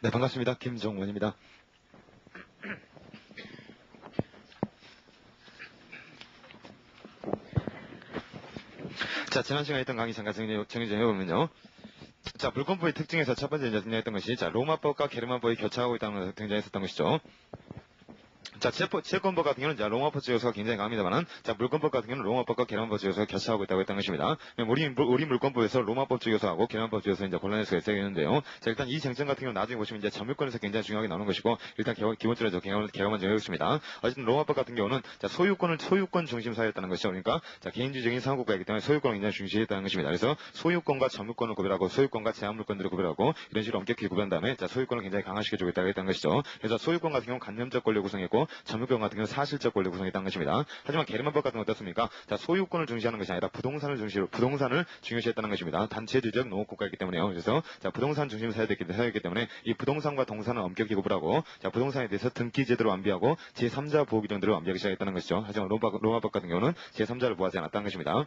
네, 반갑습니다. 김정원입니다. 자, 지난 시간에 했던 강의 잠깐 정리 좀 해보면요. 자, 물권법의 특징에서 첫 번째 이제 등장했던 것이, 자, 로마법과 게르만법이 교차하고 있다는 것을 등장했었던 것이죠. 자, 채권법 같은 경우는, 자, 로마법 요소가 굉장히 강합니다만은, 자, 물권법 같은 경우는 로마법과 게르만법 요소가 교차하고 있다고 했던 것입니다. 우리 물권법에서 로마법 요소하고 게르만법 요소 이제 혼란할 수가 있는데요. 자, 일단 이 쟁점 같은 경우는 나중에 보시면 이제 점유권에서 굉장히 중요하게 나오는 것이고, 일단 기본적으로 개요 먼저 해보겠습니다. 어쨌든 로마법 같은 경우는, 자, 소유권 중심 사회였다는 것이죠. 그러니까, 자, 개인주의적인 상호국가이기 때문에 소유권을 굉장히 중시했다는 것입니다. 그래서 소유권과 점유권을 구별하고, 소유권과 제한물권들을 구별하고, 이런 식으로 엄격히 구별한 다음에, 자, 소유권을 굉장히 강화시켜주고 있다고 했다는 것이죠. 그래서 소유권 같은 경우는 간념적 권리 구성했고, 점유권 같은 경우는 사실적 권리 구성했다는 것입니다. 하지만 게르만법 같은 건 어떻습니까? 자, 소유권을 중시하는 것이 아니라 부동산을 중요시했다는 것입니다. 단체주의적 농업국가이기 때문에요. 그래서, 자, 부동산 중심 사회였기 때문에 이 부동산과 동산을 엄격히 구분하고, 자, 부동산에 대해서 등기 제도를 완비하고 제3자 보호 규정들을 완비하기 시작했다는 것이죠. 하지만 로마법 같은 경우는 제3자를 보호하지 않았다는 것입니다.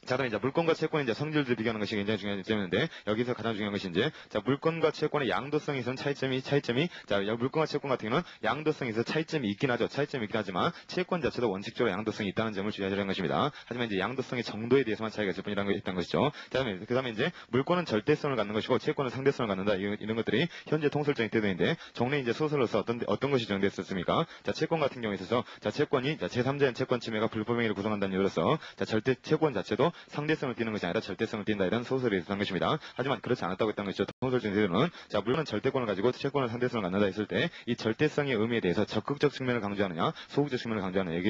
자, 그럼 이제 물권과 채권의 이제 성질을 비교하는 것이 굉장히 중요한 점인데, 여기서 가장 중요한 것이 이제, 자, 물권과 채권의 양도성에 있어서는 차이점이, 자, 물권과 채권 같은 경우는 양도성에 있어서 차이점이 있긴 하지만, 채권 자체도 원칙적으로 양도성이 있다는 점을 주의하자는 것입니다. 하지만 이제 양도성의 정도에 대해서만 차이가 있을 뿐이라는 것이죠. 그 다음에 이제, 물권은 절대성을 갖는 것이고, 채권은 상대성을 갖는다. 이런 것들이 현재 통설적인 태도인데, 종래 이제 소설로서 어떤 것이 정됐었습니까? 자, 채권 같은 경우에 있어서, 자, 채권이, 자, 제3자의 채권 침해가 불법행위를 구성한다는 이유로서, 자, 채권 자체도 상대성을 띠는 것이 아니라 절대성을 띈다, 이런 소설이 있었던 것입니다. 하지만 그렇지 않았다고 했던 것이죠. 통설적인 태도는, 자, 물론 절대권을 가지고 채권은 상대성을 갖는다 했을 때 이 절대성의 의미에 대해서 적극적 측면을 강조하느냐, 소극적 측면을 강조하느냐,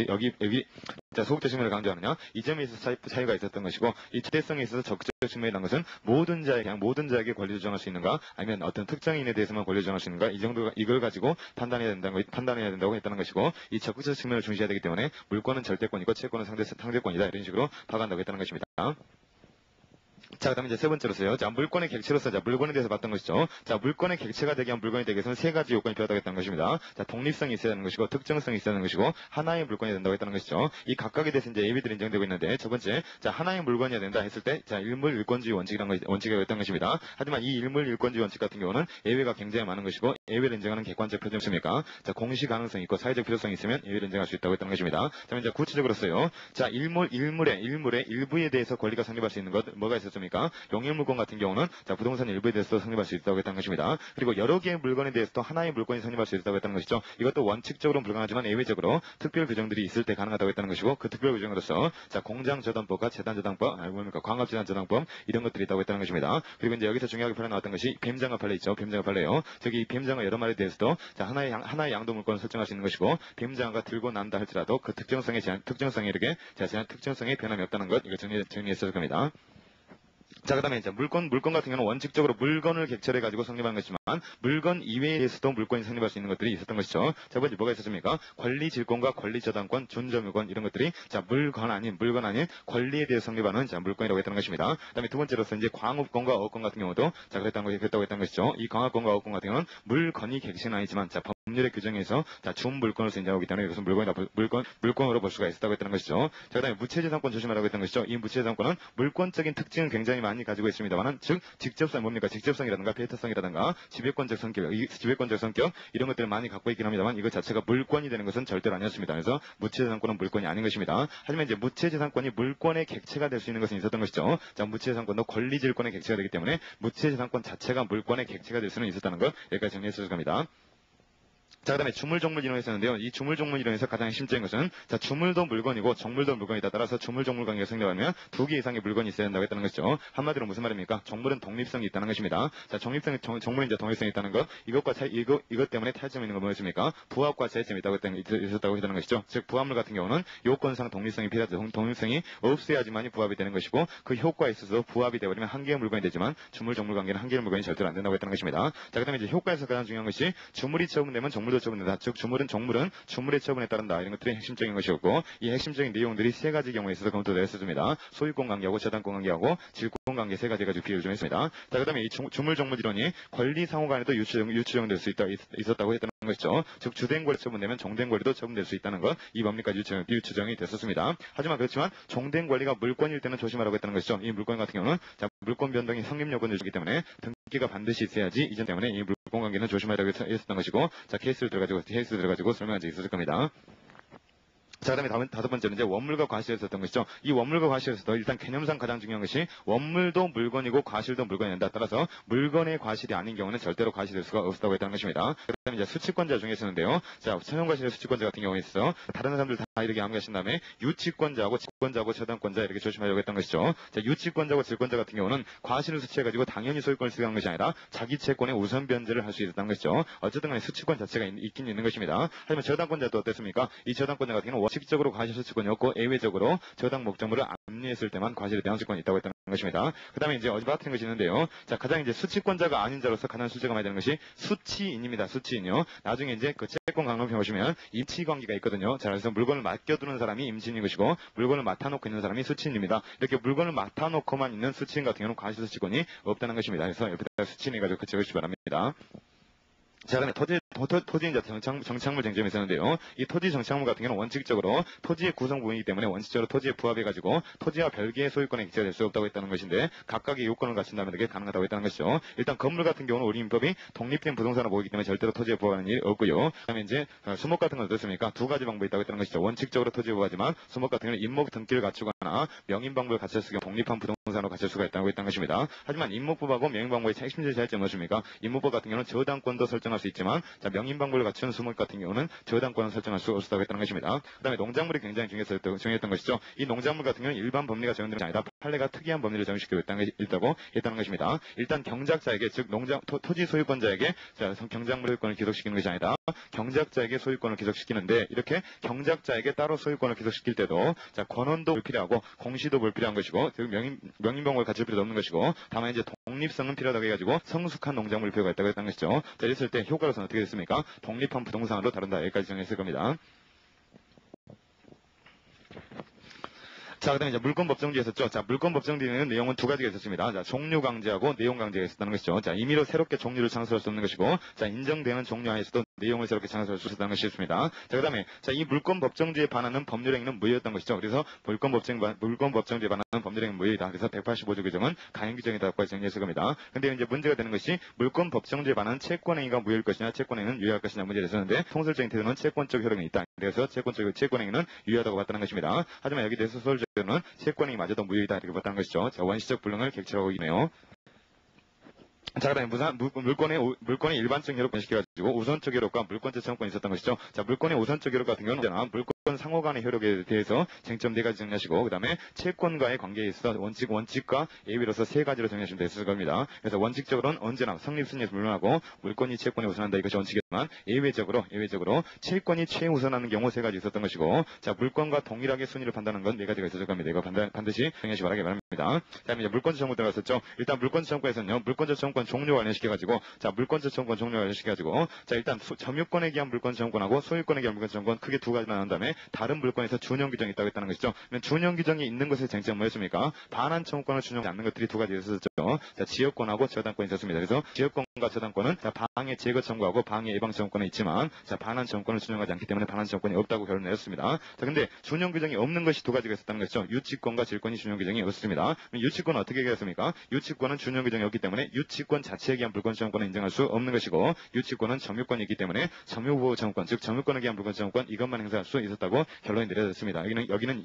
자, 소극적 측면을 강조하느냐, 이 점에 있어서 차이가 있었던 것이고, 이 절대성에 있어서 적극적 측면이라는 것은 모든 자에게 권리 조정할 수 있는가, 아니면 어떤 특정인에 대해서만 권리 조정할 수 있는가, 이걸 가지고 판단해야 된다고 했다는 것이고, 이 적극적 측면을 중시해야 되기 때문에 물권은 절대권이고 채권은 상대권이다, 이런 식으로 파악한다고 했다는 것입니다. 자, 그 다음에 이제 세 번째로서요. 자, 물권의 객체로서, 자, 물권에 대해서 봤던 것이죠. 자, 물권의 객체가 되게 한 물건이 되기 위해서는 세 가지 요건이 필요하다고 했다는 것입니다. 자, 독립성이 있어야 하는 것이고, 특정성이 있어야 하는 것이고, 하나의 물건이 된다고 했다는 것이죠. 이 각각에 대해서 이제 예비들이 인정되고 있는데, 첫 번째, 자, 하나의 물건이어야 된다 했을 때, 자, 일물일권주의 원칙이라고 했던 것입니다. 하지만 이 일물일권주의 원칙 같은 경우는 예외가 굉장히 많은 것이고, 예외를 인정하는 객관적 표준이 있습니까? 자, 공시 가능성이 있고, 사회적 필요성이 있으면 예외를 인정할 수 있다고 했던 것입니다. 자, 이제 구체적으로서요. 자, 일물의 일부에 대해서 권리가 성립할 수 있는 것, 뭐가 있었습니까? 용익물권 같은 경우는, 자, 부동산 일부에 대해서도 성립할 수 있다고 했다는 것입니다. 그리고 여러 개의 물건에 대해서도 하나의 물건이 성립할 수 있다고 했다는 것이죠. 이것도 원칙적으로는 불가능하지만 예외적으로 특별 규정들이 있을 때 가능하다고 했다는 것이고, 그 특별 규정으로서, 자, 공장저당법과 재단저당법, 광업재단저당법, 이런 것들이 있다고 했다는 것입니다. 그리고 이제 여기서 중요하게 나왔던 것이 뱀장어 판례 있죠. 뱀장어 판례요. 저기 이 뱀장어 여러 마리에 대해서도, 자, 하나의 양도 물건을 설정할 수 있는 것이고, 뱀장어가 들고 난다 할지라도 그 특정성에 제한 특정성에 변함이 없다는 것, 이거 정리했을 겁니다. 자, 그 다음에 이제 물건 같은 경우는 원칙적으로 물건을 객체로해가지고 성립하는 것이지만, 물건 이외에 대해서도 물건이 성립할 수 있는 것들이 있었던 것이죠. 자, 번째 뭐가 있었습니까? 권리질권과 권리저당권, 준점유권, 이런 것들이, 자, 물건 아닌 권리에 대해서 성립하는, 자, 물건이라고 했다는 것입니다. 그 다음에 두 번째로서 이제 광업권과 어업권 같은 경우도, 자, 그랬다고 했던 것이죠. 이 광업권과 어업권 같은 경우는 물건이 객체는 아니지만, 자, 법률의 규정에서, 자, 준물건으로 인정하기 때문에 이것은 물건으로 볼 수가 있었다고 했다는 것이죠. 자, 그 다음에 무체재산권 조심하라고 했던 것이죠. 이 무체재산권은 물권적인 특징은 굉장히 많이 가지고 있습니다만은, 즉, 직접성이라든가 페이터성이라든가 지배권적 성격, 이런 것들을 많이 갖고 있긴 합니다만, 이것 자체가 물권이 되는 것은 절대로 아니었습니다. 그래서 무체재산권은 물권이 아닌 것입니다. 하지만 이제 무체재산권이 물권의 객체가 될 수 있는 것은 있었던 것이죠. 자, 무체재산권도 권리질권의 객체가 되기 때문에 무체재산권 자체가 물권의 객체가 될 수는 있었다는 것, 여기까지 정리했을 겁니다. 자, 그 다음에 주물종물 이론이 있었는데요. 이 주물종물 이론에서 가장 핵심적인 것은, 자, 주물도 물건이고 정물도 물건이다. 따라서 주물종물 관계가 성립하면 두 개 이상의 물건이 있어야 된다고 했다는 것이죠. 한마디로 무슨 말입니까? 정물은 독립성이 있다는 것입니다. 자, 정물은 이제 독립성이 있다는 것, 이것 때문에 타점이 있는 건 뭐였습니까? 부합과 차이점이 있었다고 했다는 것이죠. 즉, 부합물 같은 경우는 요건상 독립성이 필요하죠. 독립성이 없어야지만이 부합이 되는 것이고, 그 효과에 있어서 부합이 되어버리면 한 개의 물건이 되지만 주물종물 관계는 한 개의 물건이 절대로 안 된다고 했다는 것입니다. 자, 그 다음에 이제 효과에서 가장 중요한 것이 주물이 처분되면 정물도 처분된다. 즉, 주물의 처분에 따른다. 이런 것들이 핵심적인 것이었고, 이 핵심적인 내용들이 세 가지 경우에 있어서 검토되었습니다. 소유권 관계하고 저당권 관계하고 질권 관계 세 가지 가지고 비교를 좀 했습니다. 자, 그 다음에 이 주물종물 이론이 권리 상호 간에도 유추정될 수 있었다고 했다는 것이죠. 즉, 주된 권리 처분되면 종된 권리도 처분될 수 있다는 것, 이 법리까지 유추정이 됐었습니다. 하지만 그렇지만 종된 권리가 물권일 때는 조심하라고 했다는 것이죠. 이 물권 같은 경우는, 자, 물권 변동이 성립 요건을 주기 때문에 인기가 반드시 있어야지 이전 때문에 이 물권 관계는 조심해야 되고 했었던 것이고, 자, 케이스를 들어가지고 설명한 적이 있을 겁니다. 자, 그다음에 다섯 번째는 이제 원물과 과실이었던 것이죠. 이 원물과 과실에서도 일단 개념상 가장 중요한 것이 원물도 물건이고 과실도 물건이다. 따라서 물건의 과실이 아닌 경우는 절대로 과실될 수가 없다고 했다는 것입니다. 그다음에 이제 수취권자 중에 있었는데요. 자, 천연과실의 수취권자 같은 경우에 있어 다른 사람들 다 이렇게 암기하신 다음에 유치권자하고 직권자하고 저당권자 이렇게 조심하려고 했던 것이죠. 자, 유치권자하고 직권자 같은 경우는 과실을 수취해가지고 당연히 소유권을 수행하는 것이 아니라 자기 채권의 우선 변제를 할 수 있었다는 것이죠. 어쨌든 간에 수취권 자체가 있긴 있는 것입니다. 하지만 저당권자도 어땠습니까? 이 저당권자 같은 경우는 원칙적으로 과실 수취권이었고 예외적으로 저당 목적물을 압류했을 때만 과실에 대한 수권이 있다고 했다는 것입니다. 그 다음에 이제 어제 같은 것이 있는데요. 자, 가장 이제 수취권자가 아닌 자로서 가장 술제가 많이 되는 것이 수취인입니다. 수취인요. 나중에 이제 그 채권 강론표 보시면 임치 관계가 있거든요. 자, 그래서 물건을 맡겨두는 사람이 임치인인 것이고 물건을 맡아놓고 있는 사람이 수취인입니다. 이렇게 물건을 맡아놓고만 있는 수취인 같은 경우는 과실 수취권이 없다는 것입니다. 그래서 옆에다 수취인해 가지고 그쳐주시기 바랍니다. 자, 그다음에 토지 이제 정착물 쟁점이 있었는데요. 이 토지 정착물 같은 경우는 원칙적으로 토지의 구성 부분이기 때문에 원칙적으로 토지에 부합해가지고 토지와 별개의 소유권에 기재될 수 없다고 했다는 것인데 각각의 요건을 갖춘다면 그게 가능하다고 했다는 것이죠. 일단 건물 같은 경우는 우리 민법이 독립된 부동산으로 보이기 때문에 절대로 토지에 부합하는 일이 없고요. 그다음에 이제 수목 같은 건 어떻습니까? 두 가지 방법이 있다고 했다는 것이죠. 원칙적으로 토지에 부합하지만 수목 같은 경우는 임목 등기를 갖추거나 명인 방법을 갖췄을 경우 독립한 부동산으로 갖출 수가 있다고 했다는 것입니다. 하지만 임목법하고 명인 방법의 핵심적인 차이점은 무엇입니까? 임목법 같은 경우는 저당권도 설정할 수 있지만 자, 명인 방법을 갖춘 수목 같은 경우는 저당권을 설정할 수 없다고 했다는 것입니다. 그다음에 농작물이 굉장히 중요했던 것이죠. 이 농작물 같은 경우는 일반 법리가 적용되는 게 아니라 판례가 특이한 법리를 적용시키고 있다고 했다는 것입니다. 일단 경작자에게 즉 토지 소유권자에게 자, 경작물 소유권을 기속시키는 것이 아니라 경작자에게 소유권을 기속시키는데 이렇게 경작자에게 따로 소유권을 기속시킬 때도 자, 권원도 불필요하고 공시도 불필요한 것이고 즉 명인 방법을 갖출 필요도 없는 것이고 다만 이제 독립성은 필요하다고 해가지고 성숙한 농작물 필요가 있다고 했다는 것이죠. 자, 이랬을 때 효과로서는 어떻게 됐습니까? 독립한 부동산으로 다룬다. 여기까지 정했을 겁니다. 자, 그 다음에 이제 물권 법정지에 있었죠. 자, 물권 법정지에는 내용은 두 가지가 있었습니다. 자, 종류 강제하고 내용 강제가 있었다는 것이죠. 자, 임의로 새롭게 종류를 창설할 수 없는 것이고, 자, 인정되는 종류 하에서도 내용을 새롭게 창설할 수 있었다는 것이 있습니다. 자, 그 다음에, 자, 이 물권 법정지에 반하는 법률행위는 무효였던 것이죠. 그래서 물권 법정지에 반하는 법률행위는 무효이다. 그래서 185조 규정은 가행 규정이다고 정리했을 겁니다. 근데 이제 문제가 되는 것이 물권 법정지에 반하는 채권행위가 무효일 것이냐, 채권행위는 유효할 것이냐 문제가 있었는데, 통설적인 태도는 채권적 효력이 있다. 그래서 채권행위는 유효하다고 봤다는 것입니다. 하지만 여기 대해서 는 채권이 마저도 무효이다 이렇게 봤다는 것이죠. 자, 원시적 불능을 객체라고 이네요. 자, 그다음에 물권의 일반적 효력 변시켜가지고 우선적 효력과 물권적 청구권이 있었던 것이죠. 자, 물권의 우선적 효력 같은 경우는 물권 상호 간의 효력에 대해서 쟁점 네 가지 정리하시고 그다음에 채권과의 관계에 있어 원칙과 예외로서 세 가지로 정리하시면 됐을 겁니다. 그래서 원칙적으로는 언제나 성립 순위에서 물론하고 물권이 채권에 우선한다 이것이 원칙이지만 예외적으로 채권이 최우선하는 경우 세 가지 있었던 것이고 자, 물권과 동일하게 순위를 판단하는 건 네 가지가 있었을 겁니다. 이거 반드시 정리하시기 바랍니다. 그다음에 이제 물권적 청구 들어갔었죠. 일단 물권적 청구에서는요. 물권적 청구권 종류 관련시켜가지고 자, 물권적 청구권 종류 관련시켜가지고 자, 일단 점유권에 기한 물권적 청구권하고 소유권에 기한 물권적 청구권 크게 두 가지 나눈 다음에 다른 물권에서 준용 규정이 있다고 했다는 것이죠. 그러면 준용 규정이 있는 것의 쟁점은 뭐였습니까? 반환 청구권을 준용하지 않는 것들이 두 가지 있었죠. 자, 지역권하고 저당권이 있었습니다. 그래서 지역권과 저당권은 자, 방해 제거 청구하고 방해 예방 청구권은 있지만 자, 반환 청구권을 준용하지 않기 때문에 반환 청구권이 없다고 결론을 내렸습니다. 자, 근데 준용 규정이 없는 것이 두 가지가 있었다는 것이죠. 유치권과 질권이 준용 규정이 없습니다. 유치권은 어떻게 얘기했습니까? 유치권은 준용 규정이 없기 때문에 유치권 자체에 기한 물권 청구권을 인정할 수 없는 것이고 유치권은 점유권이기 때문에 점유보호 청구권 즉 점유권에 기한 물권 청구권 이것만 행사할 수 있었다고 결론이 내려졌습니다. 여기는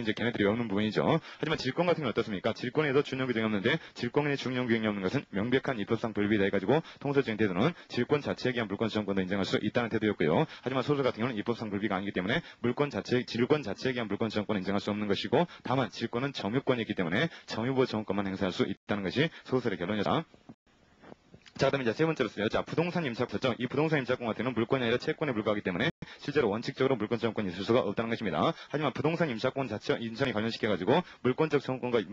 이제 걔네들이 없는 부분이죠. 하지만 질권 같은 건 어떻습니까? 질권에도 준용 규정이 없는데 질권의 준용 규정이 없는 것은 명백한 입법상 불비다 해가지고 통설적인 태도는 질권 자체에 기한 물권 청구권도 인정할 수 있다는 태도였고요. 하지만 소설 같은 경우는 입법상 불비가 아니기 때문에 질권 자체에 기한 물권 청구권을 인정할 수 없는 것이고 다만 질권은 점유권이기 때문에 점유보호 청구권만 행사할 수 있다는 것이 소설의 결론이다. 자, 그다음에 이제 세 번째로서요. 자, 부동산 임차권이죠. 이 부동산 임차권 같은 경우는 물권이 아니라 채권에 불과하기 때문에 실제로 원칙적으로 물권적 청구권이 있을 수가 없다는 것입니다. 하지만 부동산 임차권 자체 인정에 관련시켜가지고 물권적 청구권을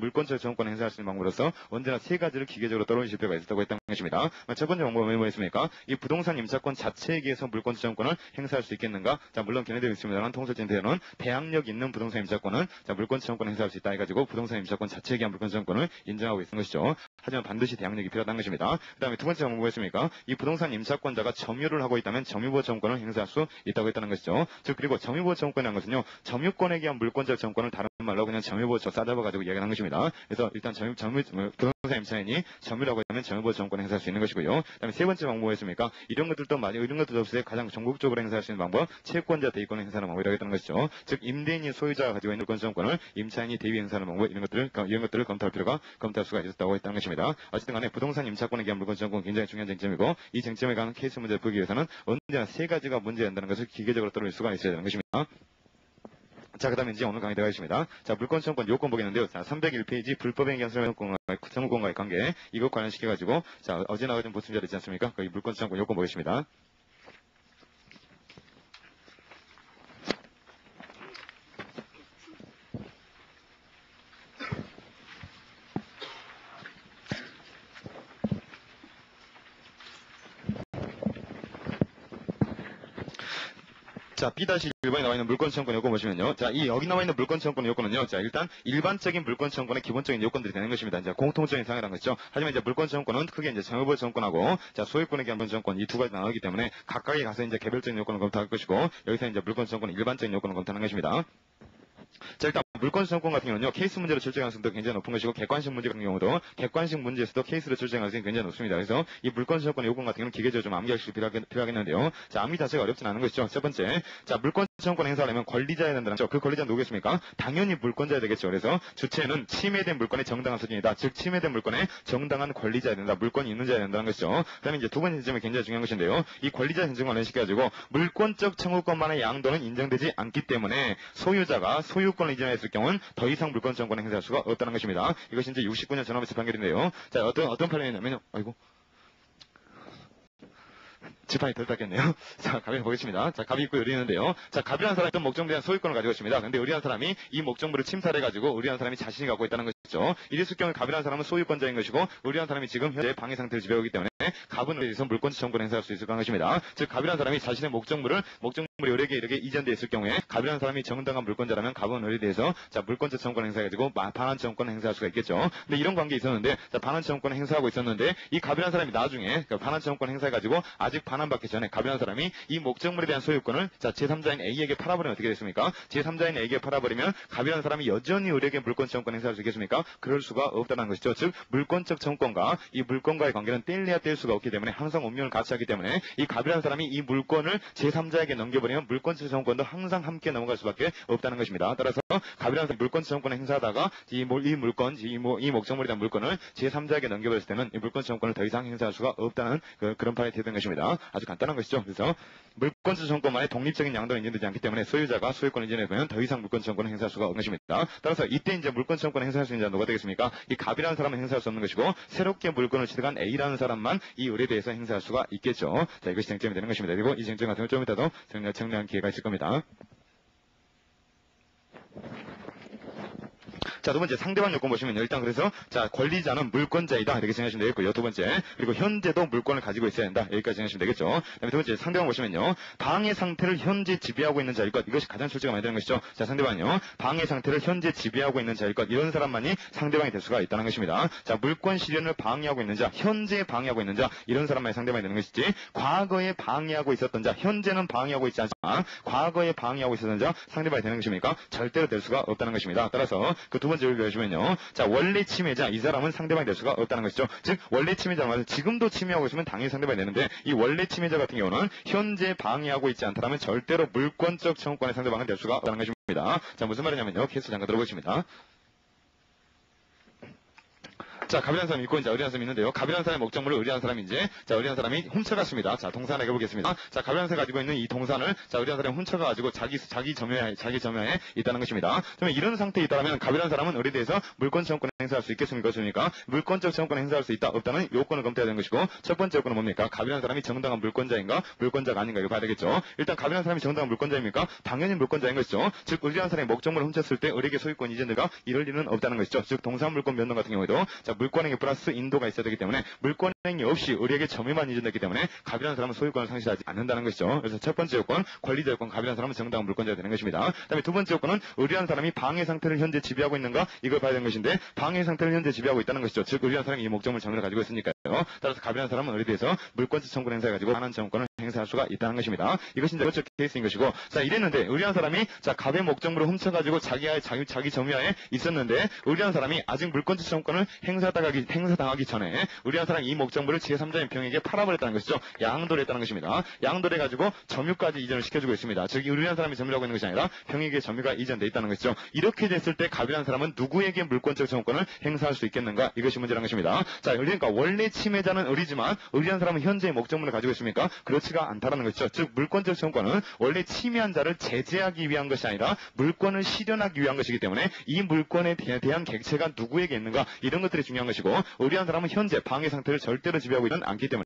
행사할 수 있는 방법으로서 언제나 세 가지를 기계적으로 떨어지실 필요가 있었다고 했다는 것입니다. 첫 번째 방법은 뭐였습니까? 이 부동산 임차권 자체에 의해서 물권적 청구권을 행사할 수 있겠는가? 자, 물론 걔네들이 있습니다만 통설적인 대로는 대항력 있는 부동산 임차권은 자, 물권적 청구권을 행사할 수 있다 해가지고 부동산 임차권 자체에 의한 물권적 청구권을 인정하고 있는 것이죠. 하지만 반드시 대항력이 필요하다는 것입니다. 그다음에 두 번째 방법은 뭐였습니까? 이 부동산 임차권자가 점유를 하고 있다면 점유보호 청구권을 행사할 수 있다고 했다는 것이죠. 즉 그리고 점유보호 청구권이라는 것은요. 점유권에 기한 물권적 청구권을 다른 말로 그냥 점유보호 싸잡아가지고 이야기하는 것입니다. 그래서 일단 부동산 임차인이 점유를 하고 있다면 그는 정보보호 정권을 행사할 수 있는 것이고요. 그다음에 세 번째 방법 뭐였습니까? 이런 것들도 없을 때 가장 전국적으로 행사할 수 있는 방법, 채권자 대위권을 행사하는 방법이라고 했던 것이죠. 즉 임대인이 소유자가 가지고 있는 물권 정권을 임차인이 대위 행사하는 방법 이런 것들을 검토할 수가 있었다고 했다는 것입니다. 어쨌든 간에 부동산 임차권에 대한 물권 정권 굉장히 중요한 쟁점이고 이 쟁점에 관한 케이스 문제를 풀기 위해서는 언제나 세 가지가 문제가 된다는 것을 기계적으로 떨어질 수가 있어야 되는 것입니다. 자, 그 다음에 이제 오늘 강의 들어가겠습니다. 자, 물권청권 요건 보겠는데요. 자, 301페이지 불법행위 기한 청구권과의 관계, 이것 관련시켜가지고, 자, 어제 나가던 보충자료 있지 않습니까? 거기 물권청권 요건 보겠습니다. 자, B-1번에 나와 있는 물권 청구권 요건 보시면요. 자, 여기 나와 있는 물권 청구권 요건은요. 자, 일단 일반적인 물권 청구권의 기본적인 요건들이 되는 것입니다. 이제 공통적인 사항이라는 것이죠. 하지만 이제 물권 청구권은 크게 이제 정보보호 정권하고 자, 소유권에 대한 물권 청구권 이 두 가지 나누기 때문에 각각에 가서 이제 개별적인 요건을 검토할 것이고 여기서 이제 물권 청구권은 일반적인 요건을 검토하는 것입니다. 자, 일단 물권 정권 같은 경우는요, 케이스 문제로 출제 가능성도 굉장히 높은 것이고, 객관식 문제 같은 경우도 객관식 문제에서도 케이스로 출제 가능성이 굉장히 높습니다. 그래서 이 물권 정권의 요건 같은 경우는 기계적으로 좀 암기하실 필요하겠는데요. 자, 암기 자체가 어렵진 않은 것이죠. 첫 번째, 자, 물권 정권 행사하려면 권리자여야 된다는 거죠. 그 권리자는 누구겠습니까? 당연히 물권자여야 되겠죠. 그래서 주체는 침해된 물권의 정당한 소진이다. 즉, 침해된 물권의 정당한 권리자여야 된다. 물권이 있는 자여야 된다는 것이죠. 그 다음에 이제 두 번째 지점이 굉장히 중요한 것인데요. 이 권리자 인증 관련시켜가지고, 물권적 청구권만의 양도는 인정되지 않기 때문에 소유자가 소유권을 이전했을 경우는 더 이상 물권 정권을 행사할 수가 없다는 것입니다. 이것이 이제 69년 전원에서 판결인데요. 자, 어떤 판례냐면요. 아이고. 지판이 덜 닦였네요. 자, 갑이 보겠습니다. 자, 갑이 있고 의리는데요. 자, 갑이라는 사람이 어떤 목적물에 대한 소유권을 가지고 있습니다. 근데 의리한 사람이 이 목적물을 침탈해가지고 의리한 사람이 자신이 갖고 있다는 것이죠. 이랬을 경우에 갑이라는 사람은 소유권자인 것이고 의리한 사람이 지금 현재 방해 상태를 지배하기 때문에 갑은 의리에서 물권적 정권을 행사할 수 있을 것입니다. 즉, 갑이라는 사람이 자신의 목적물이 의리에게 이렇게 이전되어 있을 경우에 갑이라는 사람이 정당한 물권자라면 갑은 의리에 대해서 자, 물권적 정권을 행사해가지고 반환 정권을 행사할 수가 있겠죠. 근데 이런 관계에 있었는데 자, 반환 정권을 행사하고 있었는데 이 갑이라는 사람이 나중에 반환 정권을 행사해가지고 아직 반환받기 전에 갑이라는 사람이 이 목적물에 대한 소유권을 자, 제3자인 A에게 팔아버리면 어떻게 됐습니까? 제3자인 A에게 팔아버리면 갑이라는 사람이 여전히 의리에게 물권적 정권을 행사할 수 있겠습니까? 그럴 수가 없다는 것이죠. 즉, 물권적 정권과 이 물권과의 관계는 떼려야 뗄 수가 없기 때문에 항상 운명을 같이 하기 때문에 이 갑이라는 사람이 이 물권을 제3자에게 넘겨버리면 물권적 정권도 항상 함께 넘어갈 수밖에 없다는 것입니다. 따라서 갑이라는 사람이 물권적 정권을 행사하다가 이 목적물에 대한 물권을 제3자에게 넘겨버렸을 때는 이 물권적 정권을 더 이상 행사할 수가 없다는 그런 판이 되는 것입니다. 아주 간단한 것이죠. 그래서 물권적 정권만의 독립적인 양도는 인정되지 않기 때문에 소유자가 소유권을 인정해보면 더 이상 물권적 정권을 행사할 수가 없는 것입니다. 따라서 이때 이제 물권적 정권을 행사할 수 있는 자는 누가 되겠습니까? 이 갑이라는 사람은 행사할 수 없는 것이고 새롭게 물권을 취득한 A라는 사람만 이 의뢰에 대해서 행사할 수가 있겠죠. 자, 이것이 쟁점이 되는 것입니다. 그리고 이 쟁점 같은 경우 좀 이따도 정리한 기회가 있을 겁니다. 자, 두 번째 상대방 요건 보시면요. 일단 그래서 자, 권리자는 물권자이다 이렇게 정하시면 되겠고요. 두 번째 그리고 현재도 물권을 가지고 있어야 한다 여기까지 정하시면 되겠죠. 그다음에 두 번째 상대방 보시면요. 방해 상태를 현재 지배하고 있는 자일 것 이것이 가장 출제가 많이 되는 것이죠. 자, 상대방은요. 방해 상태를 현재 지배하고 있는 자일 것 이런 사람만이 상대방이 될 수가 있다는 것입니다. 자, 물권 실현을 방해하고 있는 자, 현재 방해하고 있는 자 이런 사람만이 상대방이 되는 것이지 과거에 방해하고 있었던 자, 현재는 방해하고 있지 않지만 과거에 방해하고 있었던 자 상대방이 되는 것입니까? 절대로 될 수가 없다는 것입니다. 따라서 그 두 번째를 보시면요. 자, 원래 침해자 이 사람은 상대방이 될 수가 없다는 것이죠. 즉 원래 침해자는 지금도 침해하고 있으면 당연히 상대방이 되는데 이 원래 침해자 같은 경우는 현재 방해하고 있지 않다면 절대로 물권적 청구권의 상대방은 될 수가 없다는 것입니다. 자, 무슨 말이냐면요. 케이스 잠깐 들어보십니다. 자, 갑이라는 사람이 있고 이제 의리한 사람이 있는데요. 갑이라는 사람의 목적물을 의리한 사람이 이제 자, 의리한 사람이 훔쳐갔습니다. 자, 동산을 해보겠습니다. 자, 갑이라는 사람이 가지고 있는 이 동산을 자, 의리한 사람이 훔쳐가지고 자기 점유하에 있다는 것입니다. 그러면 이런 상태에 있다면 갑이라는 사람은 의리에 대해서 물권 청구권을 행사할 수 있겠습니까? 없습니까? 물권적 청구권을 행사할 수 있다 없다는 요건을 검토해야 되는 것이고 첫 번째 요건은 뭡니까? 갑이라는 사람이 정당한 물권자인가 물권자가 아닌가 이거 봐야 되겠죠. 일단 갑이라는 사람이 정당한 물권자입니까? 당연히 물권자인 것이죠. 즉 의리한 사람이 목적물을 훔쳤을 때 의리에게 소유권 이전자가 이럴 리는 없다는 것이죠. 즉 동산 물권 변동 같은 경우에도 자, 물권에게 플러스 인도가 있어야 되기 때문에 물권에 선행이 없이 우리에게 점유만 유전됐기 때문에 갑이라는 사람은 소유권을 상실하지 않는다는 것이죠. 그래서 첫 번째 요건, 권리자 요건, 갑이라는 사람은 정당한 물권자가 되는 것입니다. 그다음에 두 번째 요건은 의리한 사람이 방해 상태를 현재 지배하고 있는가, 이걸 봐야 되는 것인데, 방해 상태를 현재 지배하고 있다는 것이죠. 즉 의리한 사람이 이 목적물 점유를 가지고 있으니까요. 따라서 갑이라는 사람은 의리에 대해서 물권적 청구를 행사해가지고 반환 청구권을 행사할 수가 있다는 것입니다. 이것이 이제 그렇죠 케이스인 것이고, 자 이랬는데 의리한 사람이 자 갑의 목적물을 훔쳐가지고 자기 점유하에 있었는데, 의리한 사람이 아직 물권적 청구권을 행사당하기 전에 의리한 사람이 이 목적물을 제3자인 병에게 팔아버렸다는 것이죠. 양도를 했다는 것입니다. 양도를 해가지고 점유까지 이전을 시켜주고 있습니다. 즉 의리한 사람이 점유하고 있는 것이 아니라 병에게 점유가 이전돼 있다는 것이죠. 이렇게 됐을 때 갑이라는 사람은 누구에게 물권적 청구권을 행사할 수 있겠는가, 이것이 문제라는 것입니다. 자 그러니까 원래 침해자는 의리지만 의리한 사람은 현재의 목적물을 가지고 있습니까? 그렇지가 않다라는 것이죠. 즉 물권적 청구권은 원래 침해한 자를 제재하기 위한 것이 아니라 물권을 실현하기 위한 것이기 때문에 이 물권에 대한 객체가 누구에게 있는가, 이런 것들이 중요한 것이고, 의리한 사람은 현재 방해 상태를 절대로 지배하고 있는 않기 때문에,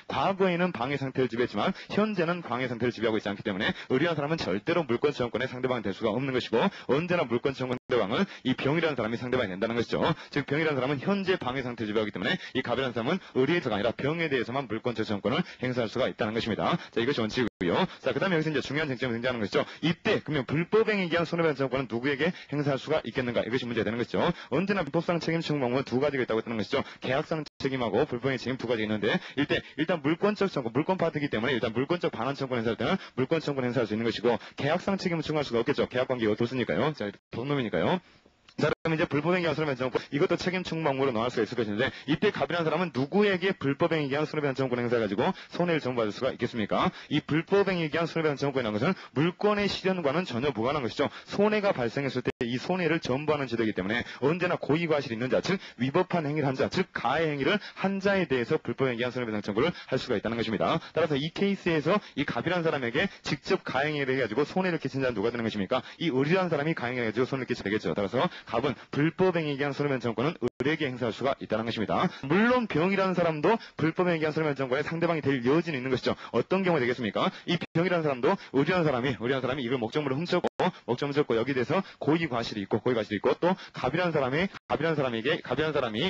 과거에는 방해 상태를 지배했지만 현재는 방해 상태를 지배하고 있지 않기 때문에 의리한 사람은 절대로 물권 청구권의 상대방이 될 수가 없는 것이고, 언제나 물권 청구권 상대방은 이 병이라는 사람이 상대방이 된다는 것이죠. 즉 병이라는 사람은 현재 방해 상태를 지배하기 때문에 이 갑이라는 사람은 의리에서가 아니라 병에 대해서만 물권적 청구권을 행사할 수가 있다는 것입니다. 자 이것이 원칙이고요. 자 그다음에 여기서 이제 중요한 쟁점이 등장하는 것이죠. 이때 그러면 불법행위에 의한 손해배상 청구권은 누구에게 행사할 수가 있겠는가, 이것이 문제가 되는 것이죠. 언제나 불법상 책임 청구 방법은 두 가지가 있다고 했다는 것이죠. 계약상 책임하고 불법행위 책임 두 가지가 있는데, 일단 물권적 청구, 물권 파트이기 때문에 일단 물권적 반환 청구를 행사할 때는 물권 청구를 행사할 수 있는 것이고, 계약상 책임을 청구할 수가 없겠죠. 계약관계가 도수니까요. 자 돈놈이니까요. 자, 그럼 이제 불법행위에 의한 손해배상 청구, 이것도 책임 청구 방법으로 넣을 수가 있을 것인데, 이때 갑이라는 사람은 누구에게 불법행위에 의한 손해배상 청구권을 행사해가지고 손해를 정부받을 수가 있겠습니까? 이 불법행위에 의한 손해배상 청구권이라는 것은 물권의 실현과는 전혀 무관한 것이죠. 손해가 발생했을 때 이 손해를 전부하는 제도이기 때문에 언제나 고의과실이 있는 자, 즉 위법한 행위를 한 자, 즉 가해 행위를 한 자에 대해서 불법행위에 의한 손해배상 청구를 할 수가 있다는 것입니다. 따라서 이 케이스에서 이 갑이라는 사람에게 직접 가해행위를 해가지고 손해를 끼친 자는 누가 되는 것입니까? 이 의리라는 사람이 가해행위를 해가지고 손해를 끼치게 되겠죠. 따라서 갑은 불법행위에 의한 손해배상 청구권은 의리에게 행사할 수가 있다는 것입니다. 물론 병이라는 사람도 불법행위에 의한 손해배상 청구권의 상대방이 될 여지는 있는 것이죠. 어떤 경우가 되겠습니까? 이 병이라는 사람도 의리한 사람이 이걸 목적물을 훔쳤고 여기에 대해서 고의과실이 있고 또 갑이라는 사람이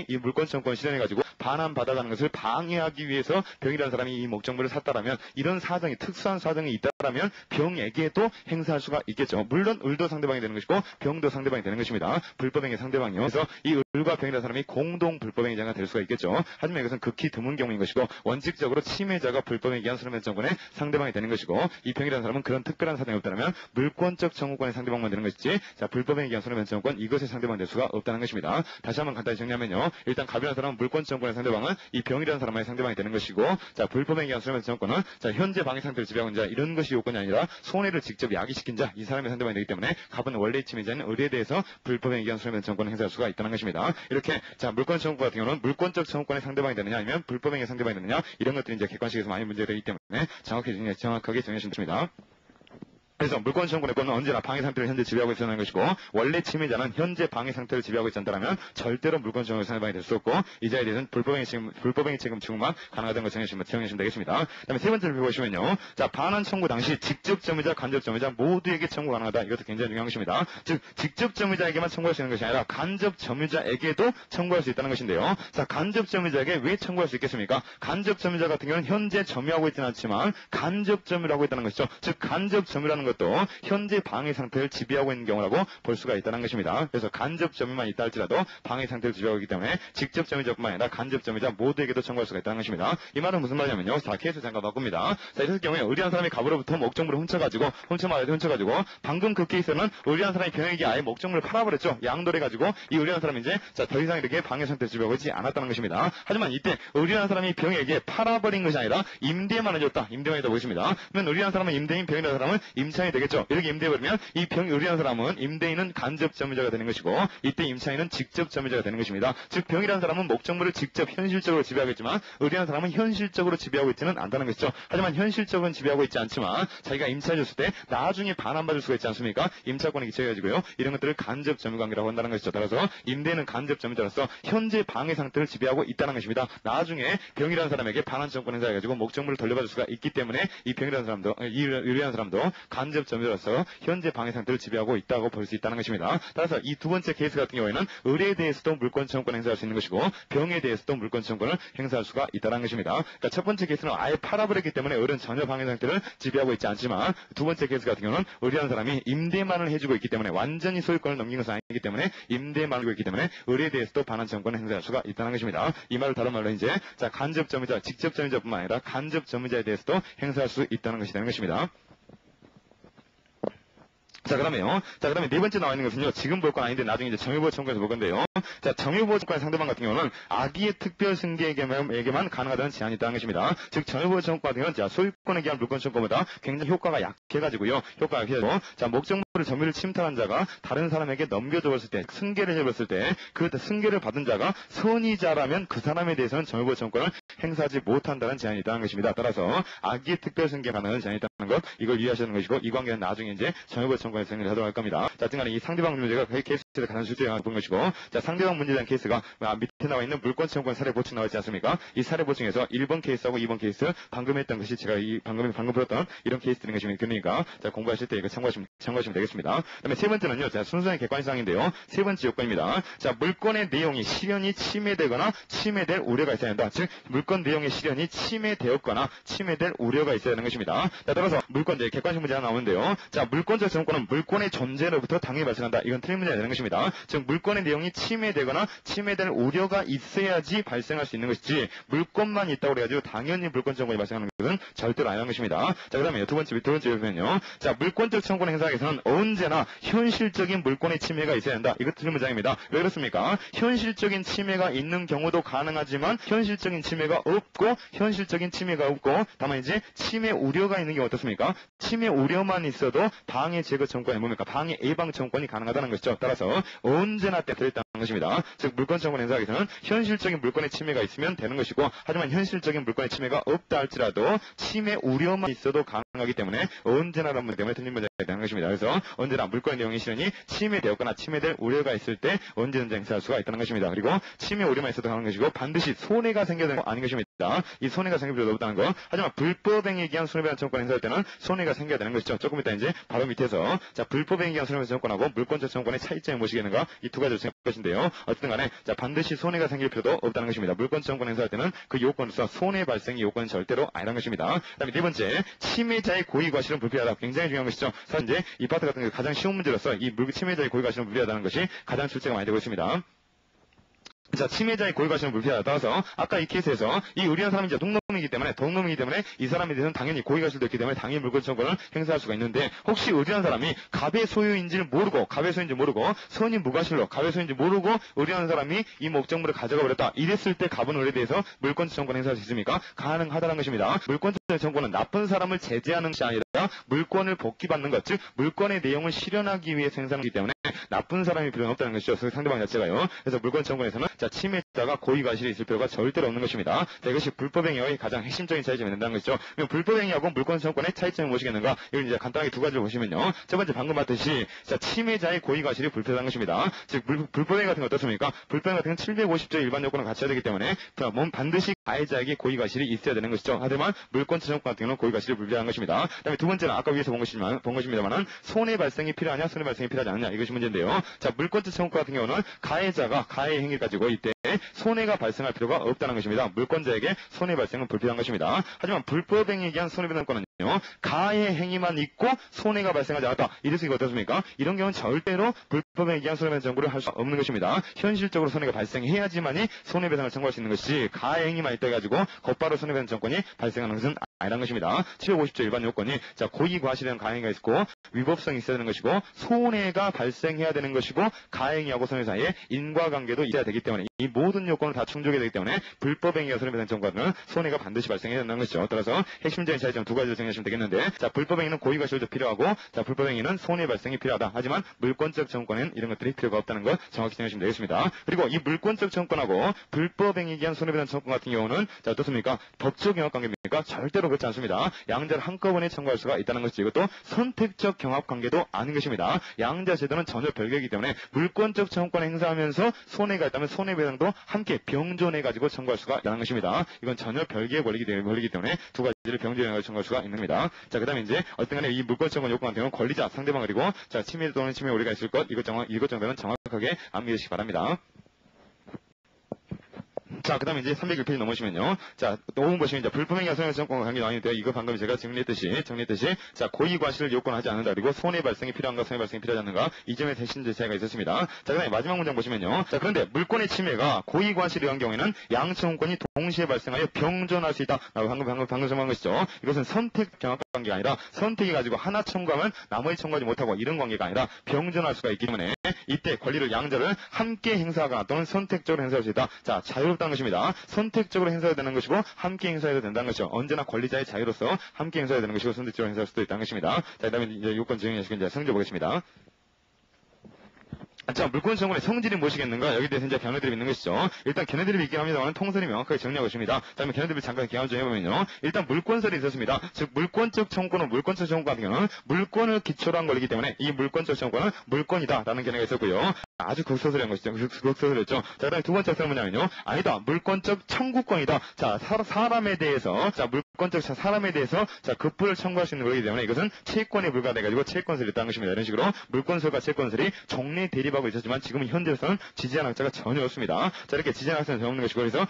이 물권 청구권을 실현해가지고 반환받아가는 것을 방해하기 위해서 병이라는 사람이 이 목적물을 샀다라면, 이런 특수한 사정이 있다라면 병에게도 행사할 수가 있겠죠. 물론 을도 상대방이 되는 것이고 병도 상대방이 되는 것입니다. 불법행위 상대방이요. 그래서 이 을과 병이라는 사람이 공동 불법행위자가 될 수가 있겠죠. 하지만 이것은 극히 드문 경우인 것이고, 원칙적으로 침해자가 불법행위에 의한 손해배상 청구권의 상대방이 되는 것이고, 이 병이라는 사람은 그런 특별한 사정이 없다면 물권적 청구권의 상대방만 되는 것이지, 자 불법행위에 의한 손해배상 청구권 이것의 상대방이 될 수가 없다는 것입니다. 다시 한번 간단히 정리하면요. 일단 갑이라는 사람은 물권 청구권의 상대방은 이 병이라는 사람의 상대방이 되는 것이고, 자 불법행위에 의한 손해배상 청구권은 자 현재 방해 상태를 지배하고 있는 자, 이런 것이 요건이 아니라 손해를 직접 야기시킨 자, 이 사람의 상대방이 되기 때문에 갑은 원래 침해자인 의리에 대해서 불법행위에 의한 손해배상 청구권을 행사할 수가 있다는 것입니다. 이렇게 자 물권 청구 같은 경우는 물권적 청구권의 상대방이 되느냐 아니면 불법행위의 상대방이 되느냐, 이런 것들이 이제 객관식에서 많이 문제가 되기 때문에 정확하게 정해주시면 됩니다. 그래서 물권 청구권은 언제나 방해 상태를 현재 지배하고 있다는 것이고, 원래 침해자는 현재 방해 상태를 지배하고 있지 않다면 절대로 물권 청구의 상대방이 될 수 없고, 이 자에 대해서는 불법행위 책임 청구만 가능하다는 걸 정해주시면 되겠습니다. 그다음에 세 번째를 보시면요. 자 반환 청구 당시 직접 점유자, 간접 점유자 모두에게 청구 가능하다. 이것도 굉장히 중요한 것입니다. 즉 직접 점유자에게만 청구할 수 있는 것이 아니라 간접 점유자에게도 청구할 수 있다는 것인데요. 자 간접 점유자에게 왜 청구할 수 있겠습니까? 간접 점유자 같은 경우는 현재 점유하고 있지는 않지만 간접 점유를 하고 있다는 것이죠. 즉 간접 점유라는 것도 현재 방해 상태를 지배하고 있는 경우라고 볼 수가 있다는 것입니다. 그래서 간접 점유만 있다 할지라도 방해 상태를 지배하고 있기 때문에 직접 점유자뿐만 아니라 간접 점유자 모두에게도 청구할 수가 있다는 것입니다. 이 말은 무슨 말이냐면요. 자 케이스 잠깐 바꿉니다. 자 이럴 경우에 의리한 사람이 갑으로부터 목적물을 훔쳐가지고 방금 그 케이스는 의리한 사람이 병에게 아예 목적물을 팔아버렸죠. 양도를 해가지고 이 의리한 사람이 이제 자 더 이상 이렇게 방해 상태를 지배하고 있지 않았다는 것입니다. 하지만 이때 의리한 사람이 병에게 팔아버린 것이 아니라 임대만 해줬다. 임대만 해줬다 보겠습니다. 그러면 의리한 사람은 임대인, 병이라는 사람은 임차인이 되겠죠. 이렇게 임대해버리면 이 의리한 사람은 임대인은 간접 점유자가 되는 것이고, 이때 임차인은 직접 점유자가 되는 것입니다. 즉 병이라는 사람은 목적물을 직접 현실적으로 지배하겠지만 의리한 사람은 현실적으로 지배하고 있지는 않다는 것이죠. 하지만 현실적으로는 지배하고 있지 않지만 자기가 임차해줬을 때 나중에 반환받을 수가 있지 않습니까? 임차권에 기초해가지고요. 이런 것들을 간접 점유관계라고 한다는 것이죠. 따라서 임대인은 간접 점유자로서 현재 방해 상태를 지배하고 있다는 것입니다. 나중에 병이라는 사람에게 반환청구권 행사해가지고 목적물을 돌려받을 수가 있기 때문에 이 병이라는 사람도, 이 의리한 사람도 간접 점유자로서 현재 방해 상태를 지배하고 있다고 볼 수 있다는 것입니다. 따라서 이 두 번째 케이스 같은 경우에는 을에 대해서도 물권 청구권을 행사할 수 있는 것이고 병에 대해서도 물권 청구권을 행사할 수가 있다는 것입니다. 그러니까 첫 번째 케이스는 아예 팔아버렸기 때문에 을은 전혀 방해 상태를 지배하고 있지 않지만 두 번째 케이스 같은 경우는 을이라는 사람이 임대만을 해주고 있기 때문에 완전히 소유권을 넘긴 것은 아니기 때문에 임대만을 하고 있기 때문에 을에 대해서도 반환 청구권을 행사할 수가 있다는 것입니다. 이 말을 다른 말로 이제 자 간접 점유자, 직접 점유자뿐만 아니라 간접 점유자에 대해서도 행사할 수 있다는 것이 되는 것입니다. 자, 그다음에 네 번째 나와 있는 것은요, 지금 볼 건 아닌데 나중에 이제 정유보호 청구에서 볼 건데요. 자, 정유보호 청구의 상대방 같은 경우는 악의의 특별 승계에게만 가능하다는 제한이 있다는 것입니다. 즉, 정유보호 청구 같은 경우는 자, 소유권에 기한 물권 청구보다 굉장히 효과가 약해가지고요. 자, 목적물의 점유를 침탈한 자가 다른 사람에게 넘겨줘봤을 때, 승계를 해봤을 때, 그 승계를 받은 자가 선의자라면 그 사람에 대해서는 정유보호 청구권을 행사하지 못한다는 제한이 있다는 것입니다. 따라서 악의의 특별 승계가 가능한 제한이 있다는 것, 이걸 이해하시는 것이고, 이 관계는 나중에 이제 정유보호 청구 생각을 하도록 할 겁니다. 자, 하여튼간에 이 상대방 문제가 그 케이스를 가장 실제로 본 것이고, 자, 상대방 문제에 대한 케이스가 밑에 나와 있는 물권 청구권 사례 보충 나와 있지 않습니까? 이 사례 보충에서 1번 케이스하고 2번 케이스 방금 했던 것이 제가 방금 풀었던 이런 케이스들인 것입니다. 그러니까 자, 공부하실 때 이거 참고하시면 되겠습니다. 그다음에 세 번째는요, 자, 순수한 객관사항인데요. 세 번째 요건입니다. 자, 물권의 내용이 실현이 침해되거나 침해될 우려가 있어야 한다. 즉, 물권 내용의 실현이 침해되었거나 침해될 우려가 있어야 하는 것입니다. 자, 따라서 물권 이제 객관식 문제 하나 나오는데요. 자, 물권적 정권은 물권의 존재로부터 당연히 발생한다. 이건 틀린 문제가 되는 것입니다. 즉, 물권의 내용이 침해되거나 침해될 우려가 있어야지 발생할 수 있는 것이지 물권만 있다고 그래가지고 당연히 물권 청구권이 발생하는 것은 절대로 아니라는 것입니다. 자, 그다음에 두 번째 요건은요. 자, 물권적 청구권 행사하기 위해서는 언제나 현실적인 물권의 침해가 있어야 한다. 이거 틀린 문장입니다. 왜 그렇습니까? 현실적인 침해가 있는 경우도 가능하지만 현실적인 침해가 없고 다만 이제 침해 우려가 있는 경우 어떻습니까? 침해 우려만 있어도 방해 제거 청구권이 뭡니까? 방해 예방 청구권이 가능하다는 것이죠. 따라서 언제나 때 들어있다는 것입니다. 즉, 물권 청구권 행사하기 위해서는 현실적인 물권의 침해가 있으면 되는 것이고, 하지만 현실적인 물권의 침해가 없다 할지라도 침해 우려만 있어도 가능하기 때문에 언제나라는 문제 때문에 틀린 문제가 되는 것입니다. 그래서 언제나 물권의 내용의 실현이 침해되었거나 침해될 우려가 있을 때 언제든지 행사할 수가 있다는 것입니다. 그리고 침해 우려만 있어도 가능한 것이고 반드시 손해가 생겨야 되는 거 아닌 것입니다. 이 손해가 생길 필요도 없다는 거. 하지만 불법행위에 기한 손해배상 청구권 행사할 때는 손해가 생겨야 되는 것이죠. 조금 이따 이제 바로 밑에서 자, 불법행위에 기한 손해배상 청구권하고 물권적 청구권의 차이점이 무엇이겠는가, 이 두 가지를 생각할 것인데요. 어쨌든 간에 자, 반드시 손해가 생길 필요도 없다는 것입니다. 물권적 청구권 행사할 때는 그 요건으로서 손해 발생의 요건은 절대로 아니라는 것입니다. 그다음에 네 번째, 침해자의 고의 과실은 불필요하다. 굉장히 중요한 것이죠. 사실 이제 이 파트 같은 경우 가장 쉬운 문제로서 이 침해자의 고의 과실은 불필요하다는 것이 가장 출제가 많이 되고 있습니다. 자, 침해자의 고의 과실은 불필요하다. 따라서 아까 이 케이스에서 이 의리한 사람이 이제 동놈이기 때문에 이 사람에 대해서는 당연히 고의 과실도 있기 때문에 당연히 물권 청구권을 행사할 수가 있는데, 혹시 의리한 사람이 갑의 소유인지를 모르고 선이 무과실로 갑의 소유인지 모르고 의리한 사람이 이 목적물을 가져가 버렸다. 이랬을 때 갑은 을에 대해서 물권적 청구권을 행사할 수 있습니까? 가능하다는 것입니다. 물권적 청구권은 나쁜 사람을 제재하는 것이 아니라 물권을 복귀받는 것, 즉 물권의 내용을 실현하기 위해 생산하기 때문에 나쁜 사람이 필요는 없다는 것이죠. 상대방 자체가요. 그래서 물권 청구권에서는 자, 침해자가 고의 과실이 있을 필요가 절대로 없는 것입니다. 자, 이것이 불법행위의 가장 핵심적인 차이점이 된다는 것이죠. 그럼 불법행위하고 물권 청구권의 차이점이 무엇이겠는가? 이걸 이제 간단하게 두 가지를 보시면요. 첫 번째 방금 봤듯이 자, 침해자의 고의 과실이 불필요한 것입니다. 즉 불법행위 같은 거 어떻습니까? 불법행위 같은 건 750조 일반 요건을 갖춰야 되기 때문에 반드시 가해자에게 고의 과실이 있어야 되는 것이죠. 하지만 물권 청구권 같은 경우는 고의 과실이 불필요한 것입니다. 그다음에 두 번째는 아까 위에서 본 것입니다만은 손해 발생이 필요하냐, 손해 발생이 필요하지 않느냐, 이것이 문제인데요. 자, 물권적 청구권 같은 경우는 가해자가 가해 행위를 가지고 이때 손해가 발생할 필요가 없다는 것입니다. 물권자에게 손해 발생은 불필요한 것입니다. 하지만 불법행위에 기한 손해배상권은요, 가해 행위만 있고 손해가 발생하지 않았다. 이래서 이거 어떻습니까? 이런 경우는 절대로 불법행위에 기한 손해배상 청구를 할 수 없는 것입니다. 현실적으로 손해가 발생해야지만이 손해배상을 청구할 수 있는 것이지, 가해 행위만 있다 해가지고 곧바로 손해배상 청구권이 발생하는 것은 아니라는 것입니다. 750조 일반 요건이 자, 고의 과실에는 가해가 있고 위법성이 있어야 되는 것이고 손해가 발생해야 되는 것이고 가해행위하고 손해 사이에 인과관계도 있어야 되기 때문에 이 모든 요건을 다 충족해야 되기 때문에 불법행위와 손해배상 청구는 손해가 반드시 발생해야 된다는 것이죠. 따라서 핵심적인 차이점 두 가지를 정리하시면 되겠는데, 자, 불법행위는 고의 과실도 필요하고 자, 불법행위는 손해 발생이 필요하다. 하지만 물권적 청구권은 이런 것들이 필요가 없다는 걸 정확히 정리하시면 되겠습니다. 그리고 이 물권적 청구권하고 불법행위에 기한 손해배상 청구권 같은 경우는 자, 어떻습니까? 법적 영역관계입니까? 절대로 참고로 그렇지 않습니다. 양자를 한꺼번에 청구할 수가 있다는 것이죠. 이것도 선택적 경합관계도 아닌 것입니다. 양자 제도는 전혀 별개이기 때문에 물권적 청구권을 행사하면서 손해가 있다면 손해배상도 함께 병존해가지고 청구할 수가 있다는 것입니다. 이건 전혀 별개의 권리이기 때문에 두 가지를 병존해가지고 청구할 수가 있는 겁니다. 자, 그 다음에 이제 어떤 간에 이 물권청구 요건 같은 경우는 권리자, 상대방 그리고 자, 침해 또는 침해 오류가 있을 것 이것 정도는 정확하게 암기해 주시기 바랍니다. 자, 그 다음에 이제 301페이지 넘으시면요. 자, 5번 보시면 이제 불분명한 손해배상권과 관계 나뉘는데요. 이거 방금 제가 정리했듯이, 자, 고의과실을 요건하지 않는다. 그리고 손해 발생이 필요한가, 손해 발생이 필요하지 않는가. 이 점에 대신 제시가 있었습니다. 자, 그 다음에 마지막 문장 보시면요. 자, 그런데 물권의 침해가 고의과실에 의한 경우에는 양청권이 동시에 발생하여 병존할 수 있다. 방금 설명한 것이죠. 이것은 선택 경합 관계가 아니라 선택이 가지고 하나 청구하면 나머지 청구하지 못하고 이런 관계가 아니라 병존할 수가 있기 때문에 이때 권리를 양자를 함께 행사하거나 또는 선택적으로 행사할 수 있다. 자, 자유롭다는 것입니다. 선택적으로 행사해야 되는 것이고 함께 행사해도 된다는 것이죠. 언제나 권리자의 자유로서 함께 행사해야 되는 것이고 선택적으로 행사할 수도 있다는 것입니다. 자, 그 다음에 이제 요건 증명하시고 이제 성질 보겠습니다. 자, 물권 청구의 성질이 무엇이겠는가? 여기에 대해서 이제 견해드립이 있는 것이죠. 일단 견해드립이 있긴 합니다만 통설이 명확하게 정리하고 있습니다. 다음에 견해드립을 잠깐 기한 좀 해보면요. 일단 물권설이 있었습니다. 즉, 물권적 청구는 물권적 청구 같은 경우는 물권을 기초로 한 걸이기 때문에 이 물권적 청구는 물권이다라는 견해가 있었고요. 아주 극소설한 것이죠. 극소설이었죠. 자, 그 다음에 두 번째 설은 뭐냐면요. 아니다. 물권적 청구권이다. 자, 사람에 대해서, 자, 급부를 청구할 수 있는 거기 때문에 이것은 채권에 불과해가지고 채권설이 있다는 것입니다. 이런 식으로 물권설과 채권설이 정리 대립하고 있었지만 지금은 현재로서는 지지한 학자가 전혀 없습니다. 자, 이렇게 지지한 학자는 전혀 없는 것이고 그래서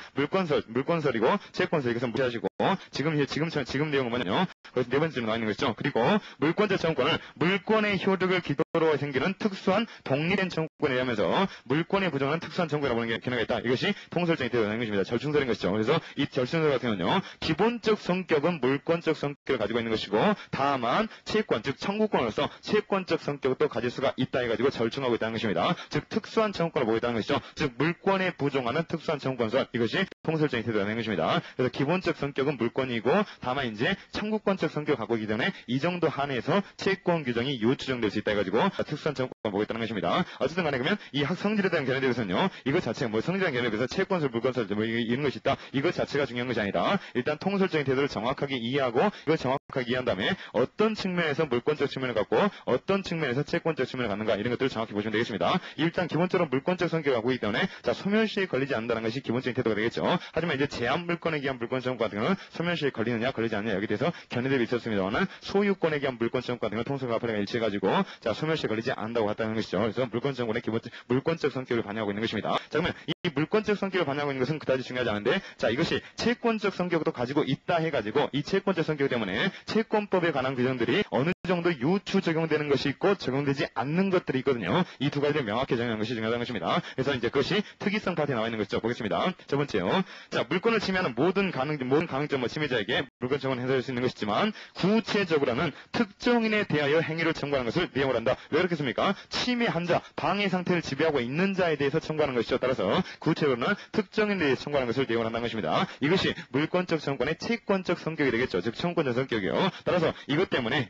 물권설이고 채권설 이것은 무시하시고 지금 내용은 뭐냐면요. 그래서 네 번째로 나와 있는 것이죠. 그리고 물권적 청구권을 물권의 효력을 기도로 생기는 특수한 독립된 청구권에 의하면서 물권의 부정은 특수한 청구라고 하는 견해가 있다. 이것이 통설적인 대답인 것입니다. 절충설인 것이죠. 그래서 이 절충설 같은 경우는요. 기본적 성격은 물권적 성격을 가지고 있는 것이고 다만 채권, 즉 청구권으로서 채권적 성격도 가질 수가 있다 해가지고 절충하고 있다는 것입니다. 즉 특수한 청구권을 보고 있다는 것이죠. 즉 물권에 부정하는 특수한 청구권설 이것이 통설적인 태도라는 것입니다. 그래서 기본적 성격은 물권이고 다만 이제 청구권적 성격을 갖고 있기 때문에 이 정도 한에서 채권 규정이 요추정될 수 있다 해가지고 특수한 청구권을 보고 있다는 것입니다. 어쨌든 간에 그러면 이 성질에 대한 견해에 대해서는요. 이것 자체가 성질에 대한 견해에 대해서 채권설, 물권설 이런 것이 있다. 이것 자체가 중요한 것이 아니라 일단 통설적인 태도를 정확하게 이해하고 이걸 정확하게 이해한 다음에 어떤 측면에서 물권적 측면을 갖고 어떤 측면에서 채권적 측면을 갖는가 이런 것들을 정확히 보시면 되겠습니다. 일단 기본적으로 물권적 성격을 갖고 있기 때문에 자, 소멸시에 걸리지 않는다는 것이 기본적인 태도가 되겠죠. 하지만 이제 제한 물권에 기한 물권 청구 같은 경우는 소멸시에 걸리느냐 걸리지 않느냐 여기에 대해서 견해들이 있었습니다만은 소유권에 기한 물권 청구 같은 경우는 통설과 파리가 일치해가지고 자, 소멸시에 걸리지 않는다고 했다는 것이죠. 그래서 물권 청구의 물권적 성격을 반영하고 있는 것입니다. 자, 그러면 이 물권적 성격을 반영하고 있는 것은 그다지 중요하지 않은데 자, 이것이 채권적 성격도 가지고 있다 해가지고 이 채권적 성격 때문에 채권법에 관한 규정들이 어느 정도 유추 적용되는 것이 있고 적용되지 않는 것들이 있거든요. 이 두 가지를 명확히 정의하는 것이 중요하다는 것입니다. 그래서 이제 그것이 특이성 파트에 나와 있는 것이죠. 보겠습니다. 첫 번째요. 자, 물권을 침해하는 모든 가능점 침해자에게 물권 청구는 행사할 수 있는 것이지만 구체적으로는 특정인에 대하여 행위를 청구하는 것을 내용을 한다. 왜 그렇게 씁니까? 침해한 자, 방해 상태를 지배하고 있는 자에 대해서 청구하는 것이죠. 따라서 구체적으로는 특정인에 대해서 청구하는 것을 내용을 한다는 것입니다. 이것이 물권적 청구권의 채권적 성격이 되겠죠. 즉 청구권적 성격이요. 따라서 이것 때문에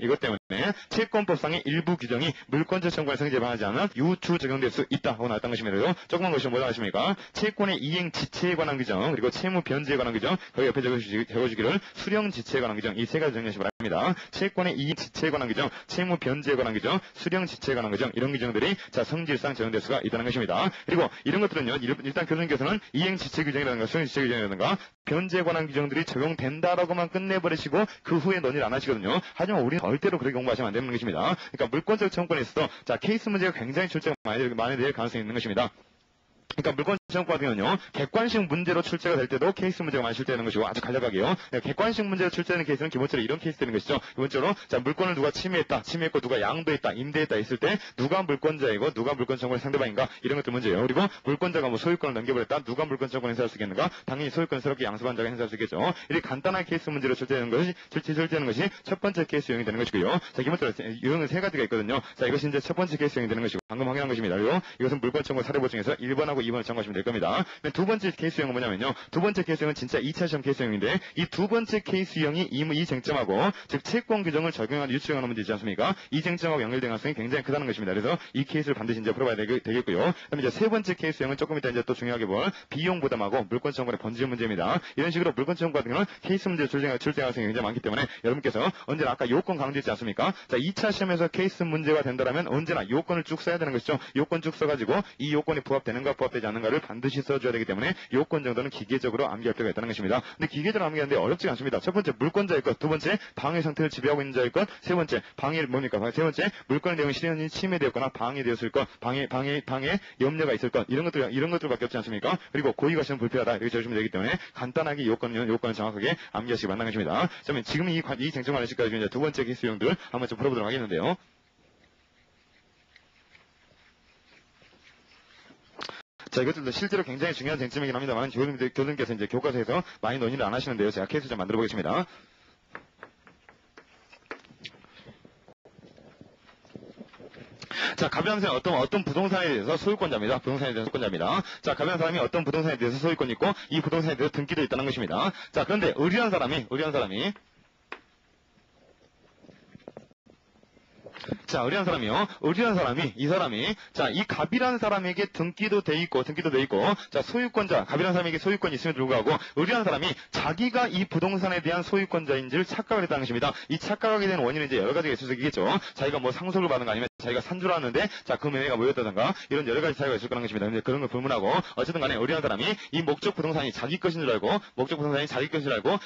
채권법상의 일부 규정이 물권적 청구권에 성립하지 않아 유추 적용될 수 있다 하고 나왔던 것입니다. 조그만 것이 뭐라 하십니까? 채권의 이행 지체에 관한 규정 그리고 채무 변제에 관한 규정 거기 옆에 적어주기를 수령 지체에 관한 규정 이 세 가지 정리하시기 바랍니다. 채권의 이행 지체에 관한 규정, 채무 변제에 관한 규정, 수령 지체에 관한 규정 이런 규정들이 자 성질상 적용될 수가 있다는 것입니다. 그리고 이런 것들은요. 일단 교수님께서는 이행 지체 규정이라든가 수령 지체 규정이라든가 변제에 관한 규정들이 적용된다라고만 끝내버리시고 그 후에 논의를 안 하시거든요. 하지만 우리는 절대로 그렇게 공부하시면 안 되는 것입니다. 그러니까 물권적 청구권에 있어서 자 케이스 문제가 굉장히 출제가 많이 될 가능성이 있는 것입니다. 그러니까 물권 청구 같은 경우는요. 객관식 문제로 출제가 될 때도 케이스 문제가 많이 출제되는 것이고 아주 간략하게요. 객관식 문제로 출제되는 케이스는 기본적으로 이런 케이스 되는 것이죠. 기본적으로 자 물권을 누가 침해했고 누가 양도했다, 임대했다 있을 때 누가 물권자이고 누가 물권 청구의 상대방인가 이런 것들 문제예요. 그리고 물권자가 뭐 소유권을 넘겨버렸다, 누가 물권 청구를 행사할 수 있겠는가? 당연히 소유권스럽게 양수반 자가 행사할 수 있겠죠. 이렇게 간단한 케이스 문제로 출제되는 것이 첫 번째 케이스 유형이 되는 것이고요. 자 기본적으로 유형은 세 가지가 있거든요. 자 이것이 이제 첫 번째 케이스 유형이 되는 것이고 방금 확인한 것입니다. 그리고 이것은 물권 청구 사례보 중에서 1번하고 1번하고 2번을 참고하시면 될 겁니다. 두 번째 케이스 유형은 뭐냐면요. 두 번째 케이스 유형은 진짜 2차 시험 케이스 유형인데 이 두 번째 케이스 유형이 이 쟁점하고 즉 채권 규정을 적용한 유추형하는 문제 있지 않습니까? 이 쟁점하고 연결된 가능성이 굉장히 크다는 것입니다. 그래서 이 케이스를 반드시 이제 풀어봐야 되겠고요. 그다음에 이제 세 번째 케이스 유형은 조금 이따 이제 또 중요하게 볼 비용 부담하고 물권 청구의 번지점 문제입니다. 이런 식으로 물권 청구 같은 경우는 케이스 문제 출제 가능성이 굉장히 많기 때문에 여러분께서 언제나 아까 요건 강조했지 않습니까? 자, 2차 시험에서 케이스 문제가 된다면 언제나 요건을 쭉 써야 되는 것이죠. 요건 쭉 써가지고 이 요건이 부합되는가 부합되지 않는가를 반드시 써줘야 되기 때문에 요건 정도는 기계적으로 암기할 필요가 있다는 것입니다. 근데 기계적으로 암기하는데 어렵지가 않습니다. 첫 번째 물권자의 것, 두 번째 방해 상태를 지배하고 있는 자의 것, 세 번째 방해를 뭡니까? 세 번째 물권의 내용이 실현이 침해되었거나 방해되었을 것, 방해 염려가 있을 것 이런 것들밖에 없지 않습니까? 그리고 고의가 시험 불필요하다 이렇게 적으시면 되기 때문에 간단하게 요건을 정확하게 암기하시기 바라는 것입니다. 그러면 지금 이 쟁점 관련 시까지 이제 두 번째 케이스 유형들 한번 좀 풀어보도록 하겠는데요. 자, 이것들도 실제로 굉장히 중요한 쟁점이긴 합니다만 교수님께서 이제 교과서에서 많이 논의를 안 하시는데요. 제가 케이스 좀 만들어 보겠습니다. 자, 갑이라는 사람이 어떤 부동산에 대해서 소유권자입니다. 부동산에 대해서 소유권자입니다. 자, 갑이라는 사람이 어떤 부동산에 대해서 소유권이 있고 이 부동산에 대해서 등기도 있다는 것입니다. 자, 그런데 의리한 사람이 자, 의리한 사람이, 자, 이 갑이라는 사람에게 등기도 돼 있고, 자, 소유권자, 갑이라는 사람에게 소유권이 있음에도 불구하고, 의리한 사람이 자기가 이 부동산에 대한 소유권자인지를 착각을 했다는 것입니다. 이 착각하게 된 원인은 이제 여러 가지가 있을 수 있겠죠. 자기가 뭐 상속을 받은 거 아니면 자기가 산주를 하는데, 자, 그 매매가 모였다든가, 이런 여러 가지 사유가 있을 거라는 것입니다. 근데 그런 걸 불문하고, 어쨌든 간에 의리한 사람이 이 목적 부동산이 자기 것인 줄 알고,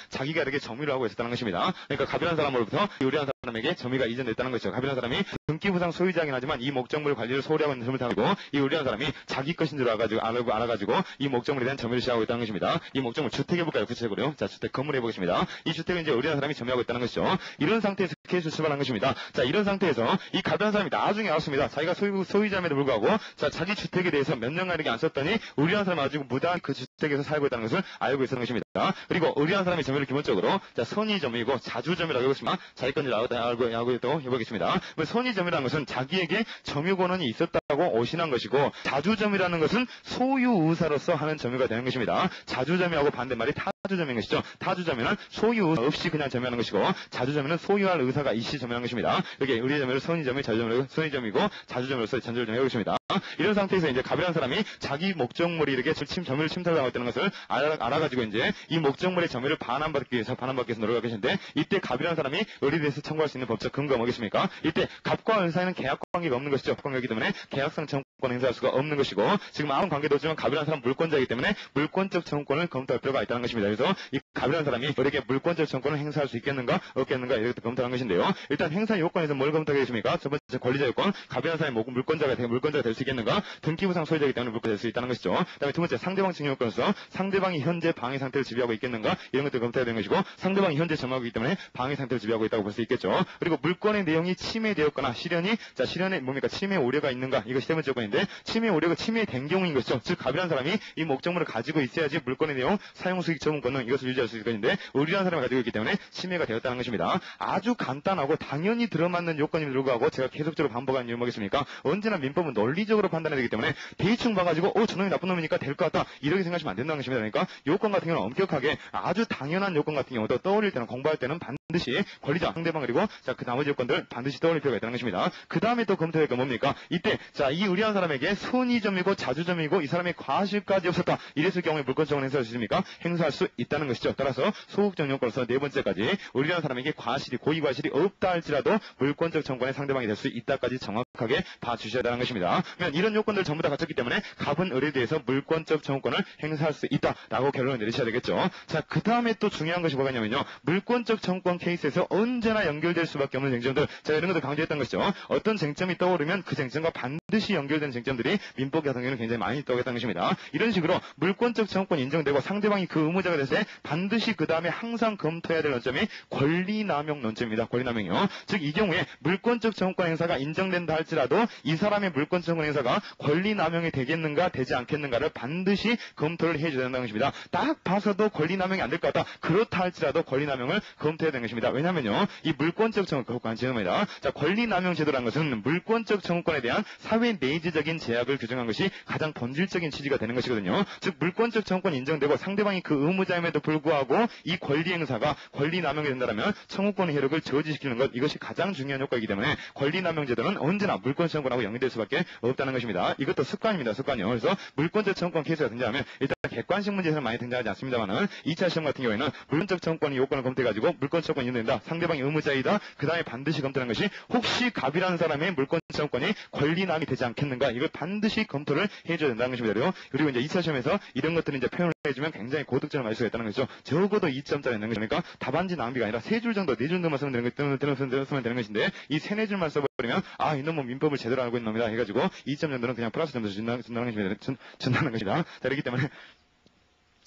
자기가 이렇게 점유를 하고 있었다는 것입니다. 그러니까 갑이라는 사람으로부터 이 의리한 사람에게 점유가 이전됐다는 것이죠. 갑이라는 사람이 등기부상 소유자이긴 하지만 이 목적물 관리를 소홀히 하고 있는 점을 당하고 이 의리한 사람이 자기 것인 줄 알아가지고 이 목적물에 대한 점유를 시작하고 있다는 것입니다. 이 목적물 주택 해볼까요? 구체적으로요. 자, 주택 건물 해보겠습니다. 이 주택을 이제 의리한 사람이 점유하고 있다는 것이죠. 이런 상태에서 케이스를 출발한 것입니다. 자, 이런 상태에서 이 갑이라는 사람이 나중에 알았습니다. 자기가 소유자임에도 불구하고 자, 자기 주택에 대해서 몇 년간 이렇게 안 썼더니 의리한 사람이 가지고 무단 그 주택에서 살고 있다는 것을 알고 있었던 것입니다. 그리고 의리한 사람의 점유를 기본적으로 자, 선의점유이고 자주점유라고 해보겠습니다. 자기 건지 알고 또 해보겠습니다. 선의점유라는 것은 자기에게 점유 권한이 있었다고 오신한 것이고 자주점유라는 것은 소유 의사로서 하는 점유가 되는 것입니다. 자주점유하고 반대말이 타주점유인 것이죠. 타주점유는 소유 의사 없이 그냥 점유하는 것이고 자주점유는 소유할 의사가 있이 점유하는 것입니다. 여기 의리점유를 선의점유, 자주점유, 선의점이고 자주점유로서 전제를 좀 해보겠습니다. 이런 상태에서 이제 갑이라는 사람이 자기 목적물이 이렇게 점유를 침탈당하고 있다는 것을 알아가지고 이제 이 목적물의 점유를 반환받기 위해서 노력하고 계신데 이때 갑이라는 사람이 의리에 대해서 청구할 수 있는 법적 근거가 뭐겠습니까? 이때 갑과 은 사이는 계약 관계가 없는 것이죠. 관계이기 때문에 계약상 청구권 행사할 수가 없는 것이고 지금 아무 관계도 없지만 갑이라는 사람은 물권자이기 때문에 물권적 청구권을 검토할 필요가 있다는 것입니다. 그래서 이 갑이라는 사람이 우리에게 물권적 청구권을 행사할 수 있겠는가 없겠는가 이렇게 검토하는 것인데요. 일단 행사 요건에서 뭘 검토하겠습니까? 첫 번째 권리자 요건 갑이라는 사람이 물권자가 될 수 있겠는가? 등기부상 소유자이기 때문에 물권자 될 수 있다는 것이죠. 그다음에 두 번째 상대방 증여 요건에서 상대방이 현재 방해 상태를 지배하고 있겠는가? 이런 것들 검토해야 되는 것이고 상대방이 현재 점유하고 있기 때문에 방해 상태를 지배하고 있다고 볼 수 있겠죠. 그리고 물권의 내용이 침해되었거나 실현에 뭡니까? 침해 우려가 있는가? 이것이 세 번째 조건인데 침해 우려가 침해된 경우인 것이죠. 즉 갑이라는 사람이 이 목적물을 가지고 있어야지 물권의 내용 사용 수익 처분권은 이것을 유지할 수 있을 것인데 의리라는 사람이 가지고 있기 때문에 침해가 되었다는 것입니다. 아주 간단하고 당연히 들어맞는 요건임에도 불구하고 제가 계속적으로 반복하는 이유 뭐겠습니까? 언제나 민법은 논리적으로 판단해야 되기 때문에 대충 봐가지고 저놈이 나쁜 놈이니까 될 것 같다 이렇게 생각하시면 안 된다는 것입니다. 그러니까 요건 같은 경우는 엄격하게 아주 당연한 요건 같은 경우도 떠올릴 때는 공부할 때는 반드시 권리자 상대방 그리고 자, 그 나머지 요건들 반드시 떠올릴 필요가 있다는 것입니다. 그 다음에 또 검토할 게 뭡니까? 이때 자, 이 의리한 사람에게 선의점이고 자주점이고 이 사람의 과실까지 없었다. 이랬을 경우에 물권청을 행사할 수 있습니까? 행사할 수 있다는 것이죠. 따라서 소극적 요건으로서 네 번째까지 의리한 사람에게 고의 과실이 없다 할지라도 물권적 청구권의 상대방이 될 수 있다까지 정확하게 봐주셔야 하는 것입니다. 그러면 이런 요건들 전부 다 갖췄기 때문에 갑은 의리에 대해서 물권적 청구권을 행사할 수 있다라고 결론을 내리셔야 되겠죠. 자, 그 다음에 또 중요한 것이 뭐냐면요. 물권적 청구권 케이스에서 언제나 연결될 수밖에 없는 쟁점들. 제가 이런 것들 강조했던 것이죠. 어떤 쟁점이 떠오르면 그 쟁점과 반드시 연결된 쟁점들이 민법 같은 경우는 굉장히 많이 떠오르겠다는 것입니다. 이런 식으로 물권적 청구권이 인정되고 상대방이 그 의무자가 됐을 때 반드시 그 다음에 항상 검토해야 될 논점이 권리남용 논점입니다. 권리남용이요. 즉 이 경우에 물권적 청구권 행사가 인정된다 할지라도 이 사람의 물권적 물권청구 행사가 권리남용이 되겠는가 되지 않겠는가를 반드시 검토를 해줘야 된다는 것입니다. 딱 봐서도 권리남용이 안 될 것 같다. 그렇다 할지라도 권리남용을 검토해야 되는 것입니다. 왜냐하면요, 이 물권적 청구권 관점입니다. 자, 권리남용 제도라는 것은 물권적 청구권에 대한 사회 내재적인 제약을 규정한 것이 가장 본질적인 취지가 되는 것이거든요. 즉 물권적 청구권이 인정되고 상대방이 그 의무자임에도 불구하고 이 권리 행사가 권리남용이 된다면 청구권의 효력을 저지시키는 것, 이것이 가장 중요한 효과이기 때문에 권리남용 제도는 언제나 물권 청구권하고 연계될 수밖에 없다는 것입니다. 이것도 습관입니다. 습관이요. 그래서 물권적 청구권 케이스가 등장하면 일단 객관식 문제에서는 많이 등장하지 않습니다만은 2차 시험 같은 경우에는 물권적 청구권의 요건을 검토해가지고 물권 청구권이 인정된다. 상대방이 의무자이다. 그 다음에 반드시 검토하는 것이 혹시 갑이라는 사람의 물권 청구권이 권리남이 되지 않겠는가, 이걸 반드시 검토를 해줘야 된다는 것입니다. 그리고 이제 2차 시험에서 이런 것들을 이제 표현을 해주면 굉장히 고득점을 맞을 수가 있다는 것이죠. 적어도 2점짜리 있는 것이니까 답안지 낭비가 아니라 3줄 정도, 4줄 정도만 쓰면 되는 것인데 이 3, 4줄만 써버리면 아, 이놈은 민법을 제대로 알고 있는 놈이다 해가지고 2점 정도는 그냥 플러스 점수 준다는 것입니다. 자, 그렇기 때문에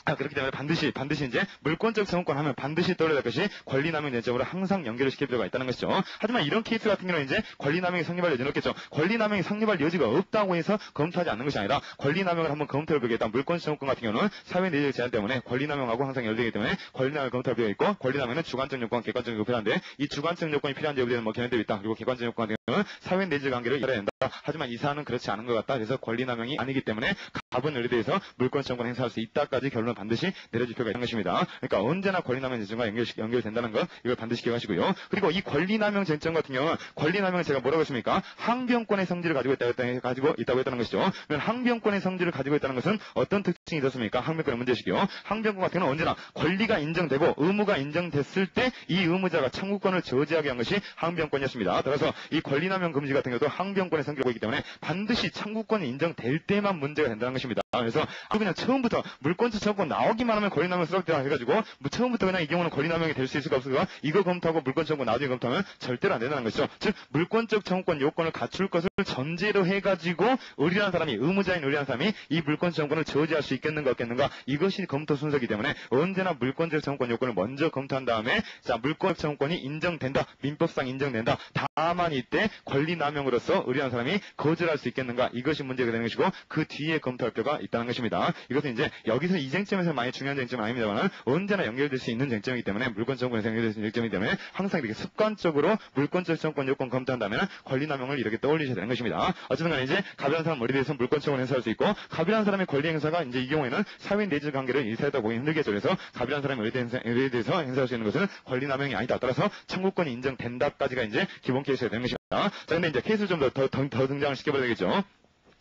그렇기 때문에 반드시 이제 물권적 청구권 하면 반드시 떠올려야 될 것이 권리남용 내점으로 항상 연결을 시킬 필요가 있다는 것이죠. 하지만 이런 케이스 같은 경우는 이제 권리남용이 성립할 여지는 없겠죠. 권리남용이 성립할 여지가 없다고 해서 검토하지 않는 것이 아니라 권리남용을 한번 검토해보겠다. 물권적 청구권 같은 경우는 사회 내재적 제한 때문에 권리남용하고 항상 연결되기 때문에 권리남용을 검토할 필요가 있고, 권리남용은 주관적 요건, 객관적 요건이 필요한데 이 주관적 요건이 필요한 여부에 대한 견해들이 있다. 그리고 객관적 요건 같은 경우는 사회 내재적 관계를 열어야 된다. 하지만 이 사안은 그렇지 않은 것 같다. 그래서 권리남용이 아니기 때문에 갑은 의뢰에 대해서 물권적 청구권을 행사할 수 있다까지 결론을 반드시 내려줄 필요가 있는 것입니다. 그러니까 언제나 권리남용 쟁점과 연결된다는 것, 이걸 반드시 기억하시고요. 그리고 이 권리남용 쟁점 같은 경우는 권리남용은 제가 뭐라고 했습니까? 항변권의 성질을 가지고 있다고 했다는 것이죠. 그러면 항변권의 성질을 가지고 있다는 것은 어떤 특징이 있었습니까? 항변권의 문제식이요. 항변권 같은 경우는 언제나 권리가 인정되고 의무가 인정됐을 때 이 의무자가 청구권을 저지하게 한 것이 항변권이었습니다. 따라서 이 권리남용 금지 같은 경우도 항변권의 성질을 보고 있기 때문에 반드시 청구권이 인정될 때만 문제가 된다는 것입니다. 그래서 그냥 처음부터 물권적 청구권 나오기만 하면 권리남용 수락되라 해가지고 처음부터 그냥 이 경우는 권리남용이 될 수 있을까 없을까, 이거 검토하고 물권적 청구권 나중에 검토하면 절대로 안 된다는 것이죠. 즉 물권적 청구권 요건을 갖출 것을 전제로 해가지고 의리라는 사람이, 의무자인 의리라는 사람이 이 물권적 청구권을 저지할 수 있겠는가 없겠는가, 이것이 검토 순서이기 때문에 언제나 물권적 청구권 요건을 먼저 검토한 다음에 자, 물권적 청구권이 인정된다, 민법상 인정된다, 다만 이때 권리남용으로서 의리라는 사람이 거절할 수 있겠는가, 이것이 문제가 되는 것이고 그 뒤에 검토할 필요가 있다는 것입니다. 이것은 이제 여기서 이 쟁점에서 많이 중요한 쟁점은 아닙니다만 언제나 연결될 수 있는 쟁점이기 때문에, 물권적 청구권에서 연결될 수 있는 쟁점이기 때문에 항상 이렇게 습관적으로 물권적 청구권 요건 검토한다면 권리남용을 이렇게 떠올리셔야 되는 것입니다. 어쨌든 간에 이제 갑이라는 사람 머리에 대해서 물권 청구를 행사할 수 있고, 갑이라는 사람의 권리 행사가 이제 이 경우에는 사회 내재 관계를 일사했다 보기 힘들겠죠. 그래서 갑이라는 사람의 의리에 대해서 행사할 수 있는 것은 권리남용이 아니다. 따라서 청구권이 인정된다까지가 이제 기본 케이스가 되는 것입니다. 자, 근데 이제 케이스를 좀 더 등장을 시켜봐야 되겠죠.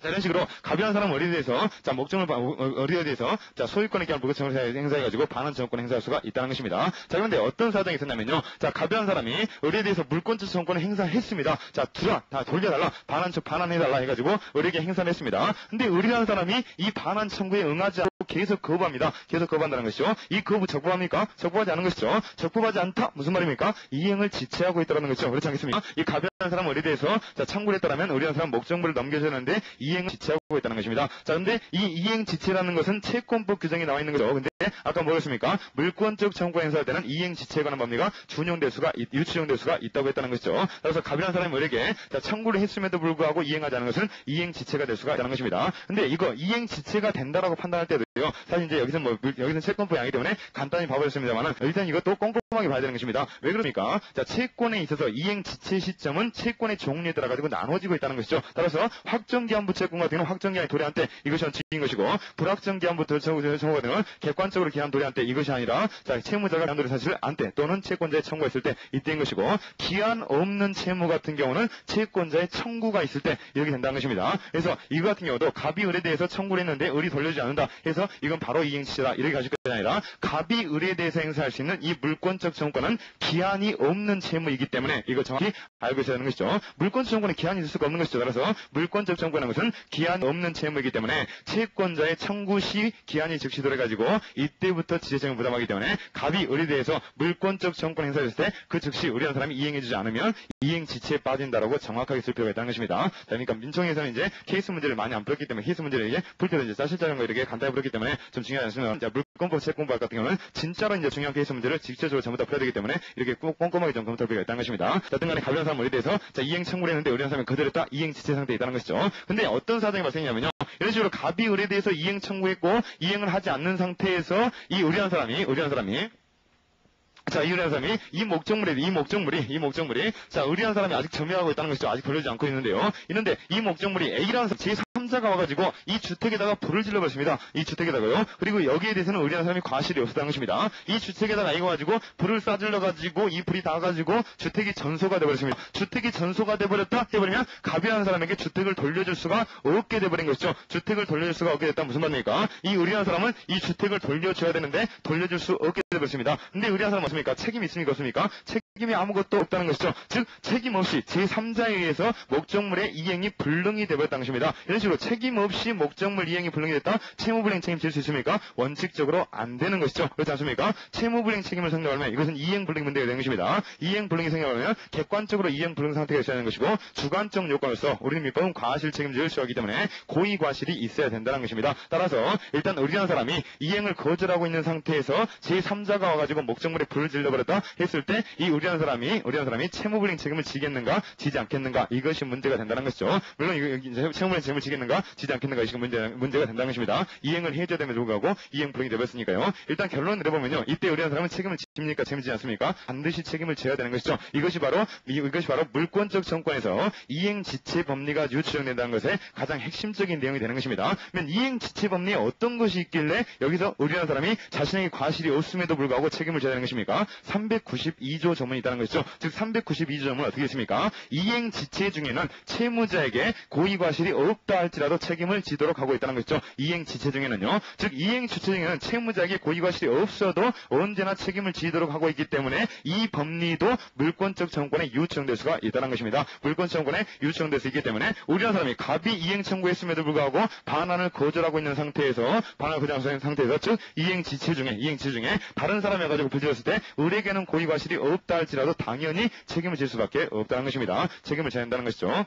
자, 이런 식으로 갑이라는 사람 어린이에 대해서 자, 목적을 어린이에 대해서 자, 소유권에 기한 물권청구를 행사해가지고 반환 청구권 행사할 수가 있다는 것입니다. 자, 그런데 어떤 사정이 있었냐면요. 자, 갑이라는 사람이 어린이에 대해서 물권적 청구권을 행사했습니다. 자, 다 돌려달라, 반환해달라 해가지고 의리에게 행사를 했습니다. 근데 의리라는 사람이 이 반환 청구에 응하지 않고 계속 거부합니다. 계속 거부한다는 것이죠. 이 거부 적부합니까? 적부하지 않은 것이죠. 적부하지 않다 무슨 말입니까? 이행을 지체하고 있다는 것이죠. 그렇지 않겠습니까? 이 갑이라는 사람 의리에 대해서 자, 청구를 했다면 의리라는 사람 목적물을 넘겨줬는데 이행을 지체하고 있다는 것입니다. 자, 근데 이 이행 지체라는 것은 채권법 규정에 나와 있는 거죠. 근데 아까 뭐였습니까? 물권적 청구 행사할 때는 이행 지체에 관한 법리가 유추용될 수가 있다고 했다는 것이죠. 그래서 갑이라는 사람이 의리에게 자, 청구를 했음에도 불구하고 이행하지 않은 것은 이행 지체가 될 수가 있다는 것입니다. 근데 이거 이행 지체가 된다라고 판단할 때도요. 사실 이제 여기서는 채권법이 아니기 때문에 간단히 봐버렸습니다만 일단 이것도 꼼꼼하게 봐야 되는 것입니다. 왜 그럽니까? 자, 채권에 있어서 이행 지체 시점은 채권의 종류에 따라 가지고 나눠지고 있다는 것이죠. 따라서 확정기한부 채권 같은 경우는 확정기한이 도래한 때 이것이 원칙인 것이고, 불확정기한부 청구 같은 경우는 객관적으로 기한 도래한 때 이것이 아니라 자, 채무자가 기한 도래 사실을 안 때 또는 채권자의 청구했을 때 이때인 것이고, 기한 없는 채무 같은 경우는 채권자의 청구가 있을 때 이렇게 된다는 것입니다. 그래서 이거 같은 경우도 갑이 의뢰에 대해서 청구를 했는데 의리 돌려주지 않는다 해서 이건 바로 이행지체다 이렇게 가실 것이 아니라, 갑이 의뢰에 대해서 행사할 수 있는 이 물권적 청구권은 기한이 없는 채무이기 때문에 이거 정확히 알고 있어야 하는 것이죠. 물권적 청구권에 기한이 있을 수가 없는 것이죠. 따라서 물권적 청구라는 것은 기한이 없는 채무이기 때문에 채권자의 청구 시 기한이 즉시 돌아가지고 이때부터 지체책임을 부담하기 때문에 갑이 을에 대해서 물권적 정권 행사했을 때 그 즉시 을이라는 사람이 이행해주지 않으면 이행 지체에 빠진다라고 정확하게 쓸 필요가 있다는 것입니다. 자, 그러니까 민청에서는 이제 케이스 문제를 많이 안 풀었기 때문에 케이스 문제를 이제 풀 때도 이제 사실자료인 거 이렇게 간단히 풀었기 때문에 좀 중요하지 않습니다. 자, 물권법 채권법 같은 경우는 진짜로 이제 중요한 케이스 문제를 직접적으로 전부 다 풀어야 되기 때문에 이렇게 꼭 꼼꼼하게 좀 검토할 필요가 있다는 것입니다. 자, 등간에 가변 사람 을에 대해서 자, 이행 청구를 했는데 을이라는 사람이 그대로 다 이행 지체 상태에 있다는 것이죠. 근데 어떤 사정이 발생했냐면요. 이런 식으로 갑이 을에 대해서 이행 청구했고 이행을 하지 않는 상태에서 이 을이라는 사람이 자, 이의라는 사람이 이 목적물이 자, 을이라는 사람이 아직 점유하고 있다는 것이죠. 아직 벌려지지 않고 있는데요. 있는데 이 목적물이 A라는 제3자가 와가지고 이 주택에다가 불을 질러버렸습니다. 이 주택에다가요. 그리고 여기에 대해서는 을이라는 사람이 과실이 없었다는 것입니다. 이 주택에다가 A가 가지고 불을 쏴질러가지고 이 불이 닿아가지고 주택이 전소가 돼버렸습니다. 주택이 전소가 돼버렸다 해버리면 갑이라는 사람에게 주택을 돌려줄 수가 없게 돼버린 것이죠. 주택을 돌려줄 수가 없게 됐다면 무슨 말입니까? 이 을이라는 사람은 이 주택을 돌려줘야 되는데 돌려줄 수 없게 돼버렸습니다. 근데 을이라는 사람은 습니까? 책임이 있습니까? 없습니까? 책임이 아무것도 없다는 것이죠. 즉 책임 없이 제3자에 의해서 목적물의 이행이 불능이 되어버렸다는 것입니다. 이런 식으로 책임 없이 목적물 이행이 불능이 됐다. 채무불이행 책임질 수 있습니까? 원칙적으로 안 되는 것이죠. 그렇지 않습니까? 채무불이행 책임을 성립하면 이것은 이행불능 문제가 되는 것입니다. 이행불능이 생겨나면 객관적으로 이행불능 상태가 있어야 하는 것이고 주관적 요건으로서 우리는 민법은 과실 책임을 수하기 때문에 고의과실이 있어야 된다는 것입니다. 따라서 일단 을이라는 사람이 이행을 거절하고 있는 상태에서 제3자가 와가지고 목적물에 불을 질러버렸다 했을 때 이 을이라는 사람이 채무불이행 책임을 지겠는가 지지 않겠는가 이것이 문제가 된다는 것이죠. 물론 채무불이행 책임을 지겠는가 지지 않겠는가 이것이 문제가 된다는 것입니다. 이행을 해줘야 됨에도 불구하고 이행불능이 되었으니까요. 일단 결론을 내려보면요. 이때 을이라는 사람은 책임을 집니까 책임지지 않습니까? 반드시 책임을 져야 되는 것이죠. 이것이 바로 물권적 정권에서 이행지체 법리가 유추정된다는 것의 가장 핵심적인 내용이 되는 것입니다. 그러면 이행지체 법리에 어떤 것이 있길래 여기서 을이라는 사람이 자신에게 과실이 없음에도 불구하고 책임을 져야 되는 것입니까? 392조 조문이 있다는 것이죠. 즉 392조 조문은 어떻게 있습니까? 이행지체 중에는 채무자에게 고의과실이 없다 할지라도 책임을 지도록 하고 있다는 것이죠. 이행지체 중에는요. 즉 이행지체 중에는 채무자에게 고의과실이 없어도 언제나 책임을 지도록 하고 있기 때문에 이 법리도 물권적 정권에 유추정될 수가 있다는 것입니다. 물권적 정권에 유추정될 수 있기 때문에 우리라는 사람이 갑이 이행 청구했음에도 불구하고 반환을 거절하고 있는 상태에서 즉 이행지체 중에 다른 사람이 가지고 불질렀을 때 을에게는 고의과실이 없다 할지라도 당연히 책임을 질 수밖에 없다는 것입니다. 책임을 져야 한다는 것이죠.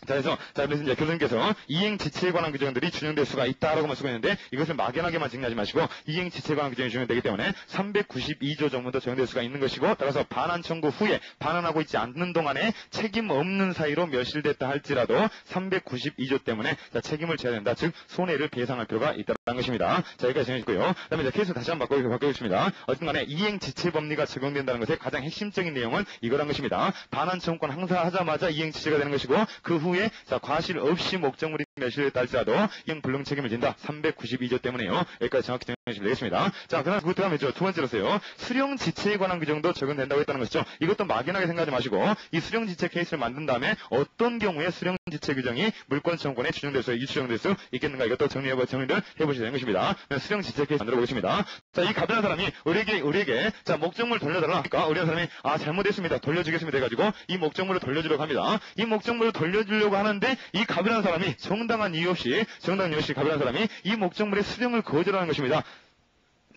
그래서 이제 교수님께서 이행지체에 관한 규정들이 준용될 수가 있다라고만 쓰고 있는데 이것을 막연하게만 정리하지 마시고 이행지체에 관한 규정이 준용되기 때문에 392조 정도도 적용될 수가 있는 것이고 따라서 반환 청구 후에 반환하고 있지 않는 동안에 책임 없는 사이로 멸실됐다 할지라도 392조 때문에 책임을 져야 된다. 즉 손해를 배상할 필요가 있다는 것입니다. 자, 여기까지 정해졌고요. 그다음에 이제 케이스 다시 한번 바꿔보겠습니다. 어쨌든 간에 이행지체 법리가 적용된다는 것의 가장 핵심적인 내용은 이거란 것입니다. 반환 청구권 행사하자마자 이행지체가 되는 것이고 그 후에 과실 없이 목적물이 멸실됐다 할지라도 이행불능 책임을 진다. 392조 때문에요. 여기까지 정확히 정해주시면 되겠습니다. 자, 그다음 그 다음에 두 번째로서요. 수령지체에 관한 규정도 적용된다고 했다는 것이죠. 이것도 막연하게 생각하지 마시고 이 수령지체 케이스를 만든 다음에 어떤 경우에 수령지체 규정이 물권정권에 유추정될 수 있겠는가 이것도 정리를 해보셔야 되는 것입니다. 수령지체 케이스 만들어 보겠습니다. 자, 이 갑이라는 사람이 우리에게 자 목적물을 돌려달라. 그러니까 우리라는 사람이 잘못했습니다. 돌려주겠습니다 해가지고 이 목적물을 돌려주려고 합니다. 이 목적물을 돌려주려고 하는데 이 갑이라는 사람이 정당한 이유 없이 갑이라는 사람이 이 목적물의 수령을 거절하는 것입니다.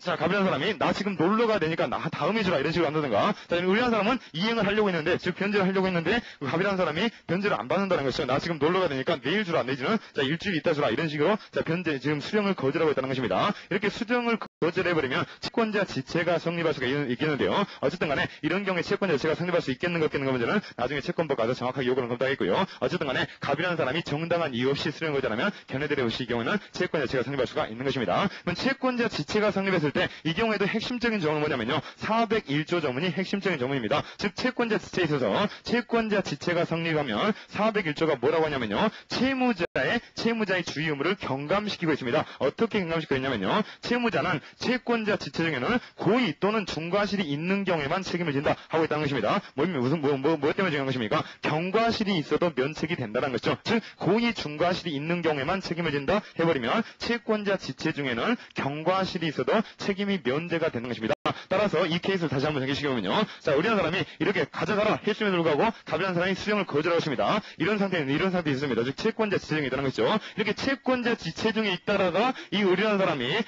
자, 갑이라는 사람이 나 지금 놀러 가야 되니까 나 다음에 주라 이런 식으로 한다든가. 자, 을이라는 사람은 이행을 하려고 했는데 즉 변제를 하려고 했는데 갑이라는 사람이 변제를 안 받는다는 것이죠. 나 지금 놀러 가야 되니까 내일 주라 내지는 일주일 있다 주라 이런 식으로 변제 지금 수령을 거절하고 있다는 것입니다. 이렇게 수령을 거절해버리면 채권자 지체가 성립할 수가 있겠는데요. 어쨌든 간에 이런 경우에 채권자 지체가 성립할 수 있겠는가 없겠는가 문제는 나중에 채권법 가서 정확하게 요구를 검토하겠고요. 어쨌든 간에 갑이라는 사람이 정당한 이유 없이 수령을 거절하면 견해들의 없이 경우는 채권자 지체가 성립할 수가 있는 것입니다. 그럼 채권자 지체가 성립했을 때 이 경우에도 핵심적인 조문은 뭐냐면요. 401조 조문이 핵심적인 조문입니다. 즉 채권자 지체에 있어서 채권자 지체가 성립하면 401조가 뭐라고 하냐면요. 채무자의 주의 의무를 경감시키고 있습니다. 어떻게 경감시키고 있냐면요. 채무자는 채권자 지체 중에는 고의 또는 중과실이 있는 경우에만 책임을 진다 하고 있다는 것입니다. 뭐 때문에 중요한 것입니까? 경과실이 있어도 면책이 된다는 것이죠. 즉 고의 중과실이 있는 경우에만 책임을 진다 해버리면 채권자 지체 중에는 경과실이 있어도 책임이 면제가 되는 것입니다. 따라서 이 케이스를 다시 한번 정리시켜보면요. 자, 우리나라 사람이 이렇게 가져가라 했음에도 불구하고 가변한 사람이 수령을 거절하고 있습니다. 이런 상태는 이런 상태에 있습니다. 즉 채권자 지체 중에 있다는 것이죠. 이렇게 채권자 지체 중에 있다라가 이 우리나라 사람이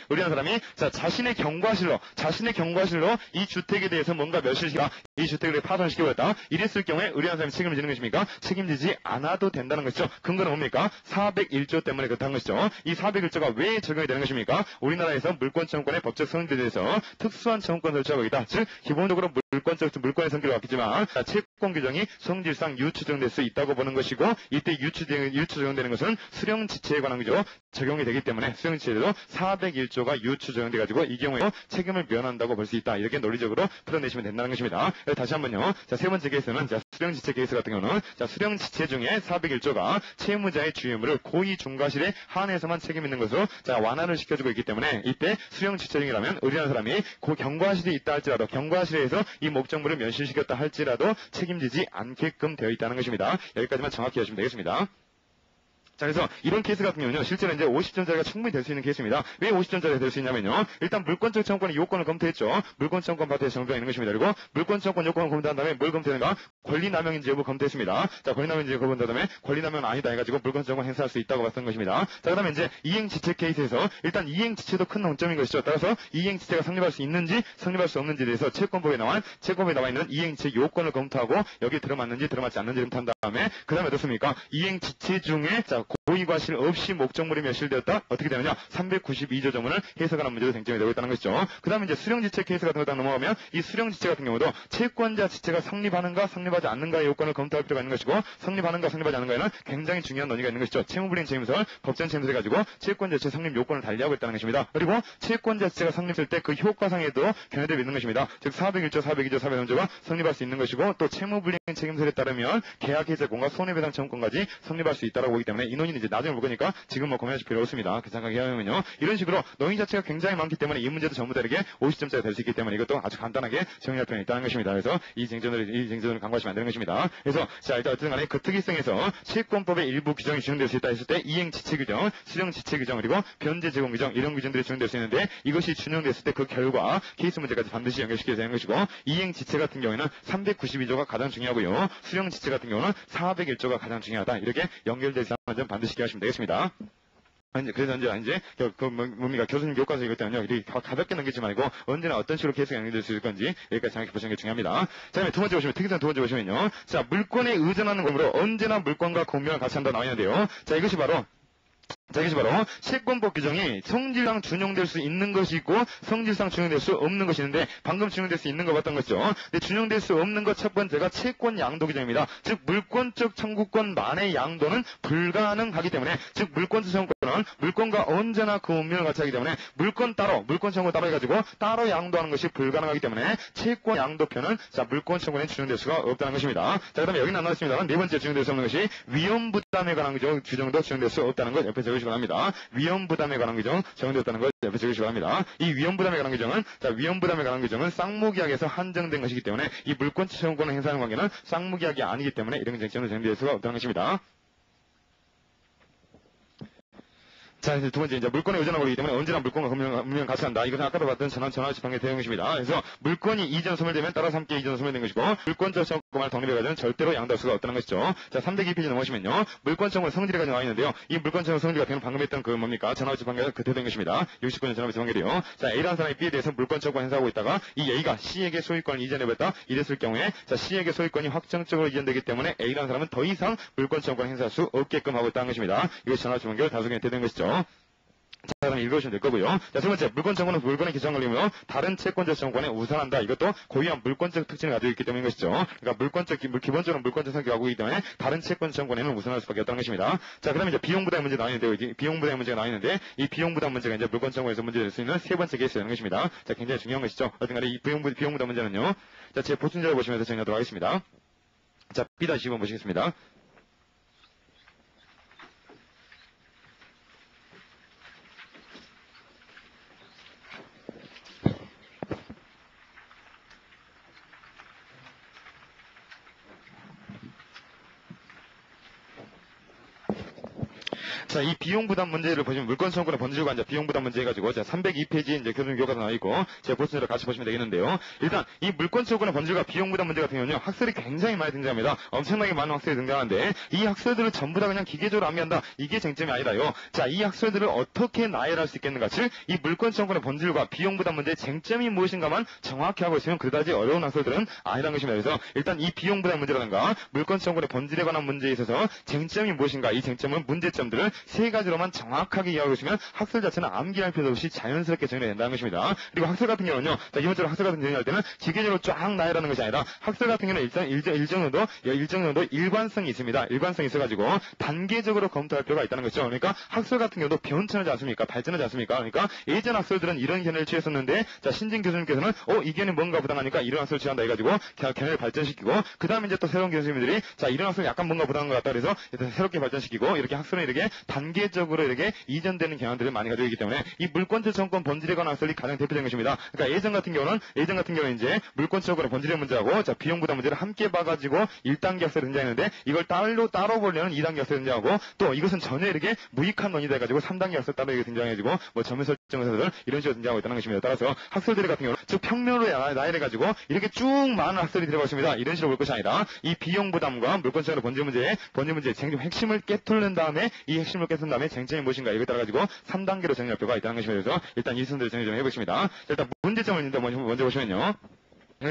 자, 자신의 경과실로 이 주택에 대해서 뭔가 멸실시키다, 이 주택을 파손시켜버렸다. 이랬을 경우에 우리나라 사람이 책임을 지는 것입니까? 책임지지 않아도 된다는 것이죠. 근거는 뭡니까? 401조 때문에 그렇다는 것이죠. 이 401조가 왜 적용이 되는 것입니까? 우리나라에서 물권청구권의 법적 성질에 대해서 특수한 청구권을 설치하고 있다. 즉 기본적으로 물권의 성질을 갖겠지만 채권 규정이 성질상 유추정될 수 있다고 보는 것이고, 이때 유추정되는 것은 수령지체에 관한 거죠. 적용이 되기 때문에 수령지체도 401조가 유추정돼 가지고 이 경우에 책임을 면한다고 볼 수 있다. 이렇게 논리적으로 풀어내시면 된다는 것입니다. 다시 한번요. 자, 세 번째 케이스는 수령지체 케이스 같은 경우는 수령지체 중에 401조가 채무자의 주유물을 고의 중과실에 한해서만 책임 있는 것으로 완화를 시켜주고 있기 때문에 이때 수령지체 중이라면 우리나라 사람이 경과실이 있다 할지라도 경과실에서 이 목적물을 면실시켰다 할지라도 책임지지 않게끔 되어 있다는 것입니다. 여기까지만 정확히 하시면 되겠습니다. 자, 그래서 이런 케이스 같은 경우는요, 실제로 이제 50점짜리가 충분히 될 수 있는 케이스입니다. 왜 50점짜리가 될 수 있냐면요, 일단 물권적 청구권의 요건을 검토했죠. 물권청구권 파트에 정도가 있는 것입니다. 그리고 물권청구권 요건을 검토한 다음에 뭘 검토했는가? 권리남용인지 여부 검토했습니다. 자, 권리남용인지 여부 검토한 다음에 권리남용은 아니다 해가지고 물권청구권 행사할 수 있다고 봤던 것입니다. 자, 그 다음에 이제 이행지체 케이스에서 일단 이행지체도 큰 논점인 것이죠. 따라서 이행지체가 성립할 수 있는지 성립할 수 없는지에 대해서 채권법에 나와 있는 이행지체 요건을 검토하고 여기에 들어맞는지 들어맞지 않는지 검토한 다음에 그 다음에 어떻습니까? 이행지체 중에 고의과실 없이 목적물이 멸실되었다? 어떻게 되느냐? 392조 조문을 해석하는 문제도 쟁점이 되고 있다는 것이죠. 그 다음에 이제 수령지체 케이스 같은 거 딱 넘어가면 이 수령지체 같은 경우도 채권자 지체가 성립하는가 성립하지 않는가의 요건을 검토할 필요가 있는 것이고, 성립하는가 성립하지 않는가에는 굉장히 중요한 논의가 있는 것이죠. 채무불이행 책임설, 법전 책임설 해가지고 채권자 지체 성립 요건을 달리하고 있다는 것입니다. 그리고 채권자 지체가 성립할 때 그 효과상에도 견해들이 있는 것입니다. 즉 401조, 402조, 403조가 성립할 수 있는 것이고, 또 채무불이행 책임설에 따르면 계약해제권과 손해배상 청구권까지 성립할 수 있다고 보기 때문에 이 논의는 이제 나중에 볼 거니까 지금 고민하실 필요 없습니다. 그 생각이 하면요. 이런 식으로 논의 자체가 굉장히 많기 때문에 이 문제도 전부 다르게 50점짜리 될 수 있기 때문에 이것도 아주 간단하게 정리할 필요가 있다는 것입니다. 그래서 이 쟁점을 간과하시면 안 되는 것입니다. 그래서 자, 일단 어쨌든 간에 그 특이성에서 채권법의 일부 규정이 준용될 수 있다 했을 때 이행지체 규정, 수령지체 규정, 그리고 변제 제공 규정 이런 규정들이 준용될 수 있는데, 이것이 준용됐을 때 그 결과 케이스 문제까지 반드시 연결시켜야 되는 것이고, 이행지체 같은 경우에는 392조가 가장 중요하고요. 수령지체 같은 경우는 401조가 가장 중요하다. 이렇게 연결되어 있다는 점 반드시 기억하시면 되겠습니다. 그래서 이제 뭡니까? 교수님 교과서 이것 때문에 이렇게 가볍게 넘기지 말고 언제나 어떤 식으로 계속 연결될 수 있을 건지 여기까지 생각해 보시는 게 중요합니다. 자, 다음에 두 번째 보시면, 특이사항 두 번째 보시면요. 자, 물권에 의존하는 권으로 언제나 물권과 공명을 같이 한다 나와 있는데요. 자, 이것이 바로 채권법 규정이 성질상 준용될 수 있는 것이 있고 성질상 준용될 수 없는 것이 있는데, 방금 준용될 수 있는 거 봤던 것이죠. 근데 준용될 수 없는 것 첫 번째가 채권 양도 규정입니다. 즉 물권적 청구권만의 양도는 불가능하기 때문에, 즉 물권적 청구권은 물권과 언제나 그 운명을 같이 하기 때문에 물권 청구 따로 해가지고 따로 양도하는 것이 불가능하기 때문에 채권 양도표는 물권 청구권에 준용될 수가 없다는 것입니다. 자, 그 다음에 여기는 안 나왔습니다만 네 번째 준용될 수 없는 것이 위험부담에 관한 규정도 준용될 수 없다는 것 옆에 적으시기 바랍니다. 위험부담에 관한 규정 적용되었다는 것 옆에 적으시기 바랍니다. 이 위험부담에 관한 규정은 쌍무계약에서 한정된 것이기 때문에 이 물권적 청구권을 행사하는 관계는 쌍무계약이 아니기 때문에 이런 쟁점으로 정리될 수가 없다는 것입니다. 자, 두 번째, 이제 물권에 의존하고 있기 때문에 언제나 물권과 금융을 같이 한다. 이것은 아까도 봤던 전환지방의 대응식입니다. 그래서 물권이 이전 소멸되면 따라서 함께 이전 소멸된 것이고, 물권적 청구권을 독립해가지고는 절대로 양도할 수가 없다는 것이죠. 자, 302페이지 넘어오시면요. 물권청구권 성질이가 나와 있는데요. 이 물권청구권 성질 같은 경우는 방금 했던 전환지방의 그 대된 것입니다. 69년 전환지방결이요. 자, A라는 사람이 B에 대해서 물권청구권 행사하고 있다가 이 A가 C에게 소유권을 이전해버렸다. 이랬을 경우에 C에게 소유권이 확정적으로 이전되기 때문에 A라는 사람은 더 이상 물권청구권 행사할 수 없게끔 하고 있다는 것입니다. 이것이 전환지방결 다수견에 대된 것이죠. 자, 그럼 읽으시면 될 거고요. 자, 세 번째, 물권 청구는 물권의 기성을 걸리며 다른 채권적 청구권에 우선한다. 이것도 고유한 물권적 특징을 가지고 있기 때문인 것이죠. 그러니까 기본적으로 물권적 성격을 갖고 있기 때문에 다른 채권 청구권에는 우선할 수밖에 없다는 것입니다. 자, 그다음에 이제 비용부담 문제 나와 있는데, 비용부담 문제가 나와 있는데, 이 비용부담 문제가 이제 물권 청구에서 문제될 수 있는 세 번째 케이스라는 것입니다. 자, 굉장히 중요한 것이죠. 어쨌든 이 비용부담 문제는요. 자, 제 보충자를 보시면서 정리하도록 하겠습니다. 자, B-2번 보시겠습니다. 자, 이 비용 부담 문제를 보시면 물권 청구권의 본질과 이제 비용 부담 문제 해가지고 자, 302페이지 이제 교수님 교과서 나와 있고 제 보스로 같이 보시면 되겠는데요. 일단 이 물권 청구권의 본질과 비용 부담 문제 같은 경우는요. 학설이 굉장히 많이 등장합니다. 엄청나게 많은 학설이 등장하는데 이 학설들을 전부 다 그냥 기계적으로 암기한다. 이게 쟁점이 아니라요. 자, 이 학설들을 어떻게 나열할 수 있겠는가? 즉, 이 물권 청구권의 본질과 비용 부담 문제의 쟁점이 무엇인가만 정확히 하고 있으면 그다지 어려운 학설들은 아니라는 것입니다. 그래서 일단 이 비용 부담 문제라든가 물권 청구권의 본질에 관한 문제에 있어서 쟁점이 무엇인가? 이 쟁점은 문제점들을 세 가지로만 정확하게 이해하고 있으면 학설 자체는 암기할 필요 없이 자연스럽게 정리가 된다는 것입니다. 그리고 학설 같은 경우는요. 자, 이번처럼 학설 같은 정리할 때는 기계적으로 쫙 나열하는 것이 아니라 학설 같은 경우는 일정 정도 일관성이 있습니다. 일관성이 있어가지고 단계적으로 검토할 필요가 있다는 것이죠. 그러니까 학설 같은 경우도 변천하지 않습니까? 발전하지 않습니까? 그러니까 예전 학설들은 이런 견해를 취했었는데 자, 신진 교수님께서는 이 견해 뭔가 부당하니까 이런 학설을 취한다 해가지고 견해를 발전시키고 그 다음에 이제 또 새로운 교수님들이 자, 이런 학설이 약간 뭔가 부당한 것 같다 그래서 새롭게 발전시키고 이렇게 학설은 이렇게 단계적으로 이렇게 이전되는 경향들을 많이 가지고 있기 때문에 이 물권적 정권 본질에 관한 학설이 가장 대표적인 것입니다. 그러니까 예전 같은 경우는 이제 물권적으로 본질의 문제하고 자, 비용 부담 문제를 함께 봐가지고 1단계 학설이 등장했는데 이걸 따로 보려는 2단계 학설이 등장하고 또 이것은 전혀 이렇게 무익한 논의다 해가지고 3단계 학설 따로 등장해가지고 뭐 점유 설정 학설들 이런 식으로 등장하고 있다는 것입니다. 따라서 학설들 같은 경우는 즉 평면으로 나열해가지고 이렇게 쭉 많은 학설이 들어가 있습니다. 이런 식으로 볼 것이 아니라 이 비용 부담과 물권적으로 본질 문제의 쟁점 핵심을 깨뚫는 다음에 이 핵심을 깨뚫은 다음에 쟁점이 무엇인가 이걸 따라가지고 3단계로 정리할 필요가 있다는 것입니다. 그래서 일단 이 순서대로 정리 좀 해보겠습니다. 자, 일단 문제점을 먼저 보시면요.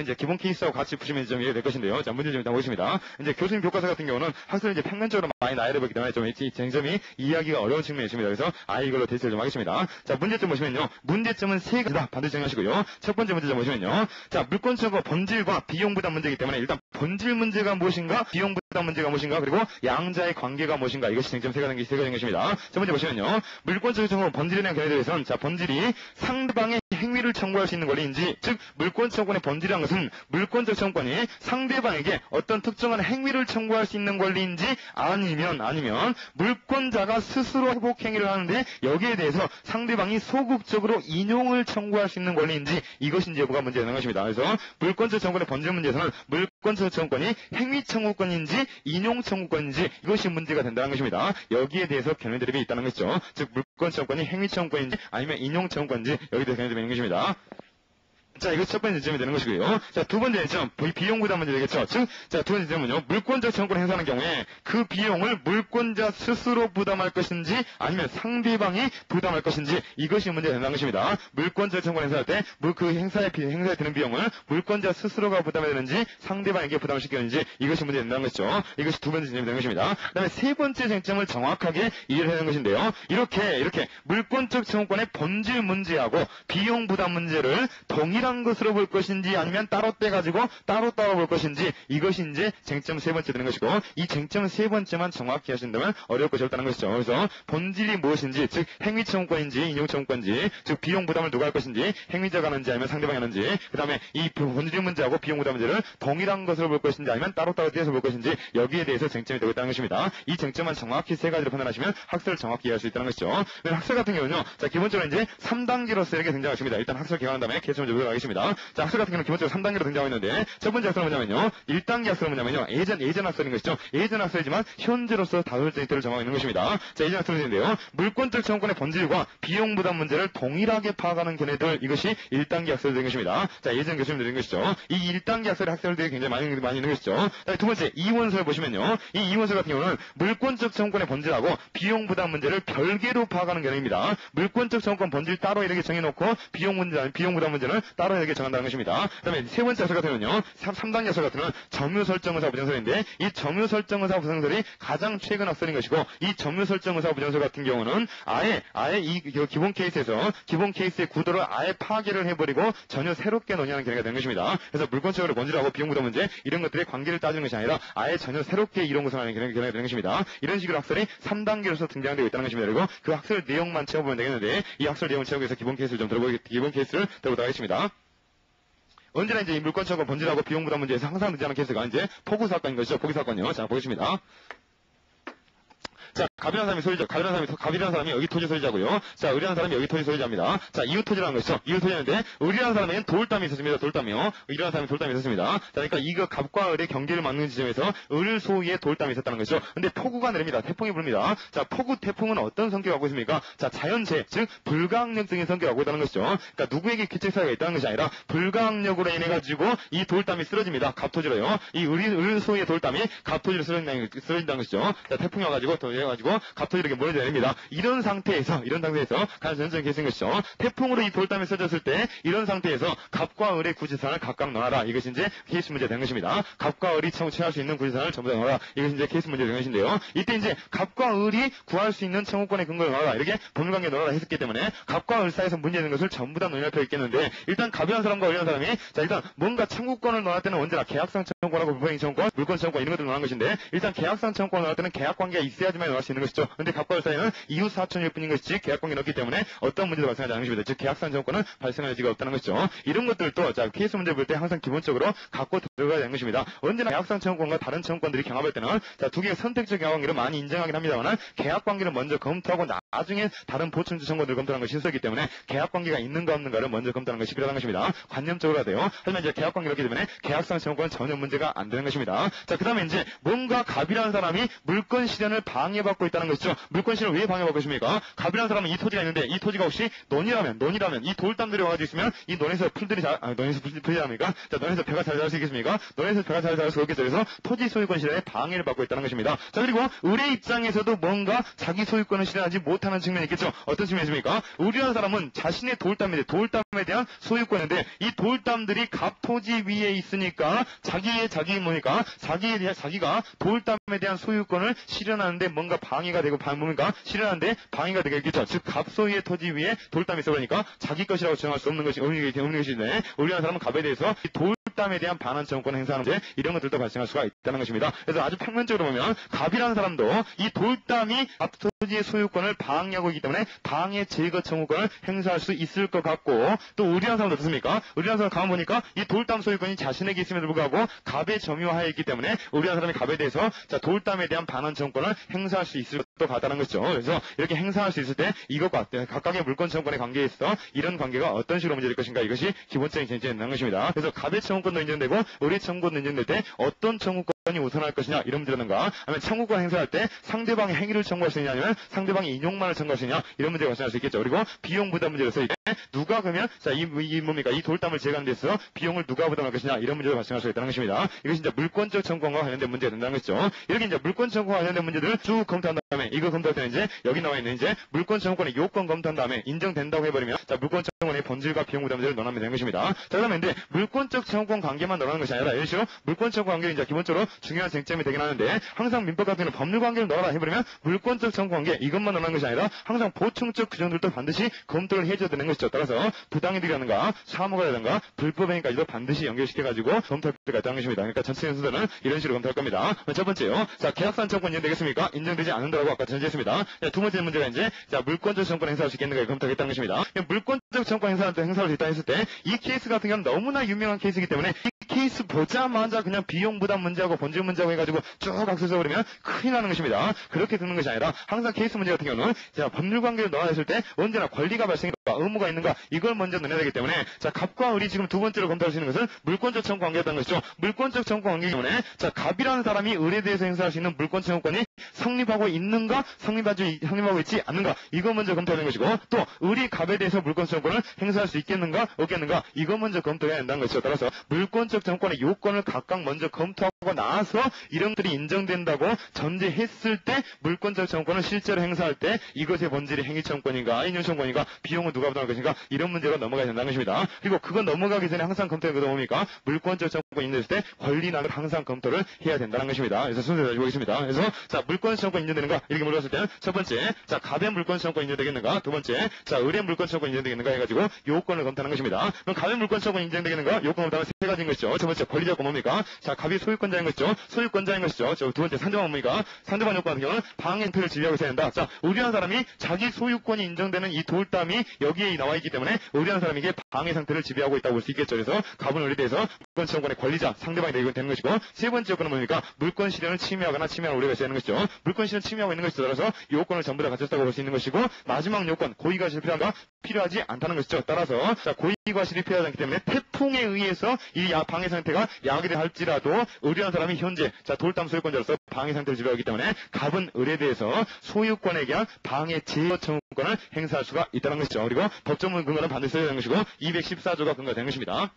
이제 기본 케이스하고 같이 보시면 좀 이해될 것인데요. 자, 문제 좀 일단 보겠습니다. 이제 교수님 교과서 같은 경우는 학설을 이제 평면적으로 많이 나열해보기 때문에 좀 이 쟁점이 이해하기가 어려운 측면이 있습니다. 그래서 이걸로 대체를 좀 하겠습니다. 자, 문제점 보시면요. 문제점은 세 가지다. 반드시 정리하시고요. 첫 번째 문제점 보시면요. 자, 물권 청구 본질과 비용 부담 문제이기 때문에 일단 본질 문제가 무엇인가, 비용 부담 문제가 무엇인가, 그리고 양자의 관계가 무엇인가 이것이 쟁점 세 가지인 것입니다. 첫 번째 보시면요. 물권 청구 본질에 대한 견해에 대해서는 자, 본질이 상대방의 행위를 청구할 수 있는 권리인지, 즉 물권 청구권의 본질이라는 것은 물권적 청구권이 상대방에게 어떤 특정한 행위를 청구할 수 있는 권리인지 아니면 물권자가 스스로 회복 행위를 하는데 여기에 대해서 상대방이 소극적으로 인용을 청구할 수 있는 권리인지 이것인지 여부가 문제가 되는 것입니다. 그래서 물권적 청구권의 본질 문제에서는 물권적 청구권이 행위 청구권인지 인용 청구권인지 이것이 문제가 된다는 것입니다. 여기에 대해서 견해 드립이 있다는 것이죠. 즉 물권적 청구권이 행위 청구권인지 아니면 인용 청구권인지 여기에 대해서 견해 드립이 있는 것입니다. 자, 이거 첫 번째 지점이 되는 것이고요. 자, 두 번째 지점, 비용 부담 문제 되겠죠. 즉, 자, 두 번째 지점은요, 물권적 청구를 행사하는 경우에 그 비용을 물권자 스스로 부담할 것인지 아니면 상대방이 부담할 것인지 이것이 문제가 된다는 것입니다. 물권적 청구를 행사할 때, 그 행사에 드는 비용을 물권자 스스로가 부담해야 되는지 상대방에게 부담을 시켜야 되는지 이것이 문제가 된다는 것이죠. 이것이 두 번째 지점이 되는 것입니다. 그 다음에 세 번째 쟁점을 정확하게 이해를 하는 것인데요. 이렇게 물권적 청구권의 본질 문제하고 비용 부담 문제를 동일한 것으로 볼 것인지 아니면 따로 떼가지고 따로 볼 것인지 이것이 이제 쟁점 세 번째 되는 것이고 이 쟁점 세 번째만 정확히 하신다면 어려울 것이 없다는 것이죠. 그래서 본질이 무엇인지 즉 행위 청구권인지 인용 청구권인지 즉 비용 부담을 누가 할 것인지 행위자가 하는지 아니면 상대방이 하는지 그 다음에 이 본질 문제하고 비용 부담 문제를 동일한 것으로 볼 것인지 아니면 따로 떼서 볼 것인지 여기에 대해서 쟁점이 되고 있다는 것입니다. 이 쟁점만 정확히 세 가지로 판단하시면 학설을 정확히 이해할 수 있다는 것이죠. 학설 같은 경우는요. 자, 기본적으로 이제 3단계로서 이렇게 등장하십니다. 일단 학설 개강한 다음에 계속 먼저 보겠습니다. 자, 학설 같은 경우는 기본적으로 3단계로 등장하고 있는데 첫 번째 학설은 뭐냐면요. 1단계 학설은 뭐냐면요. 예전 학설인 것이죠. 예전 학설이지만 현재로서 다룰 정하고 있는 것입니다. 자, 예전 학설인데요. 물권적 청구권의 본질과 비용 부담 문제를 동일하게 파악하는 견해들 이것이 1단계 학설이 된 것입니다. 자, 예전 교수님들이 된 것이죠. 이 1단계 학설의 학설들이 굉장히 많이 있는 것이죠. 자, 두 번째 이원설 보시면요. 이 이원설 같은 경우는 물권적 청구권의 본질하고 비용 부담 문제를 별개로 파악하는 견해입니다. 물권적 청구권 본질 따로 이렇게 정해놓고 비용 부담 문제는 따로 이렇게 정한다는 것입니다. 그 다음에 세 번째 학설 같은 경우는요. 3단계 학설 같은 경우는 점유 설정 의사 부정설인데 이 점유 설정 의사 부정설이 가장 최근 학설인 것이고 이 점유 설정 의사 부정설 같은 경우는 아예 이 기본 케이스의 구도를 아예 파괴를 해버리고 전혀 새롭게 논의하는 견해가 되는 것입니다. 그래서 물권적으로 본질하고 비용 부담 문제 이런 것들의 관계를 따지는 것이 아니라 아예 전혀 새롭게 이론 구성하는 견해가 되는 것입니다. 이런 식으로 학설이 3단계로서 등장되고 있다는 것입니다. 그리고 그 학설 내용만 채워보면 되겠는데 이 학설 내용을 채우기 위해서 기본 케이스를 들어보도록 하겠습니다. 언제나 이제 이 물권 청구 본질하고 비용 부담 문제에서 항상 등장하는 케이스가 이제 포구 사건인 것이죠. 포기 사건이요. 자, 보겠습니다. 자, 갑이라는 사람이 소유자, 갑이라는 사람이 여기 토지 소유자고요. 자, 의리라는 사람이 여기 토지 소유자입니다. 자, 이웃 토지라는 것이죠. 이웃 토지인데, 의리라는 사람에는 돌담이 있었습니다. 돌담이요. 의리라는 사람이 돌담이 있었습니다. 자, 그러니까 이거 갑과 을의 경계를 막는 지점에서 을 소유의 돌담이 있었다는 것이죠. 근데 폭우가 내립니다. 태풍이 불입니다. 자, 폭우, 태풍은 어떤 성격을 갖고 있습니까? 자, 자연재해, 즉, 불가항력적인 성격을 갖고 있다는 것이죠. 그러니까 누구에게 규칙사유가 있다는 것이 아니라, 불가항력으로 인해가지고 이 돌담이 쓰러집니다. 갑토지로요. 이 을 소유의 돌담이 갑토지로 쓰러진다는 것이죠. 자, 태풍이 와가지고, 또 해가지고, 갑토지로 이렇게 몰아져 내립니다. 이런 상태에서, 가장 전형적인 케이스인 것이죠. 태풍으로 이 돌담이 쓰러졌을 때, 이런 상태에서 갑과 을의 구지선을 각각 넣어라. 이것이 이제 케이스 문제가 된 것입니다. 갑과 을이 취할 수 있는 구지선을 전부 다 넣어라. 이것이 이제 케이스 문제가 된 것인데요. 이때 이제 갑과 을이 구할 수 있는 청구권의 근거를 넣어라. 이렇게 법률관계 넣어라 했었기 때문에 갑과 을 사이에서 문제되는 것을 전부 다 논의할 필요가 있겠는데, 일단 갑이라는 사람과 을이라는 사람이, 자, 일단 뭔가 청구권을 넣을 때는 언제나 계약상 청구권하고 불법행 청구권, 물권 청구권 이런 것들을 넣는 것인데, 일단 계약상 청구권을 넣을 때는 계약관계가 있어야지만 넣을 수 있는 것이죠. 근데 갑과 을 사이는 이웃 사촌일 뿐인 것이지 계약관계가 없기 때문에 어떤 문제도 발생하지 않는 것입니다. 즉, 계약상 청구권은 발생할 여지가 없다는 것이죠. 이런 것들도, 자, 케이스 문제 볼 때 항상 기본적으로 갖고 들어가야 되는 것입니다. 언제나 계약상 청구권과 다른 청구권들이 경합할 때는, 자, 두 개의 선택적 계약관계를 많이 인정하긴 합니다만, 계약관계를 먼저 검토하고 나중에 다른 보충주 청구권을 검토하는 것이 실수이기 때문에 계약관계가 있는가 없는가를 먼저 검토하는 것이 필요하다는 것입니다. 관념적으로 해야 돼요. 하지만 이제 계약관계가 있기 때문에 계약상 청구권은 전혀 문제가 안 되는 것입니다. 자, 그 다음에 이제 뭔가 갑이라는 사람이 물권 실현을 방해받고 있다는 것이죠. 물권 실현을 왜 방해받고 있습니까? 갑이라는 사람은 이 토지가 있는데, 이 토지가 혹시 논이라면 이 돌담들이 와가지고 있으면 이 논에서 풀들이 논에서 풀이 나옵니까? 자, 논에서 배가 잘 자랄 수 있겠습니까? 논에서 배가 잘 자랄 수 없겠죠. 그래서 토지 소유권 실현에 방해를 받고 있다는 것입니다. 자, 그리고 을의 입장에서도 뭔가 자기 소유권을 실현하지 못하는 측면이 있겠죠. 어떤 측면이 있습니까? 을이라는 사람은 자신의 돌담에 대한 소유권인데, 이 돌담들이 갑 토지 위에 있으니까 자기가 돌담에 대한 소유권을 실현하는데 뭔가 방해가 되고 실현하는데 방해가 되겠죠. 즉, 갑 소유의 토지 위에 돌담이 있어 보니까 자기 것이라고 정할 수 없는 것인데, 을이라는 사람은 갑에 대해서 이 돌담에 대한 반환 청구권을 행사하는 문제, 이런 것들도 발생할 수가 있다는 것입니다. 그래서 아주 평면적으로 보면 갑이라는 사람도 이 돌담이 갑 토지의 소유권을 방해하고 있기 때문에 방해 제거 청구권을 행사할 수 있을 것 같고, 또 을이라는 사람도 어떻습니까? 을이라는 사람 가만 보니까 이 돌담 소유권이 자신에게 있음에도 불구하고 갑의 점유하에 있기 때문에 을이라는 사람이 갑에 대해서, 자, 돌담에 대한 반환 청구권을 행사할 수 있을 것도 같다는 것이죠. 그래서 이렇게 행사할 수 있을 때 이것과 각각의 물권 청구권의 관계에 있어 이런 관계가 어떤 식으로 문제될 것인가, 이것이 기본적인 쟁점이 있는 것입니다. 그래서 갑의 청구권도 인정되고 을의 청구권도 인정될 때 어떤 청구권이 우선할 것이냐, 이런 문제라든가, 아니면 청구권 행사할 때 상대방의 행위를 청구할 수 있냐, 아니면 상대방의 인용만을 청구할 수 있냐, 이런 문제가 발생할 수 있겠죠. 그리고 비용 부담 문제로서 이때 누가 그러면, 자, 이 돌담을 제거하는 데서 비용을 누가 부담할 것이냐, 이런 문제도 발생할 수 있다는 것입니다. 이것이 이제 물권적 청구권과 관련된 문제가 된다는 것이죠. 이렇게 이제 물권 청구와 관련된 문제들을 쭉 검토한 다음에, 이거 검토할 때는 이제 여기 나와 있는 이제 물권 청구권의 요건 검토한 다음에 인정된다고 해버리면, 자, 물권 청구권의 본질과 비용 부담 문제를 논하면 되는 것입니다. 자, 그러면 이제 물권적 청구권 관계만 논하는 것이 아니라, 이런 식으로 물권적 관계는 이제 기본적으로 중요한 쟁점이 되긴 하는데, 항상 민법 같은 경우는 법률 관계를 넣어라 해버리면 물권적 청구 관계 이것만 논하는 것이 아니라 항상 보충적 규정들도 반드시 검토를 해줘야 되는 것이죠. 따라서 부당이득이라든가 사무가라든가 불법행위까지도 반드시 연결시켜가지고 검토할 필요가 있다는 것입니다. 그러니까 전체 연수들은 이런 식으로 검토할 겁니다. 첫 번째요. 자, 계약상 청구권 인정되겠습니까? 인정되지 않는다고 아까 전제했습니다. 두 번째 문제가 이제, 자, 물권적 청구권 행사할 수 있겠는가 검토하겠다는 것입니다. 물권적 청구권 행사할 수 있다 했을 때, 이 케이스 같은 경우는 너무나 유명한 케이스이기 때문에 이 케이스 보자마자 그냥 비용 부담 문제하고 본질 문제하고 해가지고 쭉 악수서 버리면 큰일 나는 것입니다. 그렇게 듣는 것이 아니라 항상 케이스 문제 같은 경우는, 자, 법률 관계를 넣어야 했을 때 언제나 권리가 발생했는가, 의무가 있는가, 이걸 먼저 논해야 되기 때문에, 자, 갑과 을이 지금 두 번째로 검토할 수 있는 것은 물권적 청구 관계였다는 것이죠. 물권적 청구 관계이기 때문에, 자, 갑이라는 사람이 을에 대해서 행사할 수 있는 물권 청구권이 성립하고 있는가, 성립하고 있지 않는가, 이거 먼저 검토하는 것이고, 또 을이 갑에 대해서 물권 청구권을 행사할 수 있겠는가 없겠는가, 이거 먼저 검토해야 한다는 것이죠. 따라서 물권적 청구권의 요건을 각각 먼저 검토하고 나서 이런 것들이 인정된다고 전제했을 때, 물권적 청구권을 실제로 행사할 때 이것의 본질이 행위청구권인가 인용청구권인가, 비용은 누가 부담할 것인가, 이런 문제가 넘어가야 된다는 것입니다. 그리고 그거 넘어가기 전에 항상 검토해야 되다 보니까 물권적 청구권 인정됐을 때 권리난을 항상 검토를 해야 된다는 것입니다. 그래서 순서를 다시 보겠습니다. 그래서, 자, 물권적 청구권 인정되는가, 이렇게 물었을 때는 첫 번째, 자, 갑의 물권적 청구권 인정되겠는가, 두 번째, 자, 을의 물권적 청구권 인정되겠는가 해가지고 요건을 검토하는 것입니다. 그럼 갑의 물권적 청구권 인정되겠는가, 요건 검토하면 세 가지인 것이죠. 첫 번째, 권리자가 뭡니까? 자, 갑이 소유권자인 것이죠. 소유권자인 것이죠. 두 번째, 상대방 뭡니까? 상대방 요건 같은 경우는 방행태를 지휘하고 있어야 된다. 자, 의리한 사람이 자기 소유권이 인정되는 이 돌담이 여기에 나와 있기 때문에 의리한 사람에게 방해 상태를 지배하고 있다고 볼 수 있겠죠. 그래서 갑은 을에 대해서 물권 청구권의 권리자, 상대방이 되는 것이고, 세 번째 요건은 뭡니까? 물권 실현을 침해하거나 침해할 우려가 있어야 하는 것이죠. 물권 실현 침해하고 있는 것에 따라서 요건을 전부 다 갖췄다고 볼 수 있는 것이고, 마지막 요건, 고의과실이 필요하지 않다는 것이죠. 따라서, 자, 고의과실이 필요하지 않기 때문에 태풍에 의해서 이 방해 상태가 야기를 할지라도 의뢰한 사람이 현재, 자, 돌담 소유권자로서 방해 상태를 지배하기 때문에 갑은 을에 대해서 소유권에 대한 방해 제어 청구권을 행사할 수가 있다는 것이죠. 그리고 법조문 근거는 반드시 써야 되는 것이고, 214조가 근거가 되는 것입니다.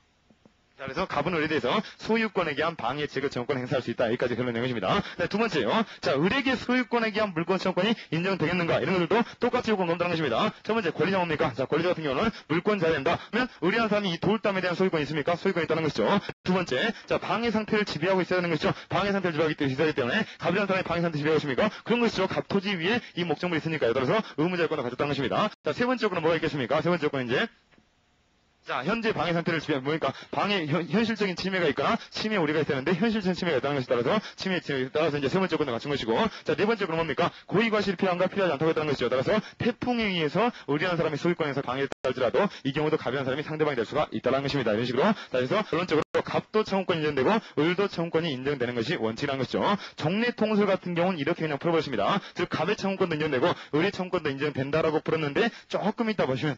자, 그래서 갑은 을에 대해서 소유권에 대한 방해 제거 청구권을 행사할 수 있다. 여기까지 결론낸 것입니다. 네, 두 번째요. 자, 을에게 소유권에 대한 물권 청구권이 인정되겠는가? 이런 것들도 똑같이 요건 검토하는 것입니다. 첫 번째, 권리자 뭡니까? 자, 권리자 같은 경우는 물권자야 된다. 그러면 의뢰한 사람이 이 돌담에 대한 소유권이 있습니까? 소유권이 있다는 것이죠. 두 번째, 자, 방해 상태를 지배하고 있어야 하는 것이죠. 방해 상태를 지배하기 때문에 갑이라는 사람이 방해 상태 지배하고 있습니까? 그런 것이죠. 갑 토지 위에 이 목적물이 있으니까요. 따라서 의무자 요건을 가졌다는 것입니다. 자, 세 번째 요건은 뭐가 있겠습니까? 세 번째 요건은 이제 자, 현재 방해 상태를 지배하면 뭐니까 방해 현실적인 침해가 있거나 침해 우려가 있었는데 현실적인 침해가 있다는 것에 따라서 침해에 따라서 이제 세 번째 요건을 갖춘 것이고, 자, 네 번째 요건은 뭡니까? 고의과실이 필요한가 필요하지 않다고 했다는 것이죠. 따라서 태풍에 의해서 의뢰한 사람이 소유권에서 방해를 할지라도 이 경우도 갑이라는 사람이 상대방이 될 수가 있다는 것입니다. 이런 식으로. 자, 그래서 결론적으로 갑도 청구권이 인정되고 을도 청구권이 인정되는 것이 원칙이라는 것이죠. 정례 통설 같은 경우는 이렇게 그냥 풀어버렸습니다. 즉 갑의 청구권도 인정되고 을의 청구권도 인정된다라고 풀었는데 조금 이따 보시면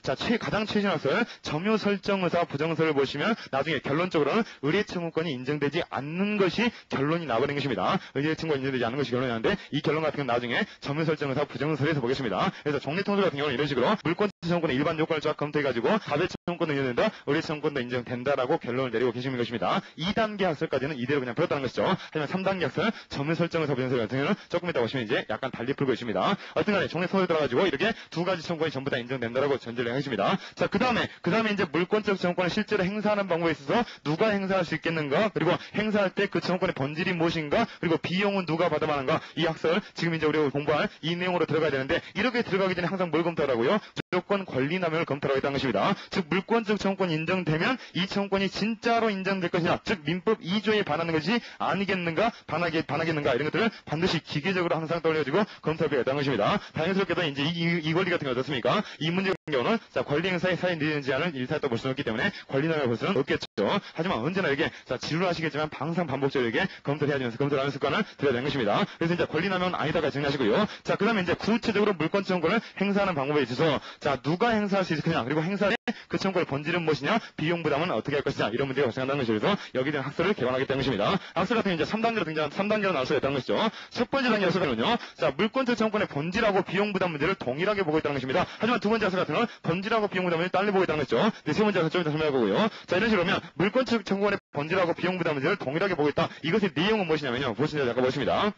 자, 가장 최신 학설 점유 설정 의사 부정설을 보시면 나중에 결론적으로는 의뢰 청구권이 인정되지 않는 것이 결론이 나버린 것입니다. 의뢰 청구권이 인정되지 않는 것이 결론이 나는데 이 결론 같은 경우는 나중에 점유 설정 의사 부정설에서 보겠습니다. 그래서 정례 통설 같은 경우는 이런 식으로 물권 청구권의 일반 요건을 쫙 검토해가지고 갑의 청구권도 인정된다, 의뢰 청구권도 인정된다라고 결론을 내리고 계시는 것입니다. 2단계 학설까지는 이대로 그냥 풀었다는 것이죠. 하지만 3단계 학설 점유 설정 의사 부정설 같은 경우는 조금 이따 보시면 이제 약간 달리 풀고 있습니다. 어쨌든 정례 통설에 들어가지고 이렇게 두 가지 청구권이 전부 다 인정된다라고 전제를 하겠습니다. 자, 그 다음에 이제 물권적 청구권을 실제로 행사하는 방법에 있어서 누가 행사할 수 있겠는가, 그리고 행사할 때 그 청구권의 본질이 무엇인가, 그리고 비용은 누가 받아마는가, 이 학설 지금 이제 우리가 공부할 이 내용으로 들어가야 되는데, 이렇게 들어가기 전에 항상 뭘 검토하라고요? 무조건 권리 남용을 검토하라고 했다는 것입니다. 즉 물권적 청구권이 인정되면 이 청구권이 진짜로 인정될 것이냐, 즉 민법 2조에 반하는 것이 아니겠는가, 반하겠는가, 이런 것들을 반드시 기계적으로 항상 떠올려가지고 검토하게 했다는 것입니다. 다행스럽게도 이제 이 권리 같은 게 어떻습니까? 이 문제 같은 경우는 자, 권리 행사에 사인 내리는 제한을 일타했다 볼 수는 없기 때문에 권리 남용을 볼 수는 없겠죠. 하지만 언제나 이게 자, 지루하시겠지만 항상 반복적으로 이렇게 검토를 해야지면서 검토를 하는 습관을 들여야 되는 것입니다. 그래서 이제 권리 남용은 아니다가 정리하시고요. 자, 그 다음에 이제 구체적으로 물권 청구권을 행사하는 방법에 있어서 자, 누가 행사할 수 있느냐, 그리고 행사에 그 청구권의 본질은 무엇이냐, 비용 부담은 어떻게 할 것이냐, 이런 문제가 발생한다는 것이죠. 그래서 여기에 대한 학설을 개관하겠다는 것입니다. 학설 같은 경우 이제 3단계로 나올 수가 있다는 것이죠. 첫 번째 단계 학설은요, 자, 물권적 청구권의 본질하고 비용 부담 문제를 동일하게 보고 있다는 것입니다. 하지만 두 번째 학설 같은 경우는 본질하고 비용 부담을 딸리 보고 있다는 것이죠. 네, 세 번째 학설 좀 이따 설명해보고요. 자, 이런 식으로 하면 물권적 청구권의 본질하고 비용 부담 문제를 동일하게 보고 있다. 이것의 내용은 무엇이냐면요, 보시면 잠깐 보십니다.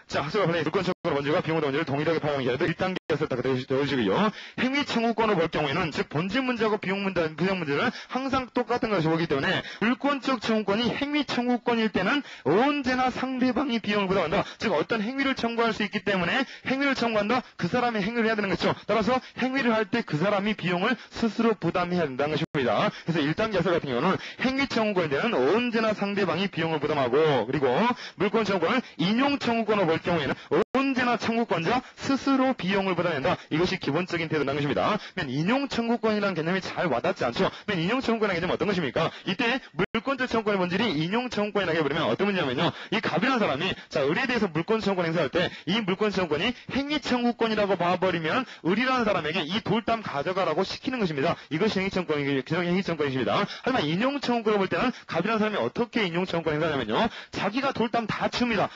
자, 학설과 관련해 물권 청구권 원칙과 비용 부담 문제를 동일하게 파악하는 게 아니라 1단계 학설 딱 넣으시고요. 행위 청구권을 볼 경우에는 즉 본질 문제하고 비용 문제는 항상 똑같은 것이 오기 때문에 물권적 청구권이 행위 청구권일 때는 언제나 상대방이 비용을 부담한다. 즉 어떤 행위를 청구할 수 있기 때문에 행위를 청구한다. 그 사람이 행위를 해야 되는 것이죠. 따라서 행위를 할 때 그 사람이 비용을 스스로 부담해야 된다는 것입니다. 그래서 1단계 학설 같은 경우는 행위 청구권일 때는 언제나 상대방이 비용을 부담하고, 그리고 물권 청구권을 인용 청구권을 볼 경우에는 언제나 청구권자 스스로 비용을 부담한다. 이것이 기본적인 태도라는 것입니다. 인용 청구권이라는 개념이 잘 와닿지 않죠. 인용 청구권이라는 개념은 어떤 것입니까? 이때 물권적 청구권의 본질이 인용 청구권이라고 해버리면 어떤 문제냐면요, 이 갑이라는 사람이 자, 을에 대해서 물권 청구권 행사할 때 이 물권 청구권이 행위 청구권이라고 봐버리면 을이라는 사람에게 이 돌담 가져가라고 시키는 것입니다. 이것이 행위 청구권입니다. 하지만 인용 청구권을 볼 때는 갑이라는 사람이 어떻게 인용 청구권 행사하냐면요, 자기가 돌담 다 치웁니다.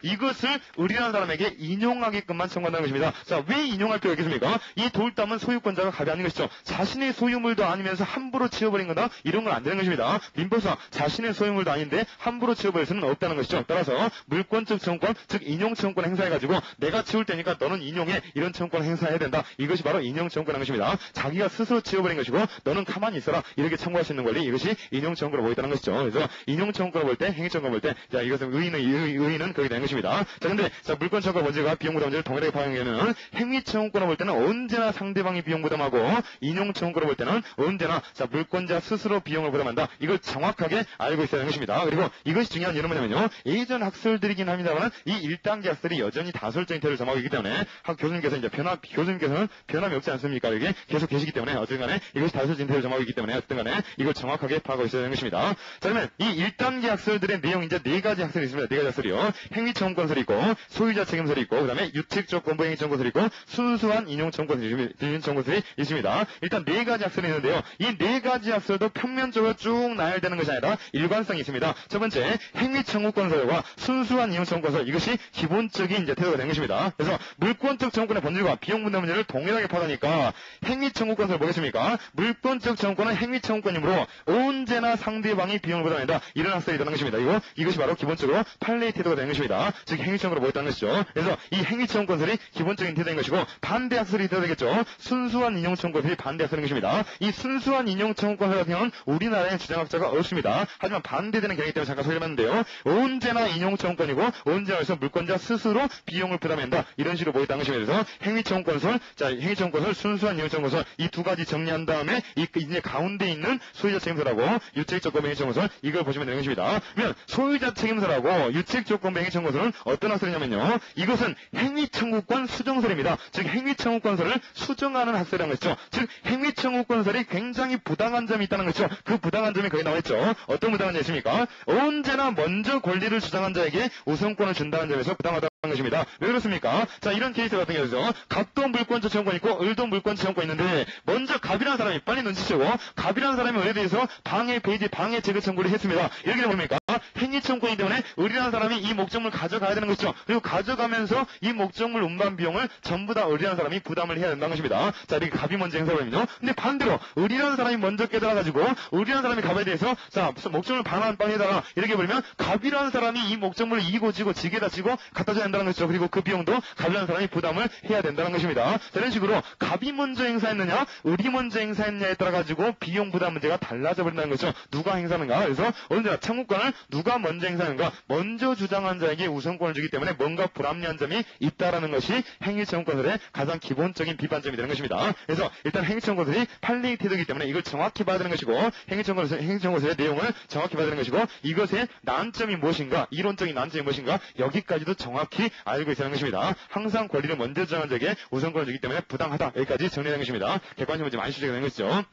이것을 을이라는 사람에게 인용하게끔만 청구한다는 것입니다. 자, 왜 인용할 필요가 있겠습니까? 이 돌담은 소유권자가 갑이 아닌 것이죠. 자신의 소유물도 아니면서 함부로 치워버린 거다? 이런 건 안 되는 것입니다. 민법상 자신의 소유물도 아닌데 함부로 치워버릴 수는 없다는 것이죠. 따라서 물권적 청구권, 즉 인용 청구권 행사해가지고 내가 치울 테니까 너는 인용해, 이런 청구권 행사해야 된다. 이것이 바로 인용 청구권인 것입니다. 자기가 스스로 치워버린 것이고 너는 가만히 있어라, 이렇게 청구할 수 있는 권리, 이것이 인용 청구로 보고 있다는 것이죠. 그래서 인용 청구로 볼 때, 행위 청구로 볼 때, 자, 이것은 의의는 그렇게 되는 되는 것입니다. 자, 근데, 자, 물권 청구권 문제가 비용 부담 문제를 동일하게 파악하는 행위 청구권을 볼 때는 언제나 상대방이 비용 부담하고, 인용 청구권을 볼 때는 언제나, 자, 물권자 스스로 비용을 부담한다. 이걸 정확하게 알고 있어야 하는 것입니다. 그리고 이것이 중요한 이유는 뭐냐면요. 예전 학설들이긴 합니다만, 이 1단계 학설이 여전히 다설적인 태도를 점하고 있기 때문에, 교수님께서 이제 교수님께서는 변함이 없지 않습니까? 여기 계속 계시기 때문에, 어쨌든 간에 이것이 다설적인 태도를 점하고 있기 때문에, 어쨌든 간에 이걸 정확하게 파악하고 있어야 하는 것입니다. 자, 그러면 이 1단계 학설들의 내용 이제 4가지 학설이 있습니다. 4가지 학설이요. 행위청구권설이 있고, 소유자 책임설이 있고, 그 다음에 유책적 권부 행위청구권설이 있고, 순수한 인용청구권설이 있습니다. 일단 4가지 학설이 있는데요. 이 4가지 학설도 평면적으로 쭉 나열되는 것이 아니라 일관성이 있습니다. 첫 번째, 행위청구권설과 순수한 인용청구권설, 이것이 기본적인 이제 태도가 되는 것입니다. 그래서 물권적 청구권의 본질과 비용 분담 문제를 동일하게 파악하니까 행위청구권설 뭐겠습니까? 물권적 청구권은 행위청구권이므로 언제나 상대방이 비용을 부담한다. 이런 학설이 되는 것입니다. 이것이 바로 기본적으로 판례의 태도가 되는 것입니다. 즉 행위청구로 모였다는 것이죠. 그래서 이 행위청구권설이 기본적인 태도인 것이고 반대 학설이 되어야 되겠죠. 순수한 인용청구권설이 반대 학설인 것입니다. 이 순수한 인용청구권설 같은 경우는 우리나라에 주장학자가 없습니다. 하지만 반대되는 경우이기 때문에 잠깐 소개해봤는데요. 언제나 인용청구권이고 언제나 해서 물권자 스스로 비용을 부담한다. 이런 식으로 모였다는 것입니다. 그래서 행위청구권설, 자 행위청구권설, 순수한 인용청구권설 이 두 가지 정리한 다음에 이제 가운데 있는 소유자 책임설하고 유책조건 행위청구권설 이걸 보시면 되는 것입니다. 그러면 소유자 책임설하고 유책조건 행위청구권설은 어떤 학설이냐면요. 이것은 행위청구권 수정설입니다. 즉 행위청구권설을 수정하는 학설이라는 것이죠. 즉 행위청구권설이 굉장히 부당한 점이 있다는 것이죠. 그 부당한 점이 거기 나와 있죠. 어떤 부당한 점이 있습니까? 언제나 먼저 권리를 주장한 자에게 우선권을 준다는 점에서 부당하다는 것입니다. 왜 그렇습니까? 자, 이런 케이스 같은 경우죠. 갑도 물권적 청구권 있고 을도 물권적 청구권 있는데 먼저 갑이라는 사람이 빨리 눈치채고 갑이라는 사람이 을에 대해서 방해 페이지 방해 제거 청구를 했습니다. 이렇게 되면 뭡니까? 행위 청구권이기 때문에 을이라는 사람이 이 목적물 가져가야 되는 것이죠. 그리고 가져가면서 이 목적물 운반 비용을 전부 다 을이라는 사람이 부담을 해야 된다는 것입니다. 자, 이렇게 갑이 먼저 행사하거든요. 근데 반대로 을이라는 사람이 먼저 깨달아가지고 을이라는 사람이 갑에 대해서 자 무슨 목적물 반환빵에다가 이렇게 버리면 갑이라는 사람이 이 목적물을 이고 지고 지게다 지고 갖다 줘야 된다는 것이죠. 그리고 그 비용도 갑이라는 사람이 부담을 해야 된다는 것입니다. 자, 이런 식으로 갑이 먼저 행사했느냐 을이 먼저 행사했느냐에 따라 가지고 비용 부담 문제가 달라져 버린다는 거죠. 누가 행사하는가? 그래서 언제나 청구권을 누가 먼저 행사하는가? 먼저 주장한 자에게 우선권을 주기 때문에 뭔가 불합리한 점이 있다라는 것이 행위청구권설의 가장 기본적인 비판점이 되는 것입니다. 그래서 일단 행위청구권설이 판례의 태도이기 때문에 이걸 정확히 봐야 되는 것이고 행위청구권설의 내용을 정확히 봐야 되는 것이고 이것의 난점이 무엇인가? 이론적인 난점이 무엇인가? 여기까지도 정확히 알고 있어야 하는 것입니다. 항상 권리를 먼저 주장한 자에게 우선권을 주기 때문에 부당하다. 여기까지 정리되는 것입니다. 객관적 문제 많이 수정되는 것이죠.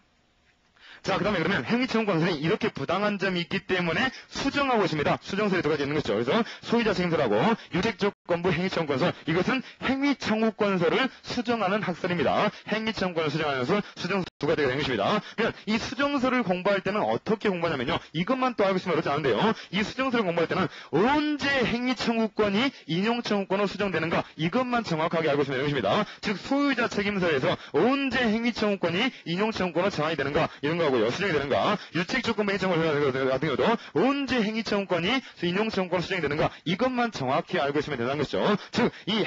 자, 그 다음에 그러면 행위청구권설이 이렇게 부당한 점이 있기 때문에 수정하고 있습니다. 수정설이 두 가지 있는 것이죠. 그래서 소유자 책임설하고 유책조건부 행위청구권설 이것은 행위청구권설을 수정하는 학설입니다. 행위청구권을 수정하는 것은 수정설 두 가지가 되는 것입니다. 그러면 이 수정설을 공부할 때는 어떻게 공부하냐면요. 이것만 또 알고 있으면 어렵지 않은데요. 이 수정설을 공부할 때는 언제 행위청구권이 인용청구권으로 수정되는가 이것만 정확하게 알고 있으면 되는 것입니다. 즉 소유자 책임설에서 언제 행위청구권이 인용청구권으로 정하게 되는가 이런 거고요. 수정이 되는가 유책조건부 행위청구권 같은 경우도 언제 행위청구권이 인용청구권으로 수정이 되는가 이것만 정확히 알고 있으면 된다는 것이죠. 즉 이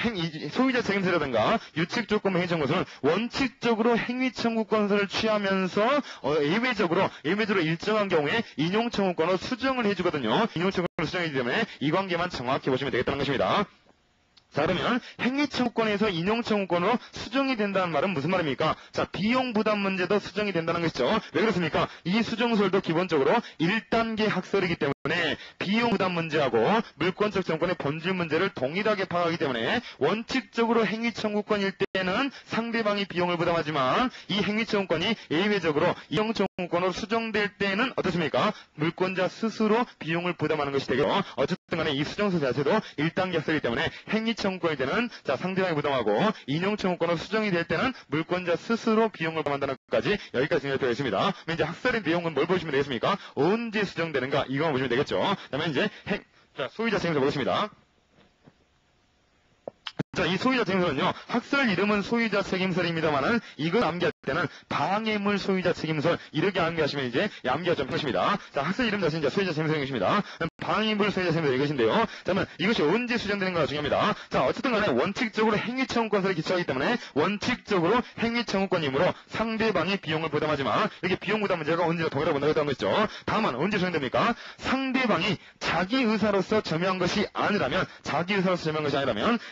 소유자 책임설이라든가 유책조건부 행위청구권은 원칙적으로 행위청구권설을 취하면서 예외적으로 일정한 경우에 인용청구권으로 수정을 해주거든요. 인용청구권으로 수정해주기 때문에 이 관계만 정확히 보시면 되겠다는 것입니다. 자, 그러면 행위청구권에서 인용청구권으로 수정이 된다는 말은 무슨 말입니까? 자, 비용 부담 문제도 수정이 된다는 것이죠. 왜 그렇습니까? 이 수정설도 기본적으로 1단계 학설이기 때문에 비용 부담 문제하고 물권적 청구권의 본질 문제를 동일하게 파악하기 때문에 원칙적으로 행위청구권일 때는 상대방이 비용을 부담하지만 이 행위청구권이 예외적으로 인용청구권으로 수정될 때는 어떻습니까? 물권자 스스로 비용을 부담하는 것이 되겠죠. 어쨌든 간에 이 수정설 자체도 1단계 학설이기 때문에 행위청구권일 때는 자 상대방이 부담하고 인용청구권으로 수정이 될 때는 물권자 스스로 비용을 부담한다는 것까지 여기까지 정리되어 있습니다. 그럼 이제 학설의 내용은 뭘 보시면 되겠습니까? 언제 수정되는가 이거만 보시면 되겠죠. 그다음에 이제 소유자 책임설 보겠습니다. 자, 이 소유자 책임설은요, 학설 이름은 소유자 책임설입니다만은, 이걸 암기할 때는 방해물 소유자 책임설, 이렇게 암기하시면 이제 암기가 좀 편하십니다. 자, 학설 이름 자체는 이제 소유자 책임설인 것입니다. 방임물 소유자 책임서 이것인데요. 자, 그러면 이것이 언제 수정되는가가 중요합니다. 자, 어쨌든 간에 원칙적으로 행위청구권서를 기초하기 때문에 원칙적으로 행위청구권이므로 상대방이 비용을 부담하지만 이렇게 비용 부담 문제가 언제나 동일하게 본다고 했던 것이죠. 다만 언제 수정됩니까? 상대방이 자기 의사로서 점유한 것이 아니라면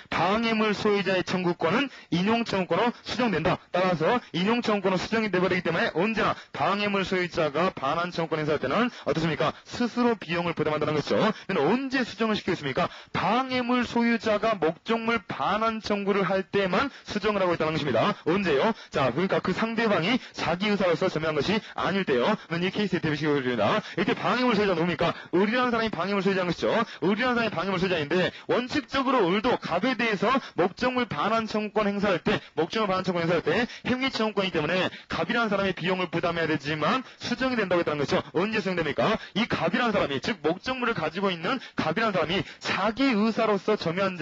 방해물 소유자의 청구권은 인용청구권으로 수정된다. 따라서 인용청구권으로 수정이 되버리기 때문에 언제나 방해물 소유자가 반환 청구권 행사할 때는 어떻습니까? 스스로 비용을 부담한다는 것이죠. 언제 수정을 시켰습니까? 방해물 소유자가 목적물 반환 청구를 할 때만 수정을 하고 있다는 것입니다. 언제요? 자, 그러니까 그 상대방이 자기 의사로서 점유한 것이 아닐 때요. 이 케이스에 대비시켜 보여줍니다. 이렇게 방해물 소유자 누굽니까? 을이라는 사람이 방해물 소유자인 것이죠. 을이라는 사람이 방해물 소유자인데 원칙적으로 을도 갑에 대해서 목적물 반환 청구권 행사할 때 행위청구권이기 때문에 갑이라는 사람이 비용을 부담해야 되지만 수정이 된다고 했다는 것이죠. 언제 수정됩니까? 이 갑이라는 사람이 즉 목적물을 가지고 있는 갑이라는 사람이 자기 의사로서 점유한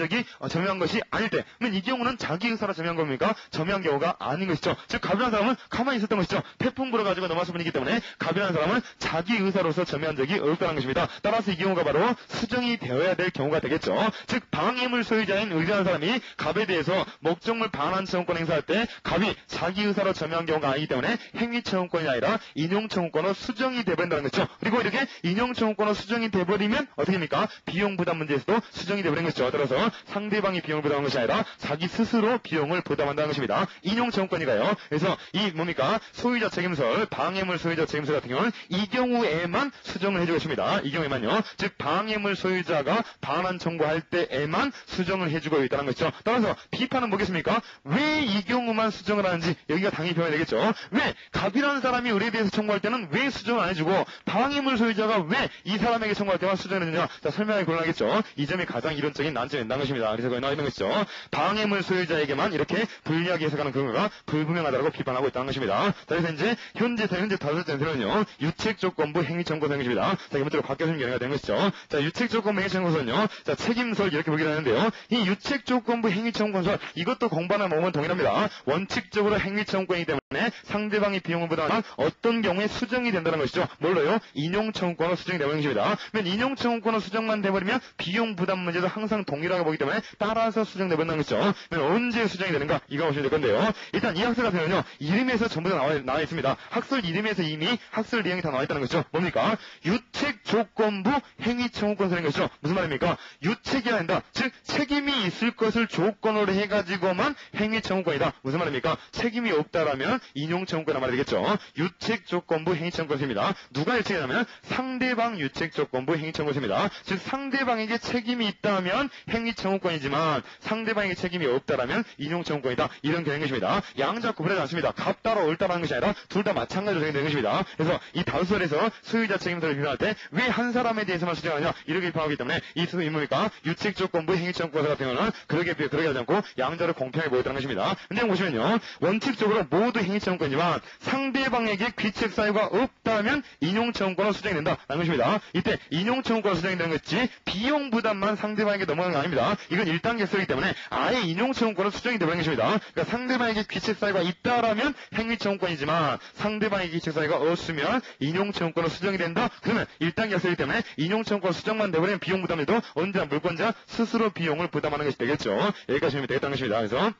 것이 아닐 때 그러면 이 경우는 자기 의사로 점유한 겁니까? 점유한 경우가 아닌 것이죠. 즉 갑이라는 사람은 가만히 있었던 것이죠. 태풍 불어가지고 넘어왔을 뿐이기 때문에 갑이라는 사람은 자기 의사로서 점유한 적이 없다는 것입니다. 따라서 이 경우가 바로 수정이 되어야 될 경우가 되겠죠. 즉 방해물 소유자인 을이라는 사람이 갑에 대해서 목적물 반환 청구권 행사할 때 갑이 자기 의사로 점유한 경우가 아니기 때문에 행위청구권이 아니라 인용청구권으로 수정이 되버린다는 것이죠. 그리고 이렇게 인용청구권으로 수정이 돼버리면 어떻게 됩니까? 비용 부담 문제에서도 수정이 되버리는 것이죠. 따라서 상대방이 비용을 부담하는 것이 아니라 자기 스스로 비용을 부담한다는 것입니다. 인용청구권이가요. 그래서 이 뭡니까? 소유자 책임설, 방해물 소유자 책임설 같은 경우는 이 경우에만 수정을 해주고 있습니다. 이 경우에만요. 즉 방해물 소유자가 반환 청구할 때에만 수정을 해주고 있다는 것이죠. 따라서 비판은 뭐겠습니까? 왜 이 경우만 수정을 하는지 여기가 당연히 표현이 되겠죠. 왜 갑이라는 사람이 을에 대해서 청구할 때는 왜 수정을 안 해주고 방해물 소유자가 왜 이 사람에게 청구할 때만 수정을 했느냐? 자, 설명하기 곤란하겠죠. 이 점이 가장 이론적인 난점이 있는 것입니다. 그래서 거기 나와 있는 것이죠. 방해물 소유자에게만 이렇게 불리하게 해석하는 근거가 불분명하다고 비판하고 있다는 것입니다. 자, 그래서 이제 현재 다섯 번째는요. 유책조건부 행위청구서인 것입니다. 자, 이번째로 바뀌어진 경우가 되는 것이죠. 자, 유책조건부 행위청구서는요. 자, 책임설 이렇게 보기로 하는데요. 이 유책조건부 행위청구서 이것도 공부하는 몸은 동일합니다. 원칙적으로 행위청구권이기 때문에 상대방이 비용을 부담하면 어떤 경우에 수정이 된다는 것이죠. 뭘로요? 인용청구권으로 수정이 되는 것입니다. 그러면 인용청구권으로 수정만 돼버리면 비용 부담 문제도 항상 동일하게 보기 때문에 따라서 수정되버리는 것이죠. 그러면 언제 수정이 되는가? 이거 보시면 될 건데요. 일단 이 학설 같은 경우는요. 이름에서 전부 다 나와 있습니다. 학설 이름에서 이미 학설 내용이 다 나와 있다는 것이죠. 뭡니까? 유책조건부 행위청구권서인 것이죠. 무슨 말입니까? 유책이 아니다. 즉 책임이 있을 것을 조건으로 해가지고만 행위청구권이다. 무슨 말입니까? 책임이 없다라면 인용청구권이란 말이 되겠죠. 유책조건부 행위청구권입니다. 누가 유책이냐면 상대방 유책조건부 행위청구권입니다. 즉 상대방에게 책임이 있다면 행위청구권이지만 상대방에게 책임이 없다라면 인용청구권이다. 이런 개념인 것입니다. 양자 구분하지 않습니다. 갑 따로 을 따라하는 것이 아니라 둘 다 마찬가지로 정의되는 것입니다. 그래서 이 다수설에서 소유자 책임설을 비판할 때 왜 한 사람에 대해서만 수정하냐 이렇게 비판하기 때문에 이 뭡니까? 유책조건부 행위청구권 같은 경우는 그러게 하지 않고 양자를 공평하게 보였다는 것입니다. 근데 보시면요. 원칙적으로 모두 행위청구권이지만 상대방에게 귀책 사유가 없다면 인용청구권으로 수정이 된다는 것입니다. 이때 인용청구권으로 수정이 되는 것이지 비용 부담만 상대방에게 넘어가는 게 아닙니다. 이건 1단계 설이기 때문에 아예 인용청구권으로 수정이 되는 것입니다. 그러니까 상대방에게 귀책 사유가 있다라면 행위청구권이지만 상대방에게 귀책 사유가 없으면 인용청구권으로 수정이 된다. 그러면 1단계 설이기 때문에 인용청구권 수정만 되버리면 비용 부담에도 언제나 물권자 스스로 비용을 부담하는 것이 되겠죠. 여기까지 보면 되겠다는 것입니다. 그래서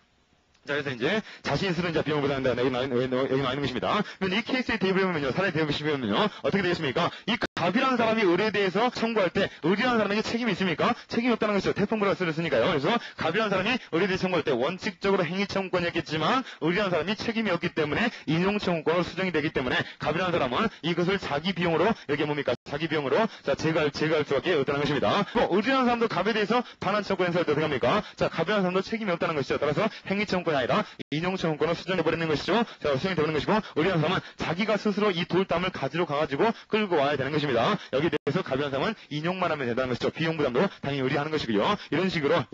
자, 그래서 이제 자신이 스스로 이제 비용을 부담한다. 여기 나와 있는 것입니다. 그러면 이 케이스에 대입을 해보면요. 사례에 대입시키면요. 어떻게 되겠습니까? 이 갑이라는 사람이 을에 대해서 청구할 때 을이라는 사람에게 책임이 있습니까? 책임이 없다는 것이죠. 태풍불어가 쓰였으니까요. 그래서 갑이라는 사람이 을에 대해서 청구할 때 원칙적으로 행위청구권이었겠지만 을이라는 사람이 책임이 없기 때문에 인용청구권으로 수정이 되기 때문에 갑이라는 사람은 이것을 자기 비용으로 여기 뭡니까? 자기 비용으로 자 제거할 수밖에 없다는 것입니다. 을이라는 사람도 갑에 대해서 반환 청구권 행사할 때 어떻게 합니까? 자, 갑이라는 사람도 책임이 없다는 것이죠. 따라서 행위청구권이 아니라 인용청구권으로 수정해버리는 것이죠. 자, 수정이 되는 것이고 을이라는 사람은 자기가 스스로 이 돌담을 가지러 가가지고 끌고 와야 되는 것입니다. 여기에 대해서 갑이라는 사람은 인용만 하면 된다는 것이죠. 비용 부담도 당연히 의리하는 것이고요. 이런 식으로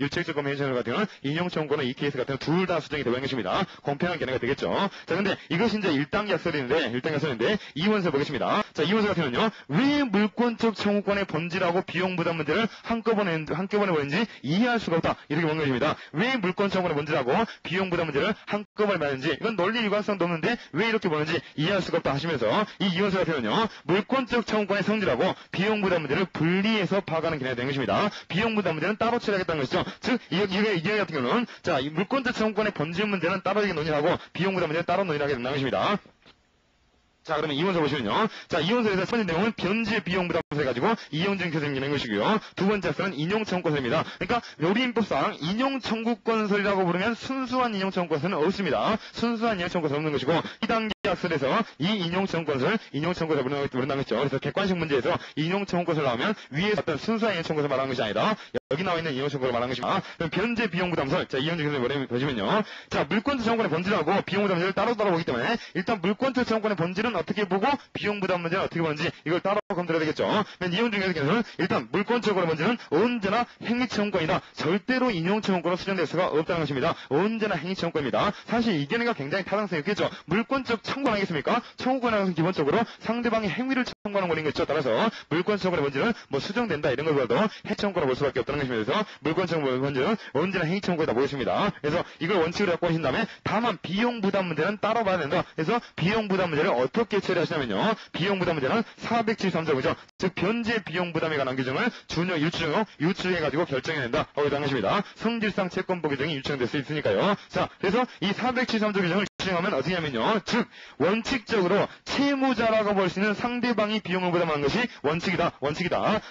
유책조건 행위청구 같은 경우는 인용청구권은 이 케이스 같은 경우는 둘 다 수정이 되는 것입니다. 공평한 견해가 되겠죠. 자, 근데 이것이 이제 1단계 학설인데 2원서 보겠습니다. 자, 2원서 같은 경우는요. 왜 물권적 청구권의 본질하고 비용 부담 문제를 한꺼번에 보는지 이해할 수가 없다. 이렇게 보는 것입니다. 왜 물권 청구권의 본질하고 비용 부담 문제를 특검을 말하는지 이건 논리 일관성도 없는데 왜 이렇게 보는지 이해할 수가 없다 하시면서 이 이원서 같은 경우는요 물권적 청구권의 성질하고 비용 부담 문제를 분리해서 파악하는 개념이 되는 것입니다. 비용 부담 문제는 따로 처리하겠다는 것이죠. 즉 이 같은 경우는 자 이 물권적 청구권의 본질 문제는 따로 논의를 하고 비용 부담 문제는 따로 논의를 하게 된다는 것입니다. 자, 그러면 이원서 보시면요. 자, 이원서에서 첫 번째 내용은 변제 비용 부담서 해가지고 이용증 교생기는 것이고요. 두 번째 학설은 인용청구권서입니다. 그러니까 요리인법상 인용청구권서라고 부르면 순수한 인용청구권서는 없습니다. 순수한 인용청구권서 없는 것이고 2단계 학설에서 이 인용청구권서를 인용청구권서 부른다는 것이죠. 그래서 객관식 문제에서 인용청구권서를 나오면 위에 어떤 순수한 인용청구권서 말하는 것이 아니라 여기 나와 있는 인용청구권을 말하는 것입니다. 그럼 변제 비용 부담서 자, 이용증 교생기 보시면요. 자, 물권적 청구권의 본질하고 비용 부담 문제를 따로 보기 때문에 일단 물권적 청구권의 본질은 어떻게 보고 비용 부담 문제는 어떻게 보는지 이걸 따로 검토해야 되겠죠. 이용증 교생에서는 일단 물권적으로 문제는 언제나 행위청구권이다. 절대로 인용청구권으로 수정될 수가 없다는 것입니다. 언제나 행위청구권입니다. 사실 이 개념이 굉장히 타당성이 있겠죠. 물권적 청구권 아니겠습니까? 청구권이라는 것은 기본적으로 상대방의 행위를 청구하는 권인 것이죠. 따라서 물권청구권의 문제는 뭐 수정된다 이런 걸 봐도 해청구권으로 볼 수밖에 없다는 것입니다. 그래서 물권청구권의 문제는 언제나 행위청구권이다 보겠습니다. 그래서 이걸 원칙으로 갖고 오신 다음에 다만 비용 부담 문제는 따로 봐야 된다. 그래서 비용 부담 문제를 어떻게 처리하시냐면요. 비용 부담 문제는 473조죠. 즉 변제 비용 부담에 관한 규정을 준용, 유추해가지고 결정해낸다 하고 있다는 것입니다. 성질상 채권법 규정이 유추될 수 있으니까요. 자, 그래서 이 473조 규정을 추정하면 어떻게 하면요. 즉 원칙적으로 채무자라고 볼 수 있는 상대방이 비용을 부담하는 것이 원칙이다.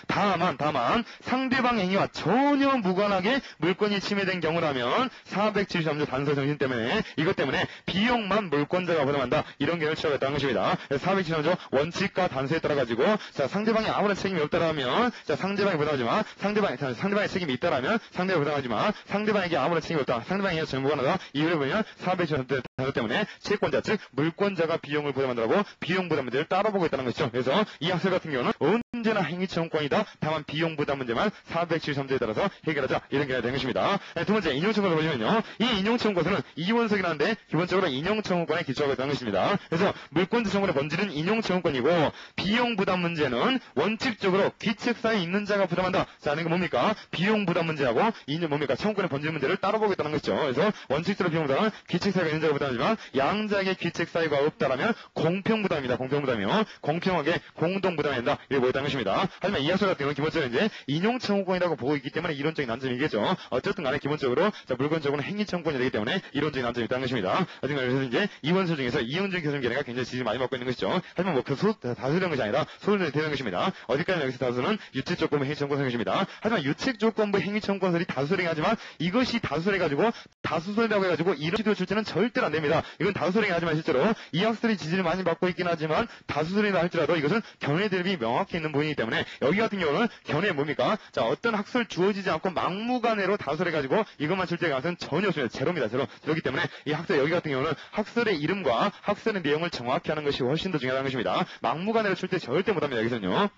다만 상대방 행위와 전혀 무관하게 물권이 침해된 경우라면 473조 단서 정신 때문에 이것 때문에 비용만 물권자가 부담한다. 이런 개념을 취하겠다는 것입니다. 473조 원칙과 단서에 따라 가지고 자, 상대방이 아무런 책임이 없다라면 자, 상대방이 부담하지만 상대방의 책임이 있다라면 상대방이 부담하지만 상대방에게 아무런 책임이 없다. 상대방이 전혀 무관하다. 이유를 보면 473조 단서 때문에 채권자 즉 물권자가 비용을 부담한다고 비용 부담 문제를 따로 보고 있다는 것이죠. 그래서 이 학설 같은 경우는 언제나 행위청구권이다. 다만 비용 부담 문제만 473조에 따라서 해결하자. 이런 게 되는 것입니다. 두 번째 인용청구권을 보시면요. 이 인용청구권은 이원석이긴 한데 기본적으로 인용청구권에 기초하고 있다는 것입니다. 그래서 물권자 청구의 본질은 인용청구권이고 비용 부담 문제는 원칙적으로 귀책사에 있는 자가 부담한다. 자, 이거 뭡니까? 비용 부담 문제하고 뭡니까? 청구권의 본질 문제를 따로 보고 있다는 것이죠. 그래서 원칙적으로 비용 부담은 귀책사가 있는 자가 부담하지만 양자에게 귀책사유가 없다라면 공평부담입니다. 공평부담이요. 공평하게 공동부담해야 된다. 이렇게 보였다는 것입니다. 하지만 이 학설 같은 경우는 기본적으로 이제 인용청구권이라고 보고 있기 때문에 이론적인 난점이겠죠. 어쨌든 간에 기본적으로 자, 물권적으로는 행위청구권이 되기 때문에 이론적인 난점이 있다는 것입니다. 그래서 이제 이원서 중에서 이용증 교정 견해가 굉장히 지지를 많이 받고 있는 것이죠. 하지만 뭐 그 다수되는 것이 아니라 소수는 되는 것입니다. 어디까지 여기서 다수는 유책조건부 행위청구권 것입니다. 하지만 유책조건부 행위청구권설이 다수설이긴 하지만 이것이 다수설해가지고 다수설이라고 해가지고 이런 시도 출제는 절대로 안 됩니다. 이건 다수설이긴 하지만 실제로 이 학설이 지지를 많이 받고 있긴 하지만 다수설이라 할지라도 이것은 견해 대립이 명확히 있는 부분이기 때문에 여기 같은 경우는 견해 뭡니까? 자, 어떤 학설 주어지지 않고 막무가내로 다수설해가지고 이것만 출제할 가능성은 전혀 없습니다. 제로입니다. 제로. 그렇기 때문에 이 학설 여기 같은 경우는 학설의 이름과 학설의 내용을 정확히 하는 것이 훨씬 더 중요하다는 것입니다. 막무가내로 출제 절대 못합니다. 여기서는요.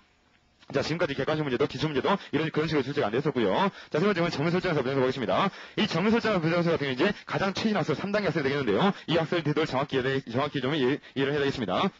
자, 지금까지 객관식 문제도 기출문제도 그런 식으로 출제가 안 됐었고요. 자, 세 번째는 정밀설정에서 분석해 보겠습니다. 이 정밀설정에서 분석해서 같은 경우 이제 가장 최신 학설 3단계 학설이 되겠는데요. 이 학설 대도를 정확히 좀 이해를 해야 되겠습니다.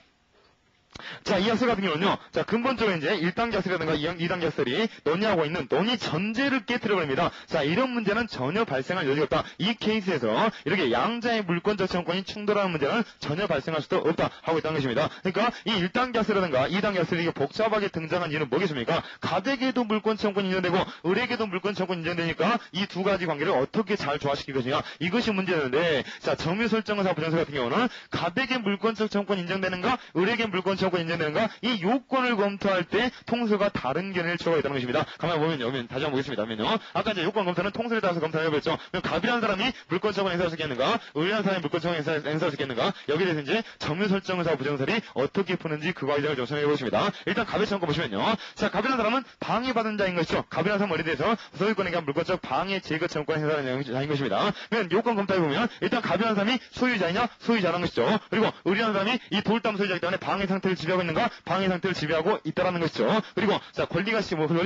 자, 이 학설 같은 경우는요, 자, 근본적으로 이제 1단계 학설이라든가 2단계 학설이 논의하고 있는 논의 전제를 깨트려버립니다. 자, 이런 문제는 전혀 발생할 여지가 없다. 이 케이스에서 이렇게 양자의 물권적 청구권이 충돌하는 문제는 전혀 발생할 수도 없다. 하고 있다는 것입니다. 그러니까 이 1단계 학설이라든가 2단계 학설이 복잡하게 등장한 이유는 뭐겠습니까? 가백에도 물권 청구권이 인정되고, 을에게도 물권 청구권이 인정되니까 이 두 가지 관계를 어떻게 잘 조화시킬 것이냐. 이것이 문제였는데, 자, 정밀설정의사 부정설 같은 경우는 가백의 물권적 청구권이 인정되는가, 을에게 물권 청구권이 인정되는가, 이 요건을 검토할 때 통설과 다른 견해를 취하고 있다는 것입니다. 가만히 보면 다시 한번 보겠습니다. 보면요. 아까 이제 요건 검토는 통설에 따라서 검토를 해보였죠. 그럼 갑이라는 사람이 물권 청구권 행사할 수 있겠는가, 을이라는 사람이 물권 청구권 행사할 수 있겠는가, 여기에 대해서 이제 정밀설정의사 부정설이 어떻게 푸는지 그 과정을 좀 설명해 보십니다. 일단 갑의 청구 보시면요. 자, 갑이라는 사람은 방해받은 자인 것이죠. 갑이라는 사람은 어디에 대해서 소유권에게 물권적 방해 제거 청구권 행사하는 자인 것입니다. 그러면 요건 검토해 보면 일단 갑이라는 사람이 소유자이냐, 소유자라는 것이죠. 그리고 을이라는 사람이 이 돌담 소유자이기 때문에 방해 상태를 상태를 지배하고 있는가? 방해 상태를 지배하고 있다라는 것이죠. 그리고 자 권리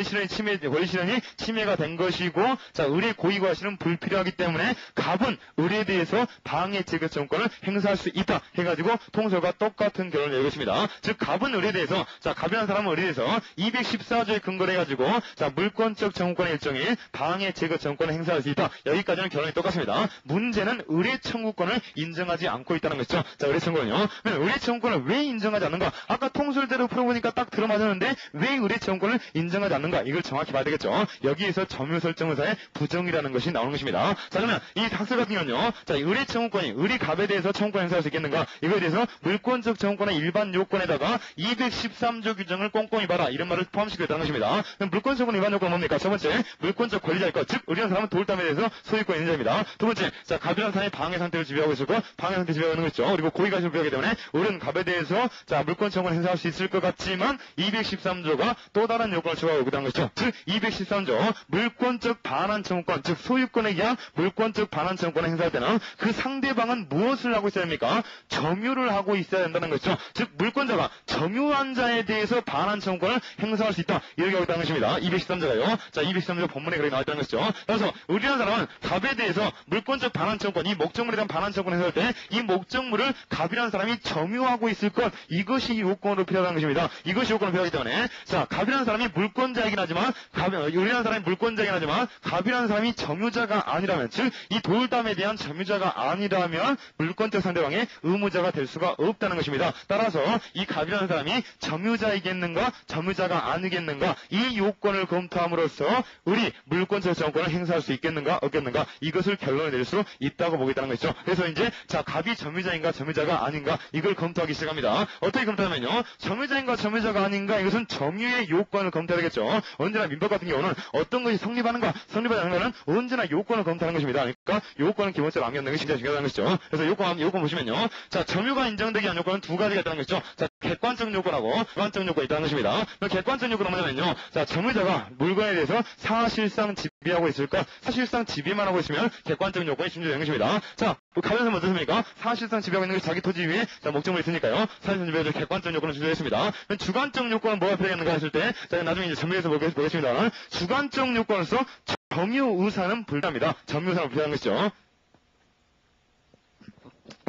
실현이 침해가 된 것이고 자 의뢰 고의 과실은 불필요하기 때문에 갑은 의뢰에 대해서 방해 제거 청구권을 행사할 수 있다 해가지고 통설과 똑같은 결론을 내릴 것입니다. 즉 갑은 의뢰에 대해서 자 갑이라는 사람은 의뢰에 대해서 214조에 근거를 해가지고 자 물권적 청구권의 일종인 방해 제거 청구권을 행사할 수 있다. 여기까지는 결론이 똑같습니다. 문제는 의뢰 청구권을 인정하지 않고 있다는 것이죠. 자 의뢰 청구권은요. 의뢰 청구권을 왜 인정하지 않는가? 아까 통설대로 풀어보니까 딱 들어맞았는데 왜 의뢰 청구권을 인정하지 않는가? 이걸 정확히 봐야 되겠죠. 여기에서 점유 설정 의사의 부정이라는 것이 나오는 것입니다. 자 그러면 이 학설 같은 경우는요. 자 의뢰 청구권이 의뢰 갑에 대해서 청구권 행사할 수 있겠는가? 이거에 대해서 물권적 청구권의 일반 요건에다가 213조 규정을 꼼꼼히 봐라 이런 말을 포함시켰다는 것입니다. 그럼 물권적 청구권 일반 요건은 뭡니까? 첫 번째 물권적 권리자일 것, 즉 의뢰한 사람은 도울담에 대해서 소유권 있는 자입니다. 두 번째 자 갑이라는 사람이 방해 상태를 지배하고 있을 것, 방해 상태 지배하는 것이죠. 그리고 고의가실을 부여하기 때문에 의뢰는 갑에 대해서 자 물권 청구권 행사할 수 있을 것 같지만 213조가 또 다른 요건을 추가하고 있다는 것이죠. 즉 213조 물권적 반환 청구권, 즉 소유권에 의한 물권적 반환 청구권을 행사할 때는 그 상대방은 무엇을 하고 있어야 합니까? 점유를 하고 있어야 된다는 것이죠. 즉 물권자가 점유한 자에 대해서 반환 청구권을 행사할 수 있다. 이렇게 하고 있다는 것입니다. 213조가요. 자 213조 본문에 그렇게 나와 있다는 것이죠. 그래서 의뢰한 사람은 갑에 대해서 물권적 반환 청구권, 이 목적물에 대한 반환 청구권을 행사할 때 이 목적물을 갑이라는 사람이 점유하고 있을 것, 이것이 요건으로 필요하다는 것입니다. 이것이 요건으로 필요하기 때문에 자 갑이라는 사람이 물권자이긴 하지만 의뢰한 사람이 물권자이긴 하지만 갑이라는 사람이 점유자가 아니라면, 즉 이 도울담에 대한 점유자가 아니라면 물권적 상대방의 의무자가 될 수가 없다는 것입니다. 따라서 이 갑이라는 사람이 점유자이겠는가 점유자가 아니겠는가 이 요건을 검토함으로써 우리 물권적 정권을 행사할 수 있겠는가 없겠는가 이것을 결론을 낼 수 있다고 보겠다는 것이죠. 그래서 이제 자 갑이 점유자인가 점유자가 아닌가 이걸 검토하기 시작합니다. 어떻게 검토하냐면요. 점유자인가 점유자가 아닌가 이것은 점유의 요건을 검토해야 되겠죠. 언제나 민법 같은 경우는 어떤 것이 성립하는가 성립하지 않는가는 언제나 요건을 검토하는 것입니다. 그러니까 요건은 기본적으로 암기하는 것이 굉장히 중요하다는 것이죠. 그래서 요건 보시면요. 자 점유가 인정되기 위한 요건은 두 가지가 있다는 것이죠. 자 객관적 요건하고 주관적 요건이 있다는 것입니다. 객관적 요건은 뭐냐면요. 자 점유자가 물건에 대해서 사실상 지배하고 있을 것, 사실상 지배만 하고 있으면 객관적 요건이 준수되는 것입니다. 자 가면서 어떻습니까? 사실상 지배하고 있는 것이 자기 토지 위에 자 목적물이 있으니까요. 사실상 지배해서 객관적 요건을 준수했습니다. 주관적 요건은 뭐가 필요하겠는가 했을 때 자 나중에 이제 점유에서 보겠습니다. 주관적 요건으로서 점유 의사는 불가합니다. 점유 의사는 불가한 것이죠.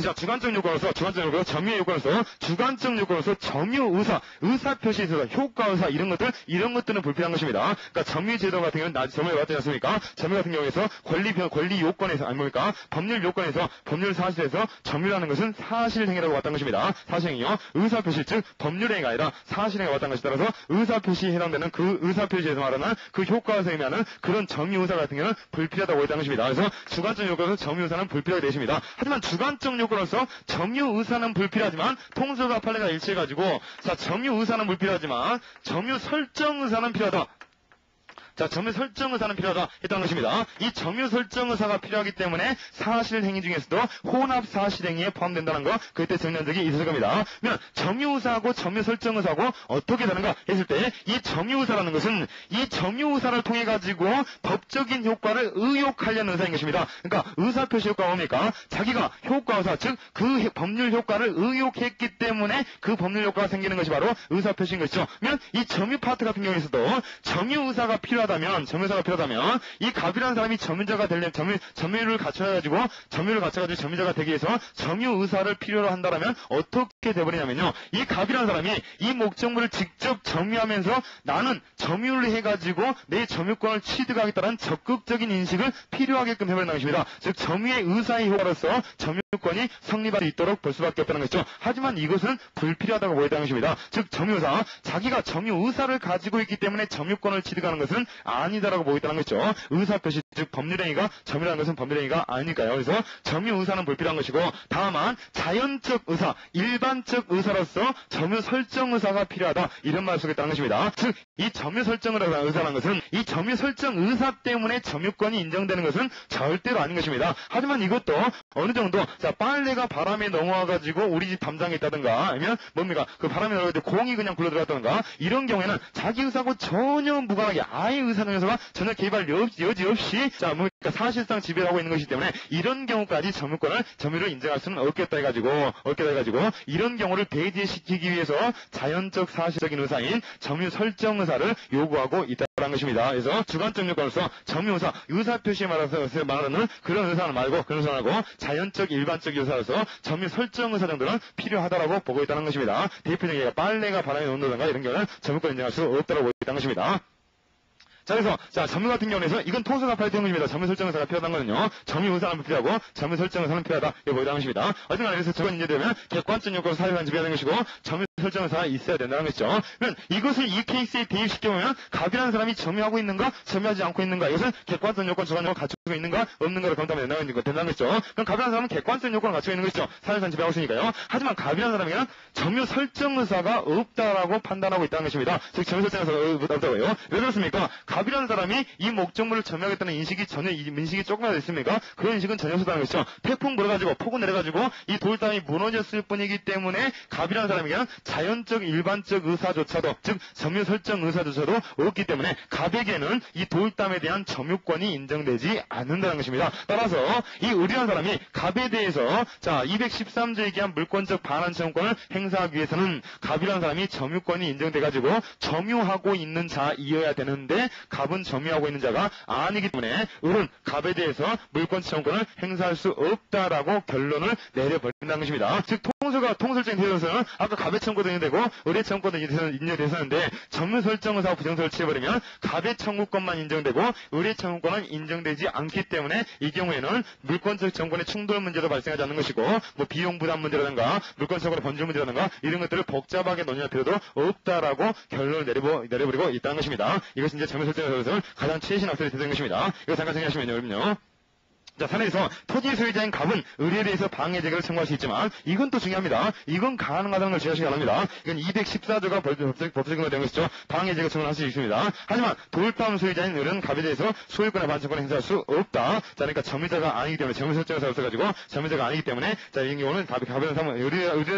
자, 주관적 요건으로서, 점유의 요건으로서, 주관적 요건으로서 점유 의사 표시에 있어서 효과 의사, 이런 것들은 불필요한 것입니다. 그러니까 점유 제도 같은 경우는 점유에 왔지 않습니까? 점유 같은 경우에서 권리 요건에서, 아니 뭡니까? 법률 요건에서, 법률 사실에서 점유라는 것은 사실행위라고 왔다는 것입니다. 사실행위요. 의사 표시, 즉, 법률행위가 아니라 사실행위가 왔다는 것에 따라서 의사 표시에 해당되는 그 의사 표시에서 말하는 그 효과 의사에 의미하는 그런 점유 의사 같은 경우는 불필요하다고 했다는 것입니다. 그래서 주관적 요건에서 점유 의사는 불필요하게 되십니다. 하지만 주관적 요건으로서 점유 의사는 불필요하지만 통설과 판례가 일치해가지고 자 점유 의사는 불필요하지만 점유 설정 의사는 필요하다. 자, 점유 설정 의사는 필요하다 했다는 것입니다. 이 점유 설정 의사가 필요하기 때문에 사실행위 중에서도 혼합 사실행위에 포함된다는 거 그때 정리한 적이 있을 겁니다. 그러면 점유 의사하고 점유 설정 의사하고 어떻게 다른가 했을 때 이 점유 의사라는 것은 이 점유 의사를 통해 가지고 법적인 효과를 의욕하려는 의사인 것입니다. 그러니까 의사 표시 효과가 뭡니까? 자기가 효과 의사, 즉 그 법률 효과를 의욕했기 때문에 그 법률 효과가 생기는 것이 바로 의사 표시인 것이죠. 그러면 이 점유 파트 같은 경우에서도 점유 의사가 필요하다면 이 갑이라는 사람이 점유자가 되려면 점유를 갖춰가지고 점유자가 되기 위해서 점유 의사를 필요로 한다라면 어떻게 돼버리냐면요. 이 갑이라는 사람이 이 목적물을 직접 점유하면서 나는 점유를 해가지고 내 점유권을 취득하겠다는 적극적인 인식을 필요하게끔 해버린다는 것입니다. 즉 점유의 의사의 효과로서 점유권이 성립할 수 있도록 볼 수밖에 없다는 것이죠. 하지만 이것은 불필요하다고 보였다는 것입니다. 즉 점유의사, 자기가 점유의사를 가지고 있기 때문에 점유권을 취득하는 것은 아니다라고 보겠다는 것이죠. 의사표시, 즉 법률행위가 점유라는 것은 법률행위가 아니니까요. 그래서 점유의사는 불필요한 것이고 다만 자연적 의사, 일반적 의사로서 점유 설정 의사가 필요하다 이런 말을 쓰겠다는 것입니다. 즉 이 점유 설정 의사라는 것은 이 점유 설정 의사 때문에 점유권이 인정되는 것은 절대로 아닌 것입니다. 하지만 이것도 어느 정도 자 빨래가 바람에 넘어와가지고 우리 집 담장에 있다든가 아니면 뭡니까 그 바람에 넘어가지고 공이 그냥 굴러 들어갔다든가 이런 경우에는 자기 의사하고 전혀 무관하게 아예 의사 능력과 전혀 개발 여지 없이 것이 자 그러니까 사실상 지배를 하고 있는 것이기 때문에 이런 경우까지 점유를 인정할 수는 없겠다 해가지고 이런 경우를 배제시키기 위해서 자연적 사실적인 의사인 점유 설정 의사를 요구하고 있다는 것입니다. 그래서 주관적 요건으로서 점유 의사 표시에 말하는 그런 의사는 말고 자연적 일반적 의사로서 점유 설정 의사 정도는 필요하다라고 보고 있다는 것입니다. 대표적인 예가 빨래가 바람에 온다든가 이런 경우는 점유권 인정할 수 없다고 보고 있다는 것입니다. 자, 그래서, 점유 같은 경우에는, 이건 토수가 발표한 것입니다. 점유 설정 의사가 필요하다는 거는요, 점유 의사는 필요하고, 점유 설정 의사는 필요하다. 이거 보이다는 것입니다. 어쨌든 그래서 저건 인정되면, 객관적 요건으로 사유한 지배하는 것이고, 점유 설정 의사가 있어야 된다는 것이죠. 그러면 이것을 이 케이스에 대입시켜보면, 갑이라는 사람이 점유하고 있는가, 점유하지 않고 있는가, 이것은 객관적 요건, 주관 요건 갖추고 있는가, 없는가를 검토하면 된다는 것이죠. 그럼 갑이라는 사람은 객관적 요건을 갖추고 있는 것이죠. 사유상 지배하고 있으니까요. 하지만 갑이라는 사람에게는 점유 설정 의사가 없다라고 판단하고 있다는 것입니다. 즉, 점유 설정 의사가 없다고요. 왜 그렇습니까? 갑이라는 사람이 이 목적물을 점유하겠다는 인식이 조금이라도 있습니까? 그런 인식은 전혀 없다는 것이죠. 태풍 불어가지고 폭우 내려가지고 이 돌담이 무너졌을 뿐이기 때문에 갑이라는 사람에게는 자연적 일반적 의사조차도 즉 점유 설정 의사조차도 없기 때문에 갑에게는 이 돌담에 대한 점유권이 인정되지 않는다는 것입니다. 따라서 이 의리한 사람이 갑에 대해서 213조에 얘기한 물권적 반환 청구권을 행사하기 위해서는 갑이라는 사람이 점유권이 인정돼가지고 점유하고 있는 자이어야 되는데 갑은 점유하고 있는 자가 아니기 때문에 을은 갑에 대해서 물권 청구권을 행사할 수 없다라고 결론을 내려버린다는 것입니다. 즉 통설적인 대상에서는 아까 갑의 청구권도 인정되고 을의 청구권도 인정됐었는데 점유 설정 의사와 부정설을 취해버리면 갑의 청구권만 인정되고 을의 청구권은 인정되지 않기 때문에 이 경우에는 물권적 청구권의 충돌 문제도 발생하지 않는 것이고 뭐 비용 부담 문제라든가 물권 청구권의 번질 문제라든가 이런 것들을 복잡하게 논의할 필요도 없다라고 결론을 내려버리고 있다는 것입니다. 이것이 이제 점유 설정 의사를 가장 최신 학설이 되는 것입니다. 이거 잠깐 생각하시면요, 여러분요. 자, 산에서 토지 소유자인 갑은 의뢰에 대해서 방해 제거를 청구할 수 있지만 이건 또 중요합니다. 이건 가능하다는 걸 주의하시기 바랍니다. 이건 214조가 법적으로 된 것이죠. 방해 제거 청구를 할 수 있습니다. 하지만 돌담 소유자인 을은 갑에 대해서 소유권의 반청권을 행사할 수 없다. 자, 그러니까 점유자가 아니기 때문에 점유 설정에서 없어가지고 점유자가 아니기 때문에 자, 이 경우는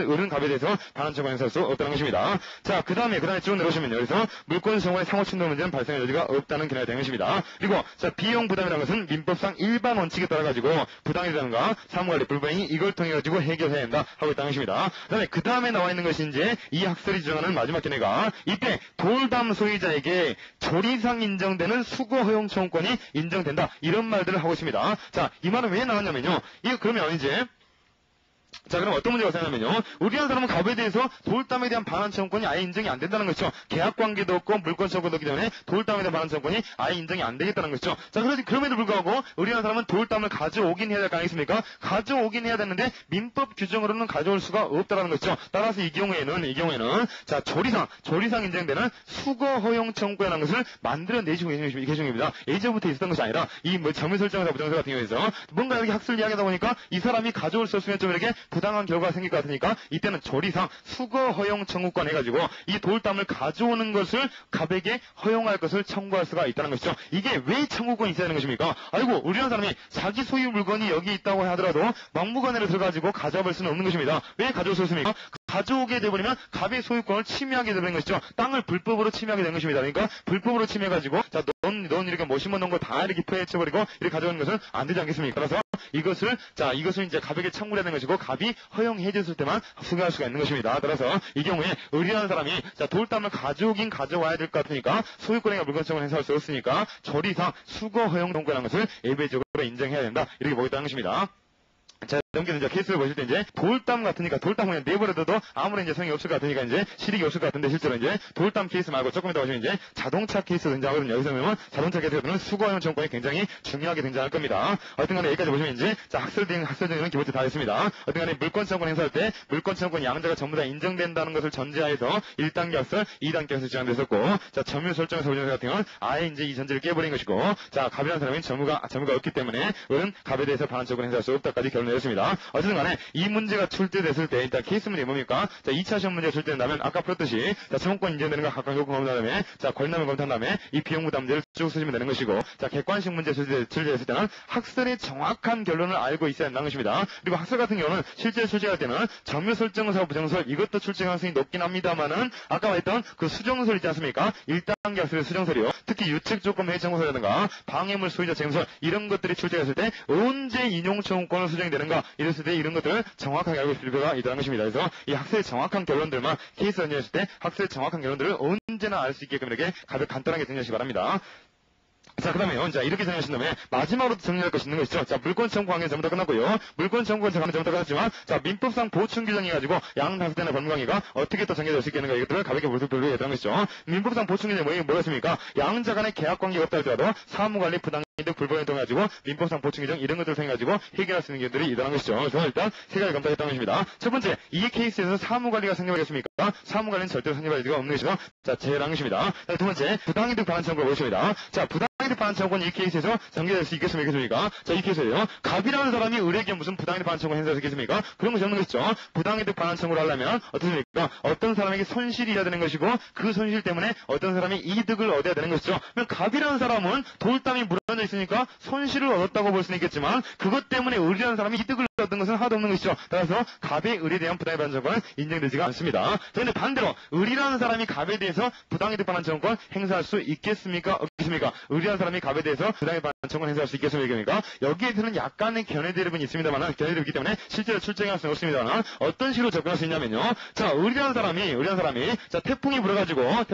을은 갑에 대해서 반환청권을 행사할 수 없다는 것입니다. 자, 그 다음에 쭉 내려오시면요. 여기서 물권 청구의 상호 충돌 문제는 발생할 여지가 없다는 견해가 된 것입니다. 그리고 자, 비용 부담이라는 것은 민법상 일반 원칙에 따라가지고 부당이라든가 사무관리 불법행위 이걸 통해가지고 해결해야 한다 하고 있다는 것입니다. 그 다음에 나와 있는 것이 이제 이 학설이 주장하는 마지막 견해가 이때 돌담 소유자에게 조리상 인정되는 수거 허용 청구권이 인정된다 이런 말들을 하고 있습니다. 자, 이 말은 왜 나왔냐면요. 이거 그러면 이제 자, 그럼 어떤 문제가 생기냐면요. 의리한 사람은 갑에 대해서 돌담에 대한 반환 청구권이 아예 인정이 안 된다는 것이죠. 계약 관계도 없고 물권 청구도 없기 때문에 돌담에 대한 반환 청구권이 아예 인정이 안 되겠다는 것이죠. 자, 그럼에도 불구하고 의리한 사람은 돌담을 가져오긴 해야 될 거 아니겠습니까? 가져오긴 해야 되는데 민법 규정으로는 가져올 수가 없다는 것이죠. 따라서 이 경우에는 자, 조리상 인정되는 수거 허용 청구권이라는 것을 만들어내시고 계신 겁니다. 예전부터 있었던 것이 아니라 이 점유 설정에서 부정설 같은 경우에서 뭔가 이렇게 학술 이야기하다 보니까 이 사람이 가져올 수 없으면 좀 이렇게 부당한 결과가 생길 것 같으니까 이때는 조리상 수거 허용 청구권 해가지고 이 돌담을 가져오는 것을 갑에게 허용할 것을 청구할 수가 있다는 것이죠. 이게 왜 청구권이 있어야 하는 것입니까? 아이고, 의리한 사람이 자기 소유 물건이 여기 있다고 하더라도 막무가내로 들어가지고 가져볼 수는 없는 것입니다. 왜 가져올 수 없습니까? 가져오게 돼버리면 갑의 소유권을 침해하게 되는 것이죠. 땅을 불법으로 침해하게 되는 것입니다. 그러니까 불법으로 침해해가지고 자, 넌 이렇게 뭐 심어놓은 거 다 이렇게 포획해버리고 이렇게 가져오는 것은 안 되지 않겠습니까? 그래서 이것을 이제 갑에게 청구해야 되는 것이고 갑이 허용해줬을 때만 수거할 수가 있는 것입니다. 따라서 이 경우에 의리한 사람이 자, 돌담을 가져오긴 가져와야 될 것 같으니까 소유권이나 물권청을 행사할 수 없으니까 조리상 수거 허용 동권이라는 것을 예외적으로 인정해야 된다. 이렇게 보겠다는 것입니다. 자, 넘겨서 이제 케이스를 보실 때 이제 돌담 같으니까 돌담 그냥 내버려둬도 아무런 이제 성이 없을 것 같으니까 이제 실익이 없을 것 같은데 실제로 이제 돌담 케이스 말고 조금 이따 보시면 이제 자동차 케이스 등장하거든요. 여기서 보면 자동차 케이스에서는 수거용 청구권이 굉장히 중요하게 등장할 겁니다. 어떤 간에 여기까지 보시면 이제 자, 학설 정리는 기본적으로 다 했습니다. 어떤 간에 물권 청구권 행사할 때 물권 청구권 양자가 전부 다 인정된다는 것을 전제하에서 1단계 학설, 2단계 학설 지정됐었고 자, 점유 설정에서 부정설 같은 경우는 아예 이제 이 전제를 깨버린 것이고 자, 갑이라는 사람은 점유가 없기 때문에 은 갑에 대해서 반환 청구권 행사할 수 없다까지 결론을 내렸습니다. 어쨌든 간에 이 문제가 출제됐을 때 일단 케이스 문제 뭡니까? 자, 2차 시험 문제가 출제된다면 아까 풀었듯이 자, 청구권 인정되는 거 각각 요건 검토한 다음에 자, 권리남을 검토한 다음에 이 비용 부담 문제를 쭉 쓰시면 되는 것이고, 자, 객관식 문제 출제했을 때는 학설의 정확한 결론을 알고 있어야 한다는 것입니다. 그리고 학설 같은 경우는 실제 출제할 때는 점유 설정설, 부정설 이것도 출제 가능성이 높긴 합니다만은 아까 말했던 그 수정설 있지 않습니까? 1단계 학설의 수정설이요. 특히 유책 조건 해지 정설이라든가 방해물 소유자 쟁설 이런 것들이 출제했을 때 언제 인용 청구권을 수정이 되는가 이랬을 때 이런 것들을 정확하게 알고 있을 필요가 있다는 것입니다. 그래서 이 학설의 정확한 결론들만 케이스 연구했을 때 학설의 정확한 결론들을 언제나 알 수 있게끔 이렇게 간단하게 정리하시기 바랍니다. 자, 그 다음에요. 자, 이렇게 정리하신 다음에, 마지막으로 정리할 것이 있는 거 있죠. 자, 물권 청구 강의 전부 다 끝났고요. 물권 청구가 전부 다 끝났지만, 자, 민법상 보충 규정해가지고, 양 다수대나 법무강의가 어떻게 또 정해질 수 있겠는가, 이것들을 가볍게 물어보려 했다는 것이죠. 민법상 보충 규정이 뭐였습니까? 양자 간의 계약 관계가 없다 하더라도, 사무관리 부당이득 불법에 통해가지고, 민법상 보충 규정 이런 것들을 통해가지고, 해결할 수 있는 것들이 있다는 것이죠. 그래서 일단, 세 가지 검토했다는 것입니다. 첫 번째, 이 케이스에서 사무관리가 성립하겠습니까? 사무관리는 절대로 성립할 리가 없는 것이죠. 자, 제라는 것입니다. 자, 두 번째, 부당이득 반환 청구가 무엇입니다. 자, 부당이득 반환 청구는 이 케이스에서 전개될 수 있겠습니까? 자, 이 케이스에요. 갑이라는 사람이 의뢰에게 무슨 부당이득 반환 청구 행사할 수 있겠습니까? 그런 것이 없는 것이죠. 부당이득 반환 청구를 하려면 어떻습니까? 어떤 사람에게 손실이 있어야 되는 것이고 그 손실 때문에 어떤 사람이 이득을 얻어야 되는 것이죠. 그럼 갑이라는 사람은 돌담이 물어져 있으니까 손실을 얻었다고 볼 수는 있겠지만 그것 때문에 의뢰라는 사람이 이득을 얻은 것은 하나도 없는 것이죠. 따라서 갑의 의뢰에 대한 부당이득 반환 청구는 인정되지가 않습니다. 그런데 반대로 의뢰라는 사람이 갑에 대해서 부당이득 반환 청구권 행사할 수 있겠습니까? 없겠습니까? 의뢰한 사람이 갑에 대해서 부당이득 반환 청구권 행사할 수 있겠습니까? 여기에서는 약간의 견해드립은 있습니다만, 견해드립이 있기 때문에 실제로 출제할 수는 없습니다만, 어떤 식으로 접근할 수 있냐면요. 자, 의뢰한 사람이, 자, 태풍이 불어가지고,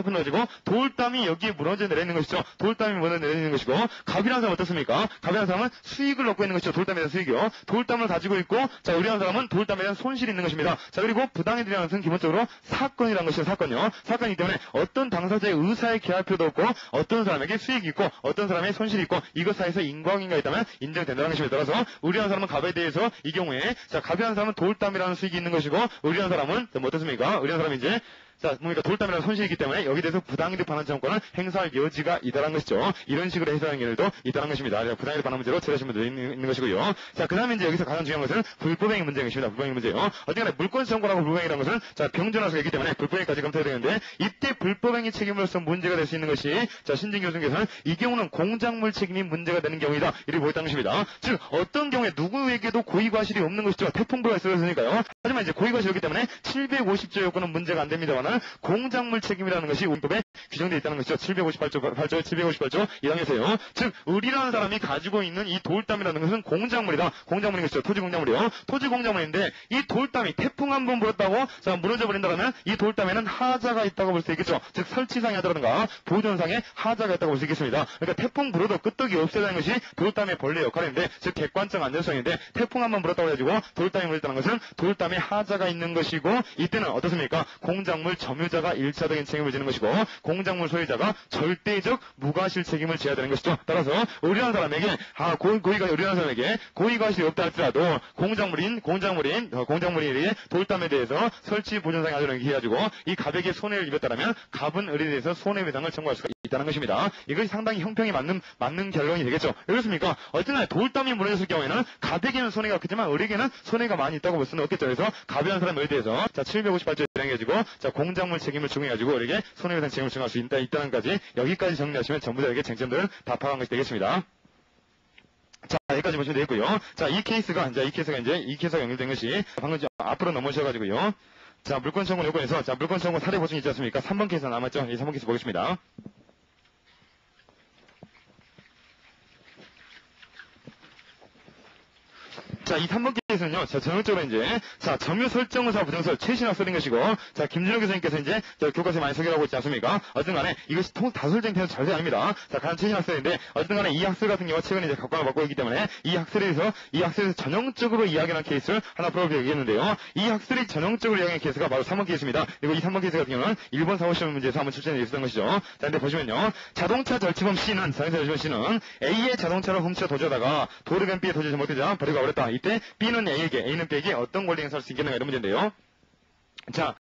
돌담이 여기에 무너져 내려있는 것이죠. 돌담이 무너져 내려있는 것이고, 갑이라는 사람은 어떻습니까? 갑이라는 사람은 수익을 얻고 있는 것이죠. 돌담에 대한 수익이요. 돌담을 가지고 있고, 자, 의뢰한 사람은 돌담에 대한 손실이 있는 것입니다. 자, 그리고 부당이득이라는 것은 기본적으로 사건이라는 것이죠. 사건이요. 사건이기 때문에 어떤 당사자의 의사에 기할 필요도 없고, 어떤 사람에게 수익이 있고, 어떤 사람의 손실이 있고, 이것 사이에서 인과관계가 있다면 인정된다는 것입니다. 따라서 의뢰한 사람은 갑에 대해서 이 경우에, 자, 갑이라는 사람은 돌담이라는 수익이 있는 것이고, 의뢰한 사람은 뭐 어떻습니까? 의뢰한 사람은 이제 자, 뭡니까? 돌담이라는 손실이기 때문에 여기에 대해서 부당이득 반환 청구권을 행사할 여지가 있다는 것이죠. 이런 식으로 해석하는 경우도 있다는 것입니다. 부당이득 반환 문제로 처리하시면 있는 것이고요. 자, 그 다음에 이제 여기서 가장 중요한 것은 불법행위 문제인 것입니다. 불법행위 문제요. 어쨌거나 물권 청구라고 불법행위라는 것은 자, 병존화가 있기 때문에 불법행위까지 검토해야 되는데 이때 불법행위 책임으로서 문제가 될 수 있는 것이 자, 신진 교수님께서는 이 경우는 공작물 책임이 문제가 되는 경우이다. 이렇게 보였다는 것입니다. 즉, 어떤 경우에 누구에게도 고의과실이 없는 것이죠. 태풍부가 있어서니까요. 하지만 이제 고의과실이기 때문에 750조 요건은 문제가 안 됩니다만 공작물 책임이라는 것이 운법에 규정되어 있다는 것이죠. 758조 1항에서요. 즉, 의리라는 사람이 가지고 있는 이 돌담이라는 것은 공작물이다. 공작물인 것이죠. 토지공작물이요. 토지공작물인데 이 돌담이 태풍 한 번 불었다고 자, 무너져 버린다면 이 돌담에는 하자가 있다고 볼 수 있겠죠. 즉, 설치상에 하더라든가 보존상에 하자가 있다고 볼 수 있겠습니다. 그러니까 태풍 불어도 끄떡이 없어야 하는 것이 돌담의 본래 역할인데, 즉 객관적 안전성인데 태풍 한 번 불었다고 해가지고 돌담이 물었다는 것은 돌담에 하자가 있는 것이고 이때는 어떻습니까? 공작물 점유자 가 일차적인 책임을 지는 것이고 공작물 소유자가 절대적 무과실 책임을 져야 되는 것이죠. 따라서 의뢰한 사람에게 의뢰한 사람에게 고의과실이 없다 할지라도 공작물이 돌담에 대해서 설치 보존상의 하자를 해가지고 이 갑에게 손해를 입었다면 갑은 의뢰에 대해서 손해배상을 청구할 수가 있다는 것입니다. 이것이 상당히 형평이 맞는 결론이 되겠죠. 왜 그렇습니까? 어쨌든 돌담이 무너졌을 경우에는 갑에게는 손해가 없겠지만 의뢰에게는 손해가 많이 있다고 볼 수는 없겠죠. 그래서 갑이라는 사람에 대해서 자, 758조에 해가지고 자, 공작물 책임을 중요해가지고 우리에게 손해배상 책임을 중요할 수 있다는 까지 여기까지 정리하시면 전부 다 이렇게 쟁점들을 다 파악한 것이 되겠습니다. 자, 여기까지 보시면 되겠고요. 자, 이 케이스가 연결된 것이 방금 앞으로 넘어오셔가지고요. 자, 물권 청구 요건에서 자, 물권 청구 사례 보충 있지 않습니까? 3번 케이스 남았죠? 이 3번 케이스 보겠습니다. 자, 이 3번 케이스는요, 자, 전형적으로 이제, 자, 점유 설정의사 부정설, 최신 학설인 것이고, 자, 김준호 교수님께서 이제, 교과서에 많이 소개를 하고 있지 않습니까? 어쨌든 간에, 이것이 다설적인 편에서 절대 아닙니다. 자, 가장 최신 학설인데, 어쨌든 간에 이 학설 같은 경우가 최근에 이제 각광을 받고 있기 때문에, 이 학설에서 전형적으로 이야기하는 케이스를 하나 풀어보겠는데요. 이 학설이 전형적으로 이야기하는 케이스가 바로 3번 케이스입니다. 그리고 이 3번 케이스 같은 경우는 1번 사고시험 문제에서 한번 출제되어 있었던 것이죠. 자, 근데 보시면요. 자동차 절취범 C는 A의 자동차를 훔쳐 도주하다가 도로변 B에 도주하지 못하자 버리고 버렸다. 이때 B는 A는 B에게 어떤 권리 행사할 수 있겠는가 이런 문제인데요. 자,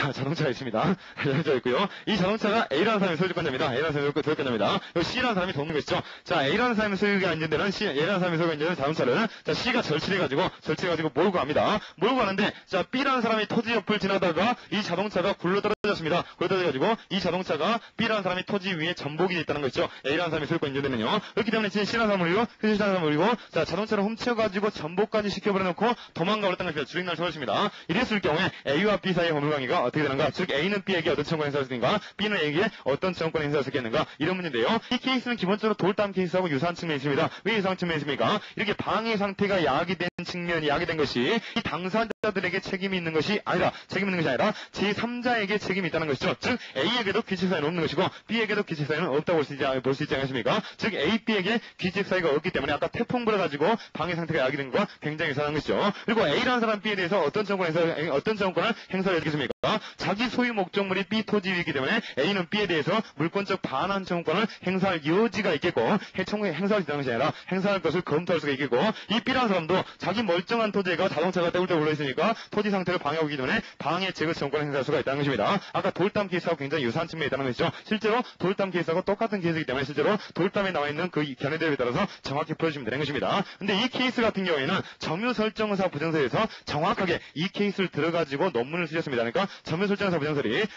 자, 자동차가 있습니다. 정해져 있고요. 이 자동차가 A라는 사람이 소유권자입니다. A라는 사람이 소유권자입니다. 그리고 C라는 사람이 돕는 것이죠. 자, A라는 사람이 소유가 있는 데는 A라는 사람이 소유가 있는 자동차를 자, C가 절취해가지고 몰고 갑니다. 몰고 가는데 자, B라는 사람이 토지 옆을 지나다가 이 자동차가 굴러 떨어졌습니다. 굴러 떨어져가지고 이 자동차가 B라는 사람이 토지 위에 전복이 되어 있다는 것이죠. A라는 사람이 소유권 있는 데는요. 그렇기 때문에 지금 C라는 사람을 올리고 C라는 사람을 올리고 자, 자동차를 훔쳐가지고 전복까지 시켜버려놓고 도망가 버렸다는 것입니다. 주행날 처벌입니다. 이랬을 경우에 A와 B 사이의 법률관계가 어떻게 되는가? 즉 A는 B에게 어떤 청구권을 행사할 수 있는가? B는 A에게 어떤 청구권을 행사할 수 있겠는가? 이런 문제인데요. 이 케이스는 기본적으로 돌담 케이스하고 유사한 측면이 있습니다. 왜 유사한 측면이 있습니까? 이렇게 방해 상태가 야기된 측면이 야기된 것이 이 당사자들에게 책임이 있는 것이 아니라 제3자에게 책임이 있다는 것이죠. 즉 A에게도 귀책사유는 없는 것이고 B에게도 귀책사유는 없다고 볼 수 있지 않습니까? 즉 A, B에게 귀책사유가 없기 때문에 아까 태풍 불어가지고 방해 상태가 야기된 것과 굉장히 유사한 것이죠. 그리고 A라는 사람 B에 대해서 어떤 청구권을 행사해야 되겠습니까? 자기 소유 목적물이 B 토지이기 때문에 A는 B에 대해서 물권적 반환 청구권을 행사할 여지가 있겠고 행사할 수 있다는 것이 아니라 행사할 것을 검토할 수가 있겠고 이 B라는 사람도 자기 멀쩡한 토지가 자동차가 떼굴떼굴 굴러있으니까 토지 상태를 방해하고 있기 때문에 방해 제거 청구권을 행사할 수가 있다는 것입니다. 아까 돌담 케이스하고 굉장히 유사한 측면이 있다는 것이죠. 실제로 돌담 케이스하고 똑같은 케이스이기 때문에 실제로 돌담에 나와있는 그 견해대에 따라서 정확히 풀어주시면 되는 것입니다. 근데 이 케이스 같은 경우에는 점유설정의사 부정서에서 정확하게 이 케이스를 들어가지고 논문을 쓰셨습니다. 그러니까 점유설정의사 부정설이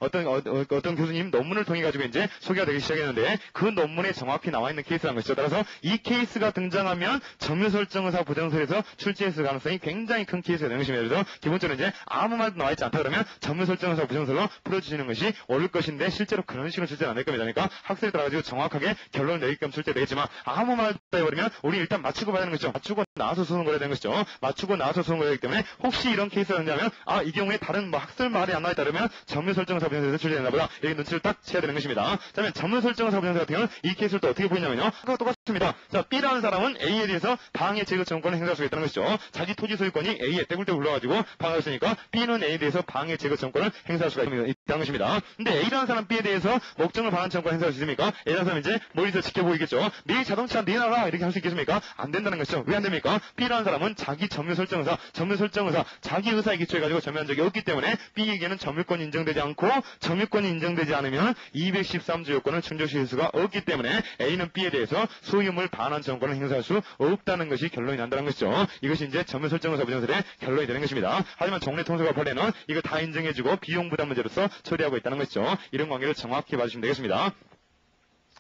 어떤 교수님 논문을 통해 가지고 이제 소개가 되기 시작했는데 그 논문에 정확히 나와 있는 케이스라는 것이죠. 따라서 이 케이스가 등장하면 점유설정의사 부정설에서 출제했을 가능성이 굉장히 큰 케이스가 되는 것입니다. 그래서 기본적으로 이제 아무 말도 나와 있지 않다 그러면 점유설정의사 부정설로 풀어주시는 것이 옳을 것인데 실제로 그런 식으로 출제는 안 될 겁니다. 그러니까 학생에 따라가지고 정확하게 결론을 내게끔 출제되겠지만 아무 말도 해버리면 우리 일단 맞추고 봐야 하는 것이죠. 맞추고 나서 쓰는 거야 되는 것이죠. 맞추고 나서 쓰는 거기 때문에 혹시 이런 케이스가 있냐면 이 경우에 다른 학설 말이 안 나와 있다 그러면 점유설정의사 부정설에서 출제되나 보다 이렇게 눈치를 딱 채야 되는 것입니다. 자, 그러면 점유설정의사 부정설 같은 경우는 이 케이스를 또 어떻게 보이냐면요. 아까 똑같습니다. 자, B라는 사람은 A에 대해서 방해 제거 청구권을 행사할 수 있다는 것이죠. 자기 토지 소유권이 A에 떼굴떼굴 굴러가지고 방해할 수 있으니까 B는 A에 대해서 방해 제거 청구권을 행사할 수가 있다는 것입니다. 근데 A라는 사람 B에 대해서 목적을 반환 청구권을 행사할 수 있습니까? A라는 사람은 이제 멀리서 지켜보이겠죠. 네 자동차 내놔라 이렇게 할 수 있겠습니까? 안 된다는 것이죠. 왜 안 됩니까? B라는 사람은 자기 점유설정의사 자기 의사에 기초해가지고 점유한 적이 없기 때문에 B에게는 점유권이 인정되지 않고 점유권이 인정되지 않으면 213조 요건을 충족시킬 수가 없기 때문에 A는 B에 대해서 소유물 반환 청구권을 행사할 수 없다는 것이 결론이 난다는 것이죠. 이것이 이제 점유설정의사 부정설의 결론이 되는 것입니다. 하지만 종래통속과 판례는 이거 다 인정해주고 비용 부담 문제로서 처리하고 있다는 것이죠. 이런 관계를 정확히 봐주시면 되겠습니다.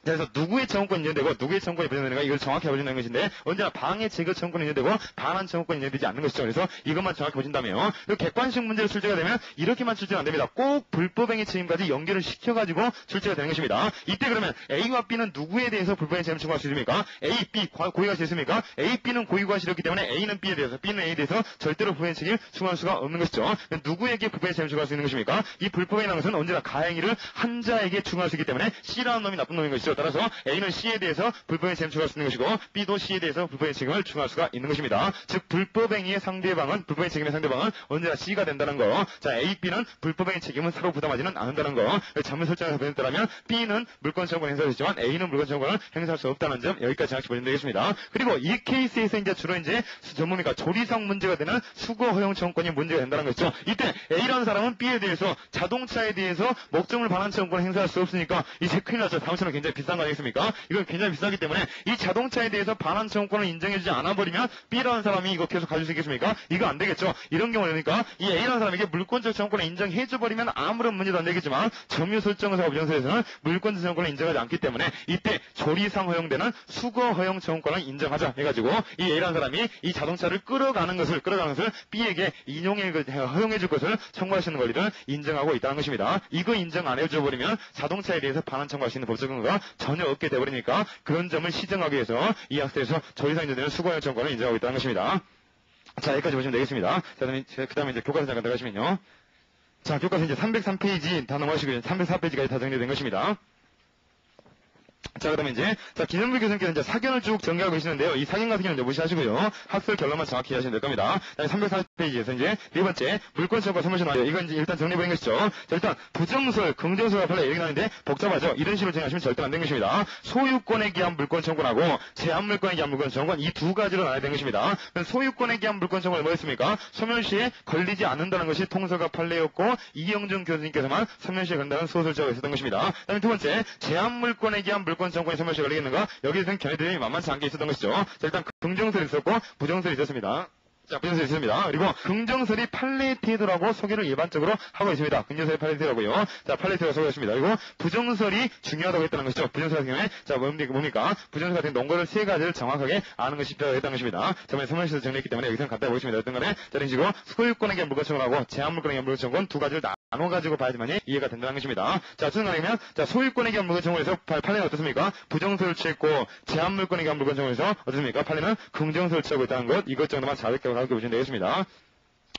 그래서 누구의 청구권이 인정되고 누구의 청구권이 부정되는가 이걸 정확히 보여준다는 것인데 언제나 방해 제거 청구권이 인정되고 반환 청구권이 인정되지 않는 것이죠. 그래서 이것만 정확히 보신다면 객관식 문제로 출제가 되면 이렇게만 출제가 안 됩니다. 꼭 불법행위 책임까지 연결을 시켜가지고 출제가 되는 것입니다. 이때 그러면 A와 B는 누구에 대해서 불법행위 책임을 청구할 수 있습니까? A, B 고의가 싫습니까? A, B는 고의가 싫었기 때문에 A는 B에 대해서 B는 A에 대해서 절대로 불법행위 책임을 청구할 수가 없는 것이죠. 누구에게 불법행위 책임을 청구할 수 있는 것입니까? 이 불법행위라는 것은 언제나 가행위를 한 자에게 청구할 수 있기 때문에 C라는 놈이 나쁜 놈인 것이죠. 따라서 A는 C에 대해서 불법행위 책임을 청구할 수 있는 것이고 B도 C에 대해서 불법행위 책임을 청구할 수가 있는 것입니다. 즉 불법행위의 상대방은 불법행위 책임의 상대방은 언제나 C가 된다는 거. 자, A, B는 불법행위 책임은 서로 부담하지는 않는다는 거. 점유설정에서 보냈다면 B는 물권 청구권을 행사할 수 있지만 A는 물권 청구권을 행사할 수 없다는 점 여기까지 정확히 보시면 되겠습니다. 그리고 이 케이스에서 이제 주로 이제 전문가 조리상 문제가 되는 수거 허용 청구권이 문제가 된다는 것이죠. 이때 A라는 사람은 B에 대해서 자동차에 대해서 목적물 반환 청구권을 행사할 수 없으니까 이제 큰일 났죠. 자동차는 굉장히 비싼 거 아니겠습니까? 이건 굉장히 비싸기 때문에 이 자동차에 대해서 반환 청구권을 인정해주지 않아버리면 B라는 사람이 이거 계속 가질 수 있겠습니까? 이거 안 되겠죠. 이런 경우니까 이 A라는 사람에게 물권적 청구권을 인정해줘버리면 아무런 문제도 안 되겠지만 점유설정의사 부정설에서는 물권적 청구권을 인정하지 않기 때문에 이때 조리상 허용되는 수거 허용 청구권을 인정하자 해가지고 이 A라는 사람이 이 자동차를 끌어가는 것을 B에게 허용해줄 것을 청구할 수 있는 권리를 인정하고 있다는 것입니다. 이거 인정 안 해줘버리면 자동차에 대해서 반환 청구할 수 있는 법적 근거가 전혀 없게 돼버리니까 그런 점을 시정하기 위해서 이 학생에서 조리상 인정되는 수거 허용 청구권을 인정하고 있다는 것입니다. 자, 여기까지 보시면 되겠습니다. 자, 그 다음에 이제 교과서 잠깐 들어가시면요. 자, 교과서 이제 303페이지 다 넘어가시고요. 304페이지까지 다 정리된 것입니다. 자, 그 다음에 이제, 자, 김현무 교수님께서 이제 사견을 쭉 전개하고 계시는데요. 이 사견 같은 경우는 이제 무시하시고요. 학술 결론만 정확히 하시면 될 겁니다. 340페이지에서 이제, 네 번째, 물권청과 소멸시 나와요. 이건 이제 일단 정리해보는 것이죠. 자, 일단, 부정설, 긍정설과 판례 이렇게 나는데, 복잡하죠? 이런 식으로 정리하시면 절대 안 되는 것입니다. 소유권에 기한 물권청구하고, 제한물권에 기한 물권청구는 이 두 가지로 나눠야 되는 것입니다. 소유권에 기한 물권청구는 뭐였습니까? 소멸시에 걸리지 않는다는 것이 통설과 판례였고, 이영준 교수님께서만 소멸시에 걸린다는 소설자가 있었던 것입니다. 그 다음에 두 번째, 제한물권에 기한 물권 정권이 소멸시 걸리겠는가? 여기에서는 걔네들이 만만치 않게 있었던 것이죠. 자, 일단 긍정설이 있었고 부정설이 있었습니다. 자, 부정설이 있습니다. 그리고 긍정설이 판례 태도라고 소개를 일반적으로 하고 있습니다. 긍정설이 판례 태도라고요. 자, 판례 태도라고 소개했습니다. 그리고 부정설이 중요하다고 했다는 것이죠. 부정설 같은 경우에 자, 뭡니까? 부정설 같은 논거를 세 가지를 정확하게 아는 것이 필요하다는 것입니다. 저번에 소멸시에서 정리했기 때문에 여기서는 간단히 보겠습니다. 어떤 간에 자, 이런 식으로 소유권에 대한 물권청구하고 제한물권에 대한 물권청구는 두 가지를 나눠가지고 봐야지만이 이해가 된다는 것입니다. 자, 어쨌든 간에 자, 소유권에 대한 물권청구에서 판례는 어떻습니까? 부정설을 취했고 제한물권에 대한 물권청구에서 어떻습니까? 판례는 긍정설을 취하고 있다는 것 이것 정도만 자백하고 가르쳐 보시면 되겠습니다.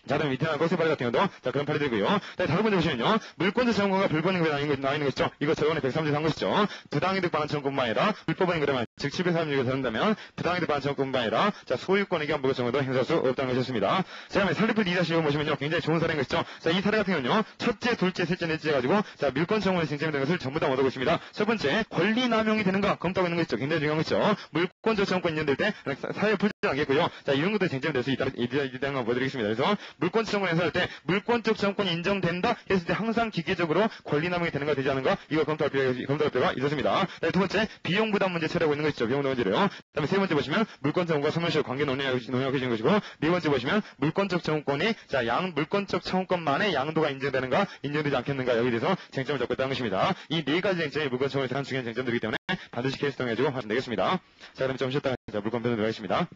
자, 그럼 밑에 나온 거세팔레 같은 경우도, 자, 그런 팔이 되고요. 자, 다른 번째 보시면요. 물권자 청구가 불법행위에 나와 있는 것이죠. 이거 저번에 103조 한 것이죠. 부당이득 반환 청구뿐만 아니라, 불법행위 그러면, 즉, 736에 된다면, 부당이득 반환 청구뿐만 아니라, 자, 소유권에 기한 물권 청구도 행사할 수 없다는 것이었습니다. 자, 그러면 설립을 2-5 보시면요. 굉장히 좋은 사례인 것이죠. 자, 이 사례 같은 경우는요. 첫째, 둘째, 셋째, 넷째 해가지고, 자, 물권 청구의 쟁점이 되는 것을 전부 다 얻어보고 있습니다. 첫 번째, 권리 남용이 되는가 검토하고 있는 것이죠. 굉장히 중요한 것이죠. 물권적 청구권 인정될 때, 사회 풀지 않겠고요. 자, 이런 것도 쟁점이 될 수 있다는 거 보여드리겠습니다. 그래서, 물권적 청구에서 할 때 물권적 정권이 인정된다 했을 때 항상 기계적으로 권리 남용이 되는가 되지 않은가 이거 검토할 필요가 있었습니다. 네, 두 번째 비용 부담 문제 처리하고 있는 것이죠. 비용 부담 문제로요. 그다음에 세 번째 보시면 물권적 정권과 소멸시효 관계 논의하고 계시는 것이고 네 번째 보시면 물권적 정권이 자 물권적 청구권만의 양도가 인정되는가 인정되지 않겠는가 여기에 대해서 쟁점을 잡고 있다는 것입니다. 이 네 가지 쟁점이 물권 청구에서 한 중요한 쟁점들이기 때문에 반드시 케이스 통해가지고 하시면 되겠습니다. 자 그럼 좀 쉬었다가 물권 변호 들어가겠습니다.